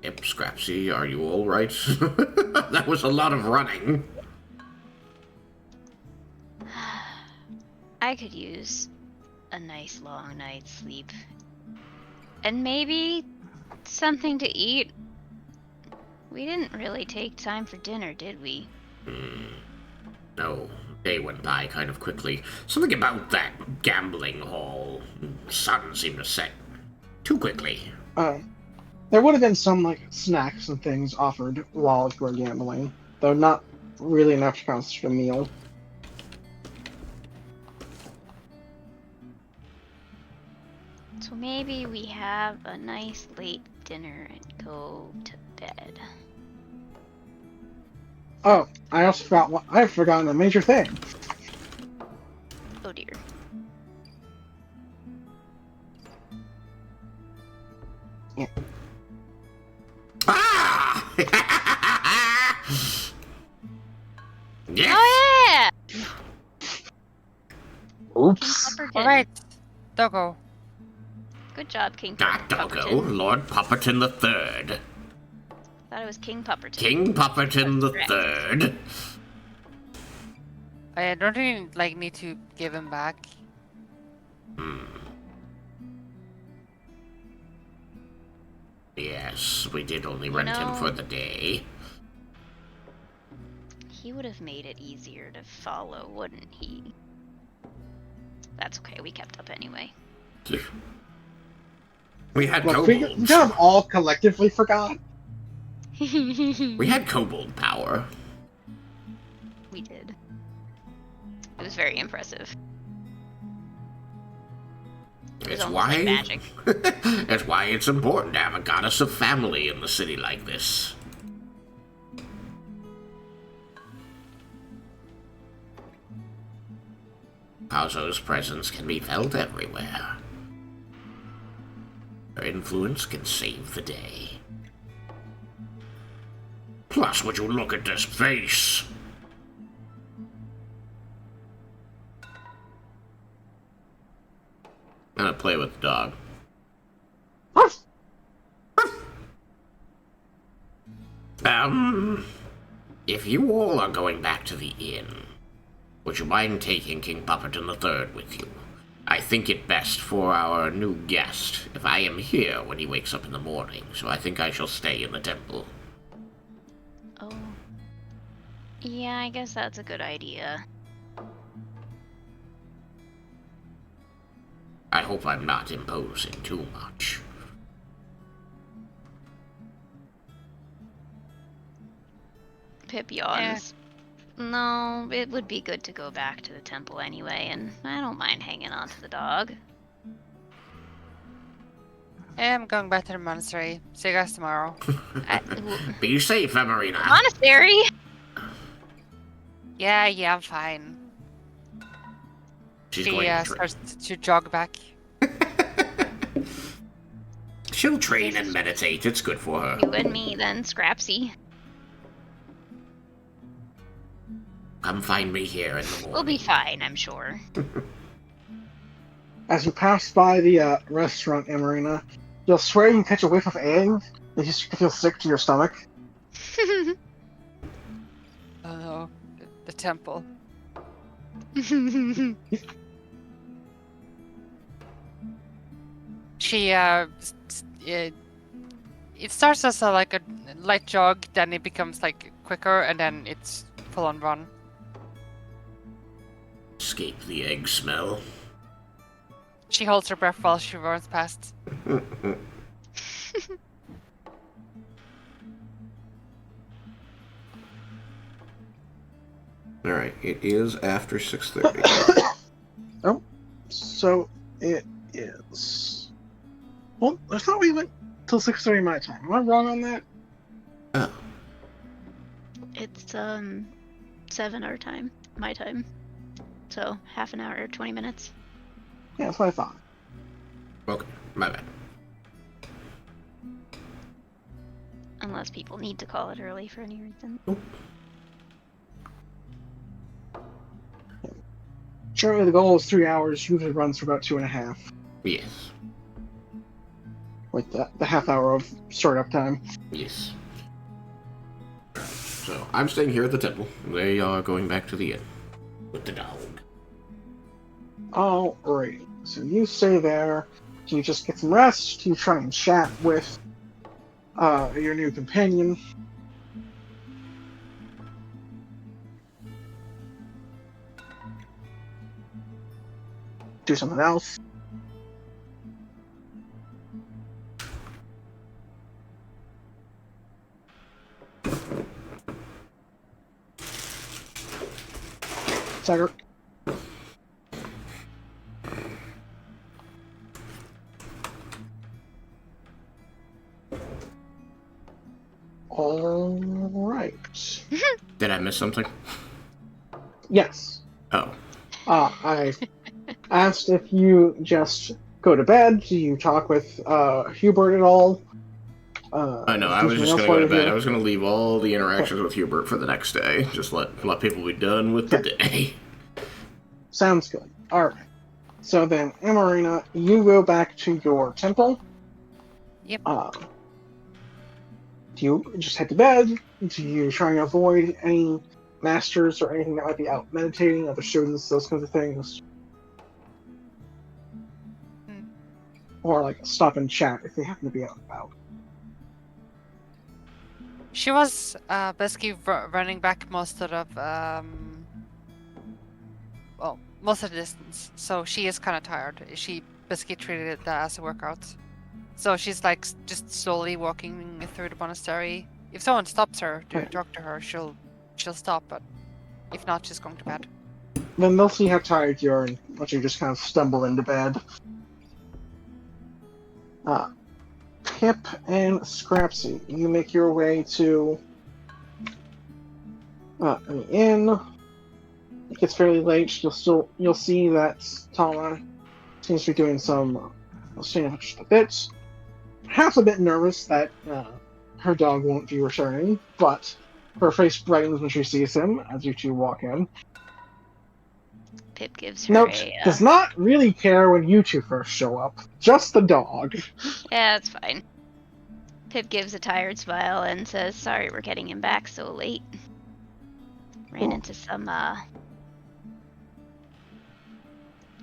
Yep, Scrapsy, are you alright? That was a lot of running. I could use a nice long night's sleep. And maybe something to eat. We didn't really take time for dinner, did we? No, day went by kind of quickly. Something about that gambling hall. Sun seemed to set too quickly. There would have been some like snacks and things offered while you were gambling, though not really enough to constitute a meal. So maybe we have a nice late dinner and go to bed. Oh, I also forgot what I've forgotten a major thing. Oh dear. Ah! Yes! Oh yeah! Oops. Pupperton. Alright, Doggo. Good job, King Not Doggo, Pupperton. Lord Pupperton the Third. Thought it was King Pupperton. King Pupperton the Correct. Third. I don't really, like, need to give him back. Yes, we did only rent him know- for the day. He would have made it easier to follow, wouldn't he? That's okay, we kept up anyway. We had Look, we kobolds. kind of all collectively forgot. We had kobold power. We did. It was very impressive. It was It's almost like why magic. That's why it's important to have a goddess of family in the city like this. Pazo's presence can be felt everywhere. Her influence can save the day. Plus, would you look at this face? I'm gonna play with the dog. If you all are going back to the inn, would you mind taking King Pupperton III with you? I think it best for our new guest if I am here when he wakes up in the morning, so I think I shall stay in the temple. Oh. Yeah, I guess that's a good idea. I hope I'm not imposing too much. Pip yawns. No, it would be good to go back to the temple anyway, and I don't mind hanging on to the dog. I'm going back to the monastery. See you guys tomorrow. Be safe, Emarina. Monastery? Yeah, I'm fine. She's She going to starts to jog back. She'll train and meditate. It's good for her. You and me, then, Scrapsy. Come find me here in the morning. We'll be fine, I'm sure. As you pass by the restaurant, Amarina, you'll swear you can catch a whiff of egg, and you feel sick to your stomach. Oh no, the temple. She it starts as like a light jog, then it becomes like quicker, and then it's full on run. Escape the egg smell. She holds her breath while she runs past. Alright, it is after 6:30. Oh, so it is. Well, I thought we went till 6:30 my time. Am I wrong on that? Oh, It's 7 our time, my time. So half an hour, 20 minutes. Yeah, that's what I thought. okay. My bad. Unless people need to call it early for any reason. Generally, the goal is 3 hours. Usually runs for about 2.5, Yes. with the half hour of startup time. Yes. So, I'm staying here at the temple. They are going back to the inn. With the dog. Alright, so you stay there. Do you just get some rest? Do you try and chat with your new companion? Do something else? Tiger. Alright. Did I miss something? Yes. Oh. I asked if you just go to bed. Do you talk with Hubert at all? I know, I do was something just else gonna while go to you're bed. I here? was gonna leave all the interactions with Hubert for the next day. Just let people be done with the day. Sounds good. Alright. So then, Amarina, you go back to your temple. Yep. Do you just head to bed? Do you try and avoid any masters or anything that might be out meditating, other students, those kinds of things? Hmm. Or, like, stop and chat if they happen to be out and about? She was basically running back most of most of the distance, so she is kind of tired. She basically treated that as a workout. So she's like just slowly walking through the monastery. If someone stops her to Okay. talk to her, she'll stop, but if not, she's going to bed. Then they'll see how tired you are and let you just kind of stumble into bed. Pip and Scrapsy, you make your way to an inn. It gets fairly late. You'll see that Tala seems to be doing some staying up just a bit. Half a bit nervous that her dog won't be returning, but her face brightens when she sees him as you two walk in. Pip gives her Note, a. does not really care when you two first show up. Just the dog. Yeah, that's fine. Pip gives a tired smile and says, "Sorry we're getting him back so late. Ran into some,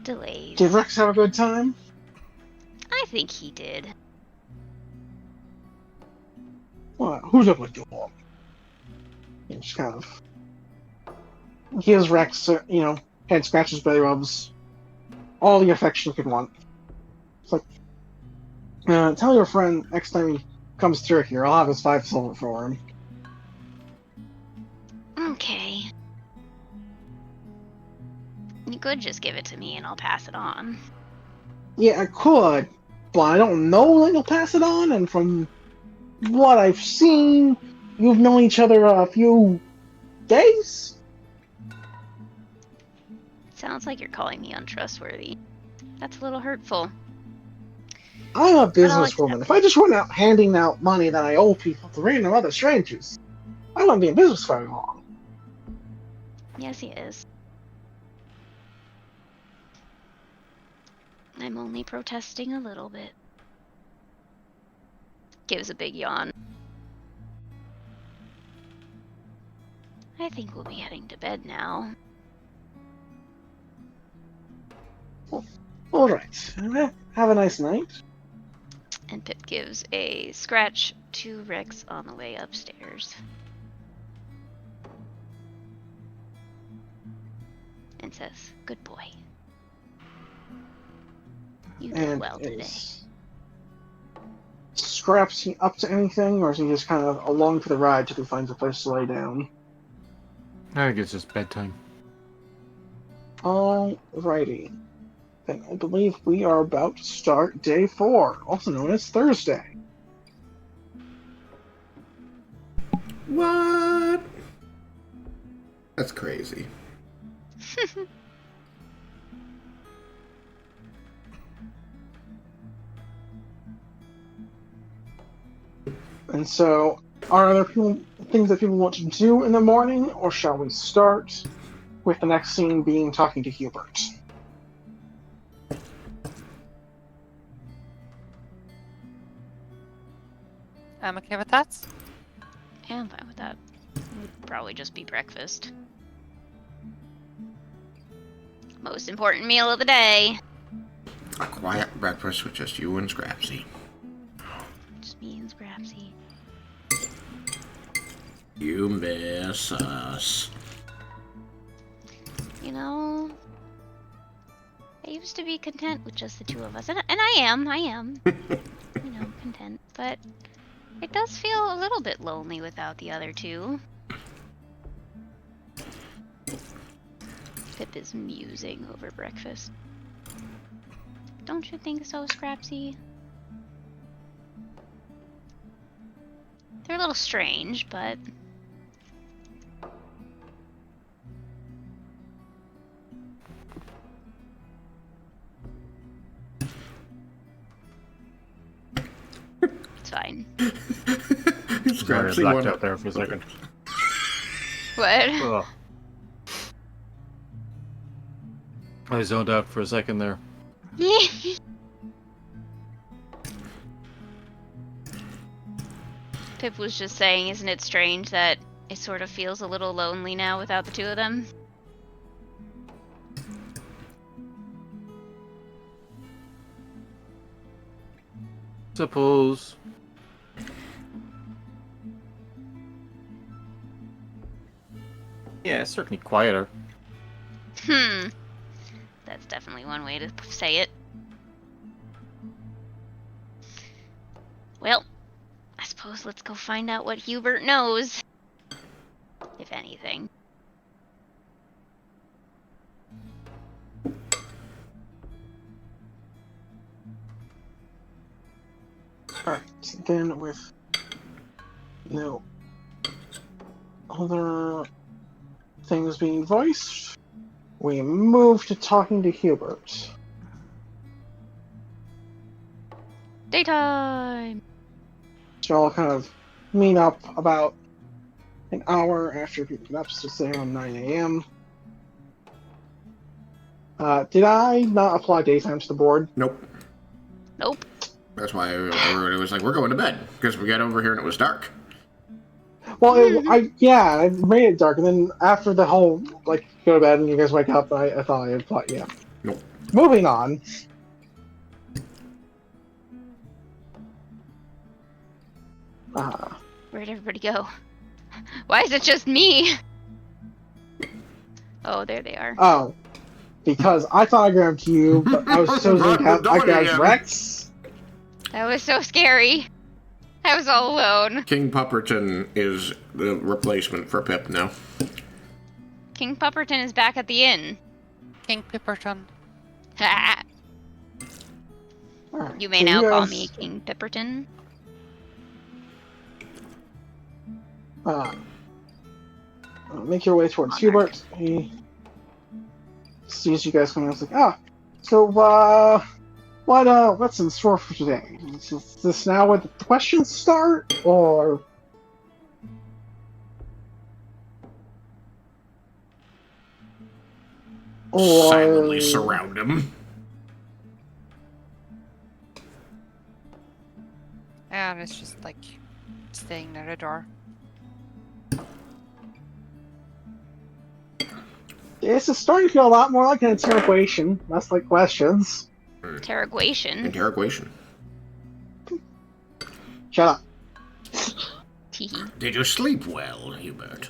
delays." Did Rex have a good time? I think he did. Well, who's up with dog? And just kind of gives Rex, head scratches, belly rubs, all the affection you could want. It's like, tell your friend next time he comes through here, I'll have his 5 silver for him. Okay. You could just give it to me and I'll pass it on. Yeah, I could, but I don't know that you'll pass it on, and from what I've seen, you've known each other a few days? Sounds like you're calling me untrustworthy. That's a little hurtful. I'm a But I'll businesswoman. accept If I it. just went out handing out money that I owe people to random other strangers, I wouldn't be in business very long. Yes, he is. I'm only protesting a little bit. Gives a big yawn. I think we'll be heading to bed now. Alright. Have a nice night. And Pip gives a scratch to Rex on the way upstairs. And says, "Good boy. You did And well today." is Scraps up to anything, or is he just kind of along for the ride till he finds a place to lay down? I think it's just bedtime. Alrighty. Then I believe we are about to start day 4, also known as Thursday. What? That's crazy. And so, are there things that people want to do in the morning, or shall we start with the next scene being talking to Hubert? I'm okay with that. Yeah, I'm fine with that. It would probably just be breakfast. Most important meal of the day. A quiet breakfast with just you and Scrapsy. Just me and Scrapsy. You miss us. You know, I used to be content with just the two of us, and I am, you know, content. But it does feel a little bit lonely without the other two. Pip is musing over breakfast. Don't you think so, Scrapsy? They're a little strange, but it's fine. Sorry, I Scrapsy blacked won. out there for a second. What? Ugh. I zoned out for a second there. Pip was just saying, isn't it strange that it sort of feels a little lonely now without the two of them? Suppose. Yeah, it's certainly quieter. That's definitely one way to say it. Well, I suppose let's go find out what Hubert knows. If anything. Alright, then with no other things being voiced, we move to talking to Hubert. Daytime! So I'll kind of meet up about an hour after people get up, so say around 9 a.m. Did I not apply daytime to the board? Nope. Nope. That's why it was like, we're going to bed. Because we got over here and it was dark. Well, I made it dark, and then after the whole, like, go to bed and you guys wake up, I thought I applied, yeah. Nope. Moving on. Where'd everybody go? Why is it just me? Oh, there they are. Oh. Because I thought I grabbed you, but I was so zoomed out, I grabbed again. Rex. That was so scary. I was all alone. King Pupperton is the replacement for Pip now. King Pupperton is back at the inn. King Pipperton. Alright, You may so now you call guys, me King Pipperton. Make your way towards Monarch. Hubert. He sees you guys coming. It's like, so what's in store for today? Is this now where the questions start, or? Silently surround him. And it's just like staying near the door. This is starting to feel a lot more like an interrogation, less like questions. Interrogation. Interrogation. Shut up. Teehee. Did you sleep well, Hubert?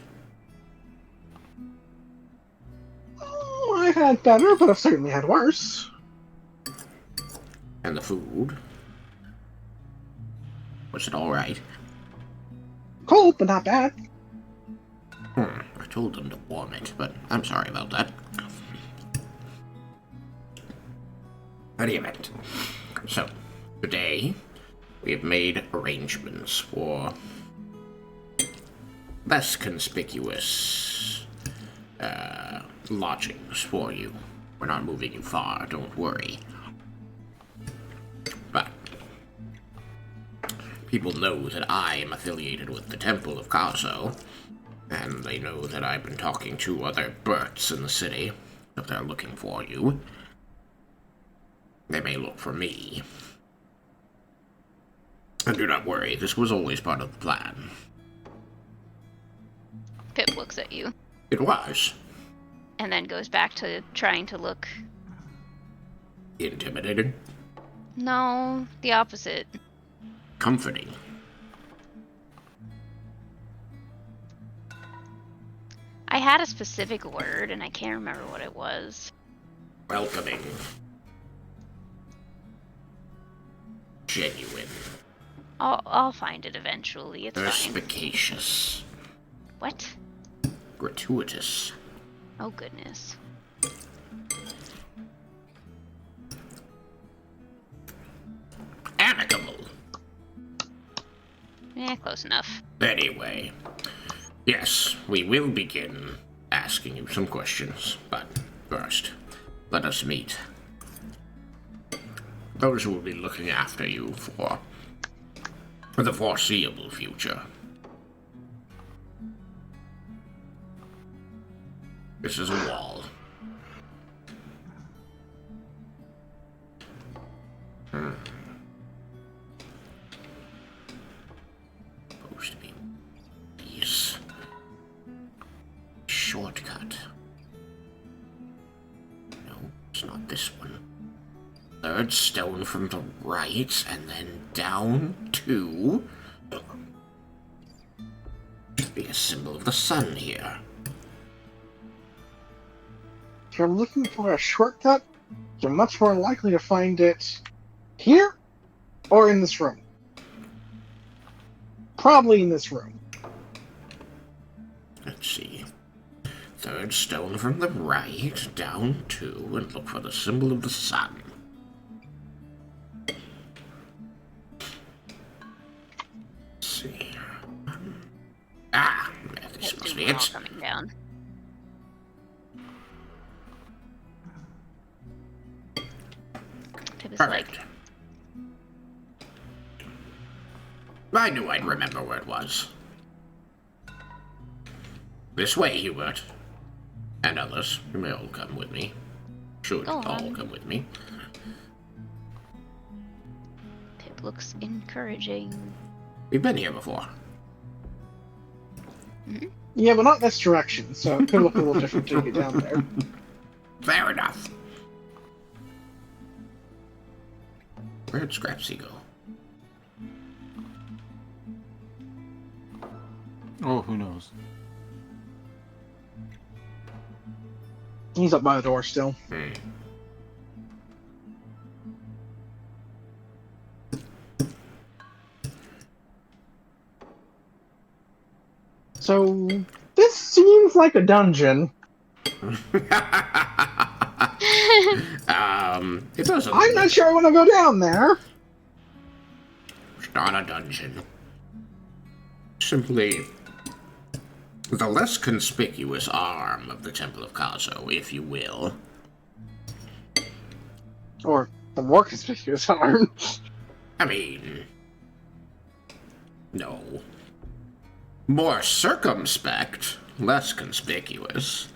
Oh, I've had better, but I've certainly had worse. And the food? Was it alright? Cold, but not bad. I told them to warm it, but I'm sorry about that. Any event. So, today, we have made arrangements for less conspicuous lodgings for you. We're not moving you far, don't worry. But people know that I am affiliated with the Temple of Karso, and they know that I've been talking to other Berts in the city. If they're looking for you, they may look for me. And do not worry, this was always part of the plan. Pip looks at you It was. and then goes back to trying to look. Intimidating. No, the opposite. Comforting. I had a specific word and I can't remember what it was. Welcoming. Genuine. I'll find it eventually. It's fine. Perspicacious. What? Gratuitous. Oh goodness. Amicable. Close enough. Anyway, yes, we will begin asking you some questions, but first, let us meet those who will be looking after you for the foreseeable future. This is a wall. Supposed to be these. Shortcut. No, it's not this one. Third stone from the right, and then down 2. Should be a symbol of the sun here. If you're looking for a shortcut, you're much more likely to find it here or in this room. Probably in this room. Let's see. Third stone from the right, down 2, and look for the symbol of the sun. Let's see. This must be All it. coming down. Pip is Perfect. like, I knew I'd remember where it was. This way, Hubert. And others. You may all come with me. Should Go all on. come with me. Pip looks encouraging. We've been here before. Yeah, but not this direction, so it could look a little different to get down there. Fair enough. Where'd Scrapsy go? Oh, who knows? He's up by the door still. So, this seems like a dungeon. It doesn't. I'm not sure I want to go down there. It's not a dungeon. Simply the less conspicuous arm of the Temple of Karso, if you will. Or the more conspicuous harm. I mean, no. More circumspect, less conspicuous.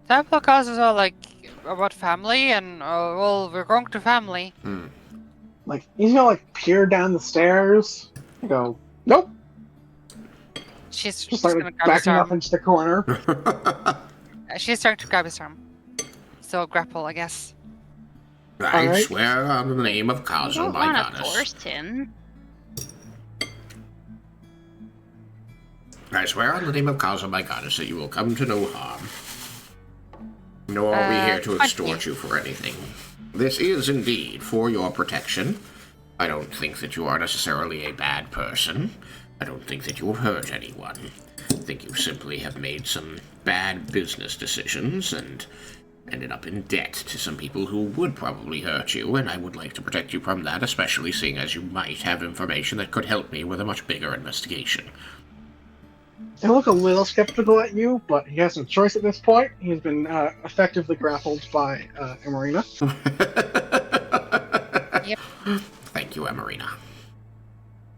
Temple causes are like about family, and well, we're going to family. Like, he's gonna, like, peer down the stairs and go, nope! She's Just like gonna grab his backing up arm. into the corner. She's starting to grab his arm. So grapple, I guess. I Alright. swear on the name of I Kazu, don't my want to goddess. force him. I swear on the name of Kazu, my goddess, that you will come to no harm. Nor are we here to 20. extort you for anything. This is indeed for your protection. I don't think that you are necessarily a bad person. I don't think that you have hurt anyone. I think you simply have made some bad business decisions and ended up in debt to some people who would probably hurt you, and I would like to protect you from that, especially seeing as you might have information that could help me with a much bigger investigation. They look a little skeptical at you, but he has no choice at this point. He's been effectively grappled by Emarina. Yep. Thank you, Emarina.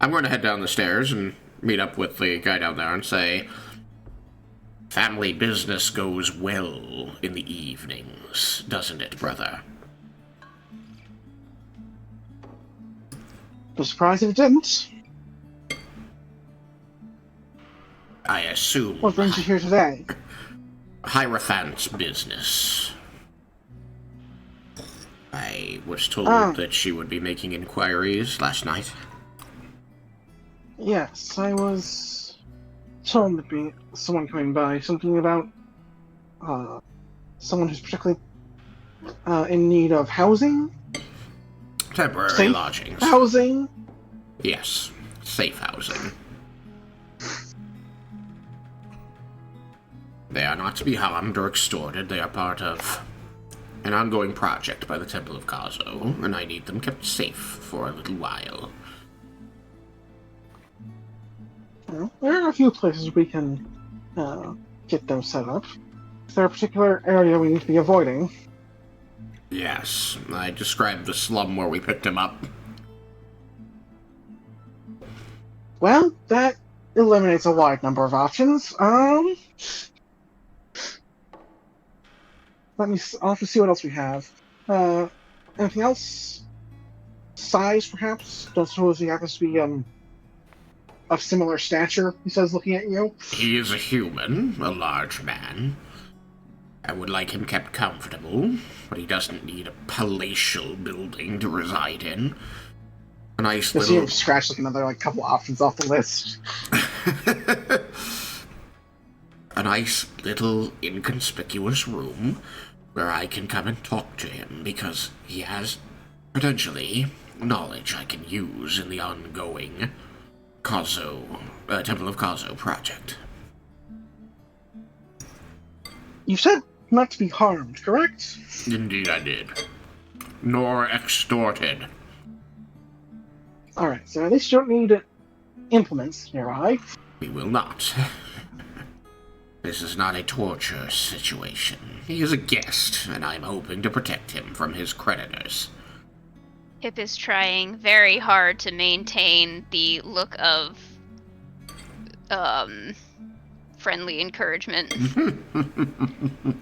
I'm going to head down the stairs and meet up with the guy down there and say, family business goes well in the evenings, doesn't it, brother? Be surprised if it didn't. I assume What brings you here today? Hierophant's business. I was told that she would be making inquiries last night. Yes, I was told to be someone coming by. Something about someone who's particularly in need of housing? Temporary Safe lodgings. Housing? Yes, safe housing. They are not to be harmed or extorted. They are part of an ongoing project by the Temple of Kazo, and I need them kept safe for a little while. Well, there are a few places we can get them set up. Is there a particular area we need to be avoiding? Yes, I described the slum where we picked him up. Well, that eliminates a wide number of options. I'll have to see what else we have. Anything else? Size, perhaps? Don't suppose he happens to be, of similar stature, he says, looking at you. He is a human, a large man. I would like him kept comfortable, but he doesn't need a palatial building to reside in. A nice You'll see little... him scratch like another couple options off the list. A nice little inconspicuous room where I can come and talk to him because he has, potentially, knowledge I can use in the ongoing Temple of Kazo project. You said not to be harmed, correct? Indeed I did. Nor extorted. Alright, so at least you don't need implements nearby. We will not. This is not a torture situation. He is a guest, and I'm hoping to protect him from his creditors. Hip is trying very hard to maintain the look of friendly encouragement.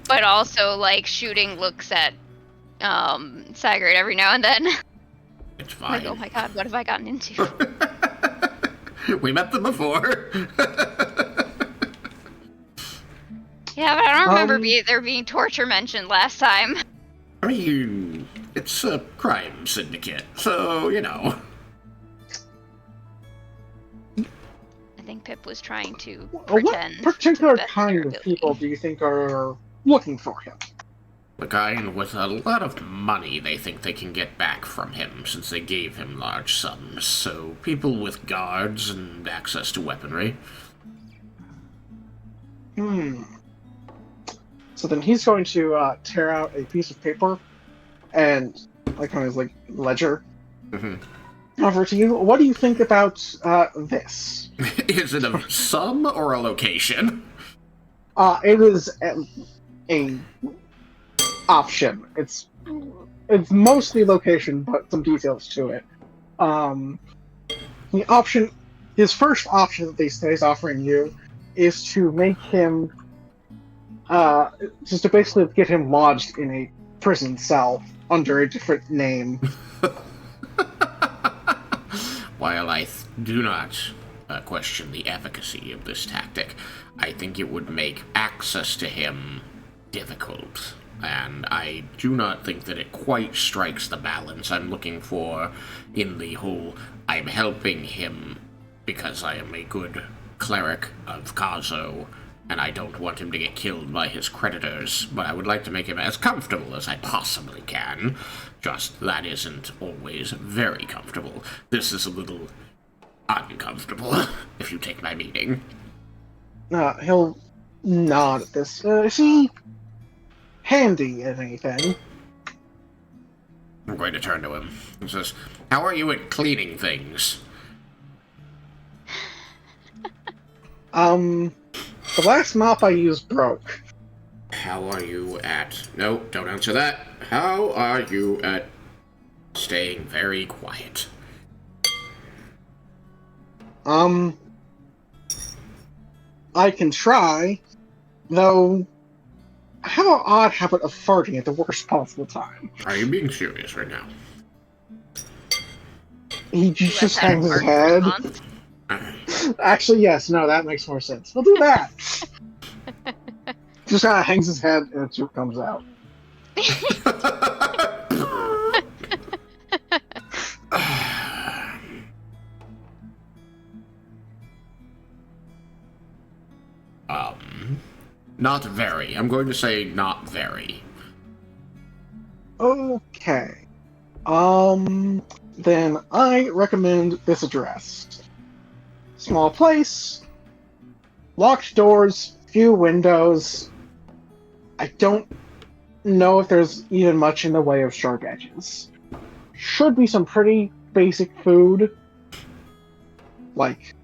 But also shooting looks at Sigurd every now and then. It's fine. Oh my god, what have I gotten into? We met them before. Yeah, but I don't remember there being torture mentioned last time. I mean, it's a crime syndicate, so, you know. I think Pip was trying to What pretend. particular to the best of kind their of ability. people do you think are looking for him? The kind with a lot of money they think they can get back from him since they gave him large sums. So, people with guards and access to weaponry. So then he's going to tear out a piece of paper and on his ledger. Over to you. What do you think about this? Is it a sum or a location? It is a option. It's mostly location, but some details to it. His first option that he's offering you is to make him, just to basically get him lodged in a prison cell under a different name. While I do not question the efficacy of this tactic, I think it would make access to him difficult. And I do not think that it quite strikes the balance I'm looking for in the whole I'm helping him because I am a good cleric of Kazo, and I don't want him to get killed by his creditors, but I would like to make him as comfortable as I possibly can. Just that isn't always very comfortable. This is a little uncomfortable, if you take my meaning. He'll nod at this. Is he handy at anything? I'm going to turn to him. He says, "How are you at cleaning things?" The last mop I used broke. How are you at... No, don't answer that. How are you at staying very quiet? I can try, though I have an odd habit of farting at the worst possible time. Are you being serious right now? He You just let that hangs his fart head. response. Actually, yes, no, that makes more sense. We'll do that. Just kind of hangs his head and it just comes out. Not very. I'm going to say not very. Okay. Then I recommend this address. Small place, locked doors, few windows. I don't know if there's even much in the way of sharp edges. Should be some pretty basic food. Like,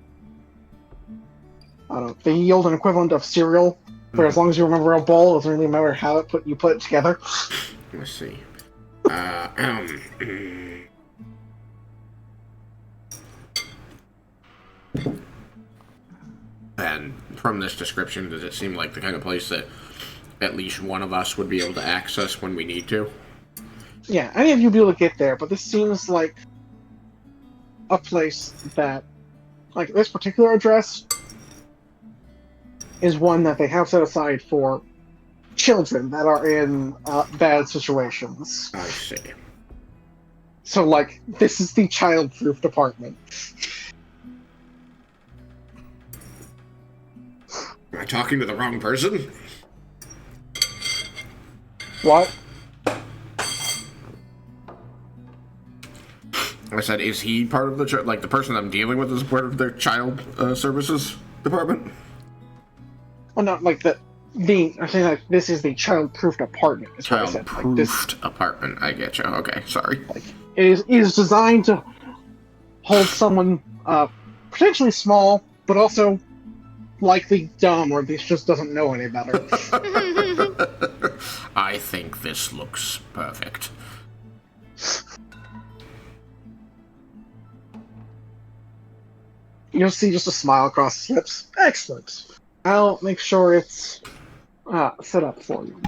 I don't know, they yield an equivalent of cereal, but as long as you remember a bowl, it doesn't really matter how you put it together. Let's see. And from this description, does it seem like the kind of place that at least one of us would be able to access when we need to? Yeah, any of you will be able to get there, but this seems like a place that, like, this particular address is one that they have set aside for children that are in bad situations. I see. So, like, this is the child-proof department. Am I talking to the wrong person? What? I said, is he part of the like the person I'm dealing with is part of the child services department? Well, not like I say like this is the child-proof department. Is what I said. Like, this, Child-proofed apartment. I get you. Okay, sorry. like, it is designed to hold someone potentially small, but also likely dumb, or at least just doesn't know any better. I think this looks perfect. You'll see just a smile across his lips. Excellent. I'll make sure it's set up for you.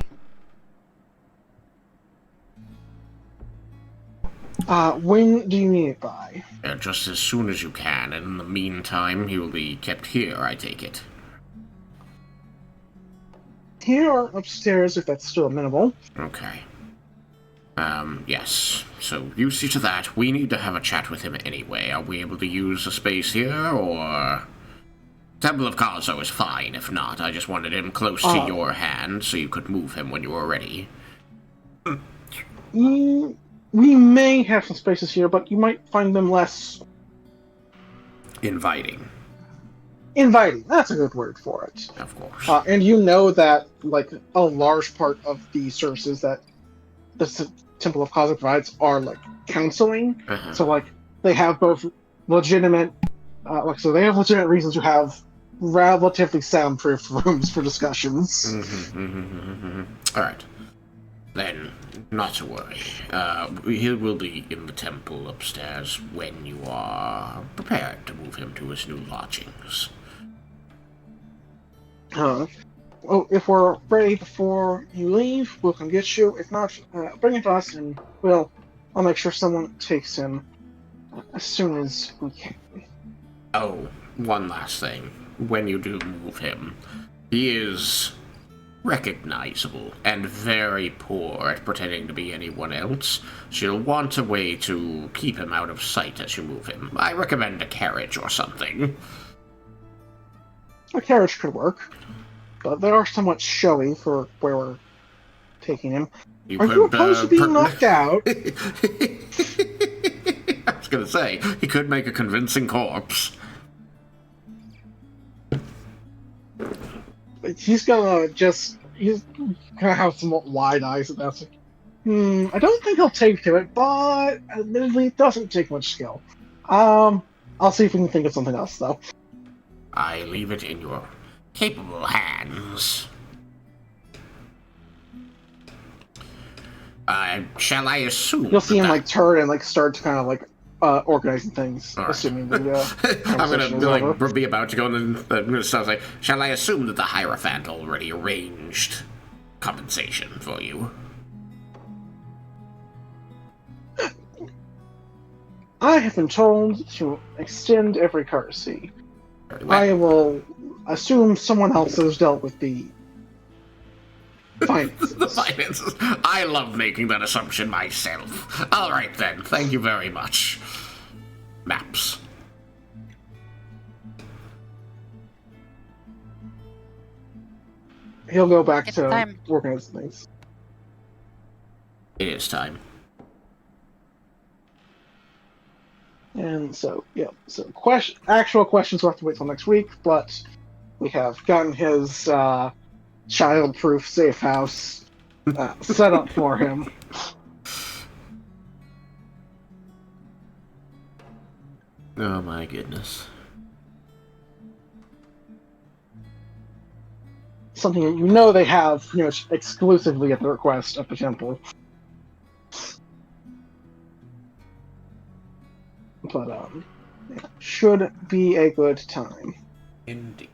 When do you need it by? Just as soon as you can, and in the meantime, he will be kept here, I take it. Here or upstairs, if that's still amenable. Okay. Yes. So, you see to that. We need to have a chat with him anyway. Are we able to use the space here, or... Temple of Kazo is fine, if not. I just wanted him close to your hand, so you could move him when you were ready. We may have some spaces here, but you might find them less... Inviting. inviting. That's a good word for it. Of course. And you know that, like, a large part of the services that the Temple of Kazo provides are, like, counseling. Uh-huh. So, like, they have both legitimate... so they have legitimate reasons to have relatively soundproof rooms for discussions. All right. Then, not to worry. He will be in the temple upstairs when you are prepared to move him to his new lodgings. Well, if we're ready before you leave, we'll come get you. If not, bring it to us, and I'll make sure someone takes him as soon as we can. Oh, one last thing. When you do move him, he is recognizable and very poor at pretending to be anyone else. She'll want a way to keep him out of sight as you move him. I recommend a carriage or something. A carriage could work, but they are somewhat showy for where we're taking him. Are you opposed to being knocked out? I was gonna say, he could make a convincing corpse. He's gonna have somewhat wide eyes at that. I don't think he'll take to it, but admittedly, it doesn't take much skill. I'll see if we can think of something else, though. I leave it in your capable hands. Shall I assume? You'll see him turn and start to kind of organizing things, right. assuming the I'm gonna be about to go and then I'm gonna start like, shall I assume that the Hierophant already arranged compensation for you? I have been told to extend every courtesy. Very well. I will assume someone else has dealt with the finances. The finances. I love making that assumption myself. All right then. Thank you very much. Maps. He'll go back It's to time. working his things. It is time. And so, actual questions will have to wait till next week, but we have gotten his child-proof safe house set up for him. Oh my goodness. Something that they have exclusively at the request of the temple. But should be a good time. Indeed.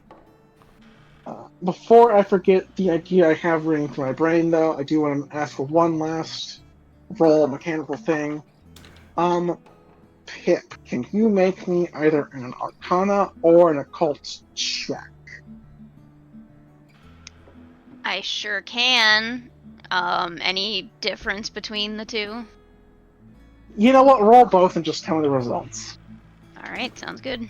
Before I forget the idea I have ringing through my brain, though, I do want to ask for one last roll mechanical thing. Pip, can you make me either an Arcana or an Occult check? I sure can. Any difference between the two? You know what? Roll both and just tell me the results. Alright, sounds good.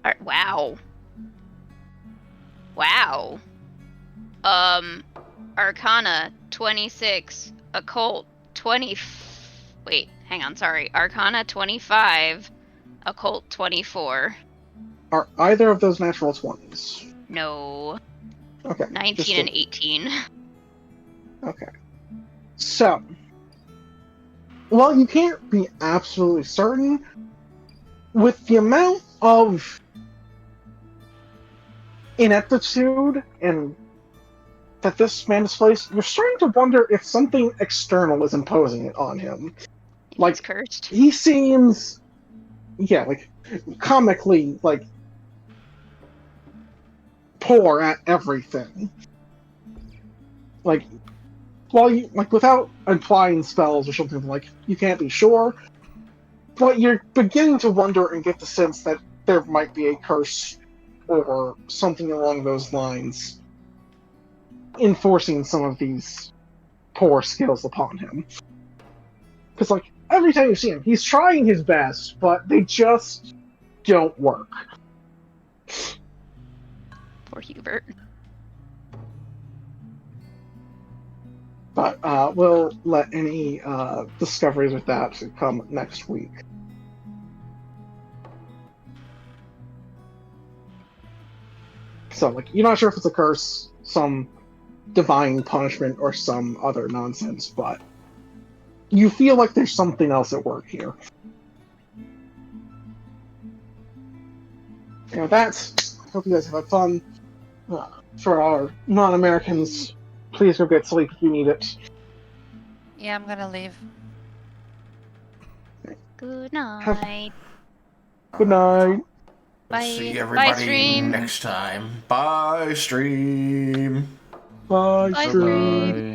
Alright, wow. Wow. Arcana, 26. Occult, 20... Wait, hang on, sorry. Arcana, 25. Occult, 24. Are either of those natural 20s? No. Okay. 19 and 18. Okay. So, well, you can't be absolutely certain. With the amount of ineptitude and that this man displays, you're starting to wonder if something external is imposing it on him. He's cursed. He seems, comically, poor at everything. While you, without applying spells or something, you can't be sure, but you're beginning to wonder and get the sense that there might be a curse or something along those lines enforcing some of these poor skills upon him. Because, every time you see him, he's trying his best, but they just don't work. Poor Hubert. But we'll let any discoveries with that come next week. So, you're not sure if it's a curse, some divine punishment, or some other nonsense, but you feel like there's something else at work here. That's... Hope you guys have had fun. For our non-Americans, please go get sleep if you need it. Yeah, I'm gonna leave. Good night. Good night. Bye. See Bye, everybody stream. next time. Bye, stream. Bye, Bye, stream. Bye.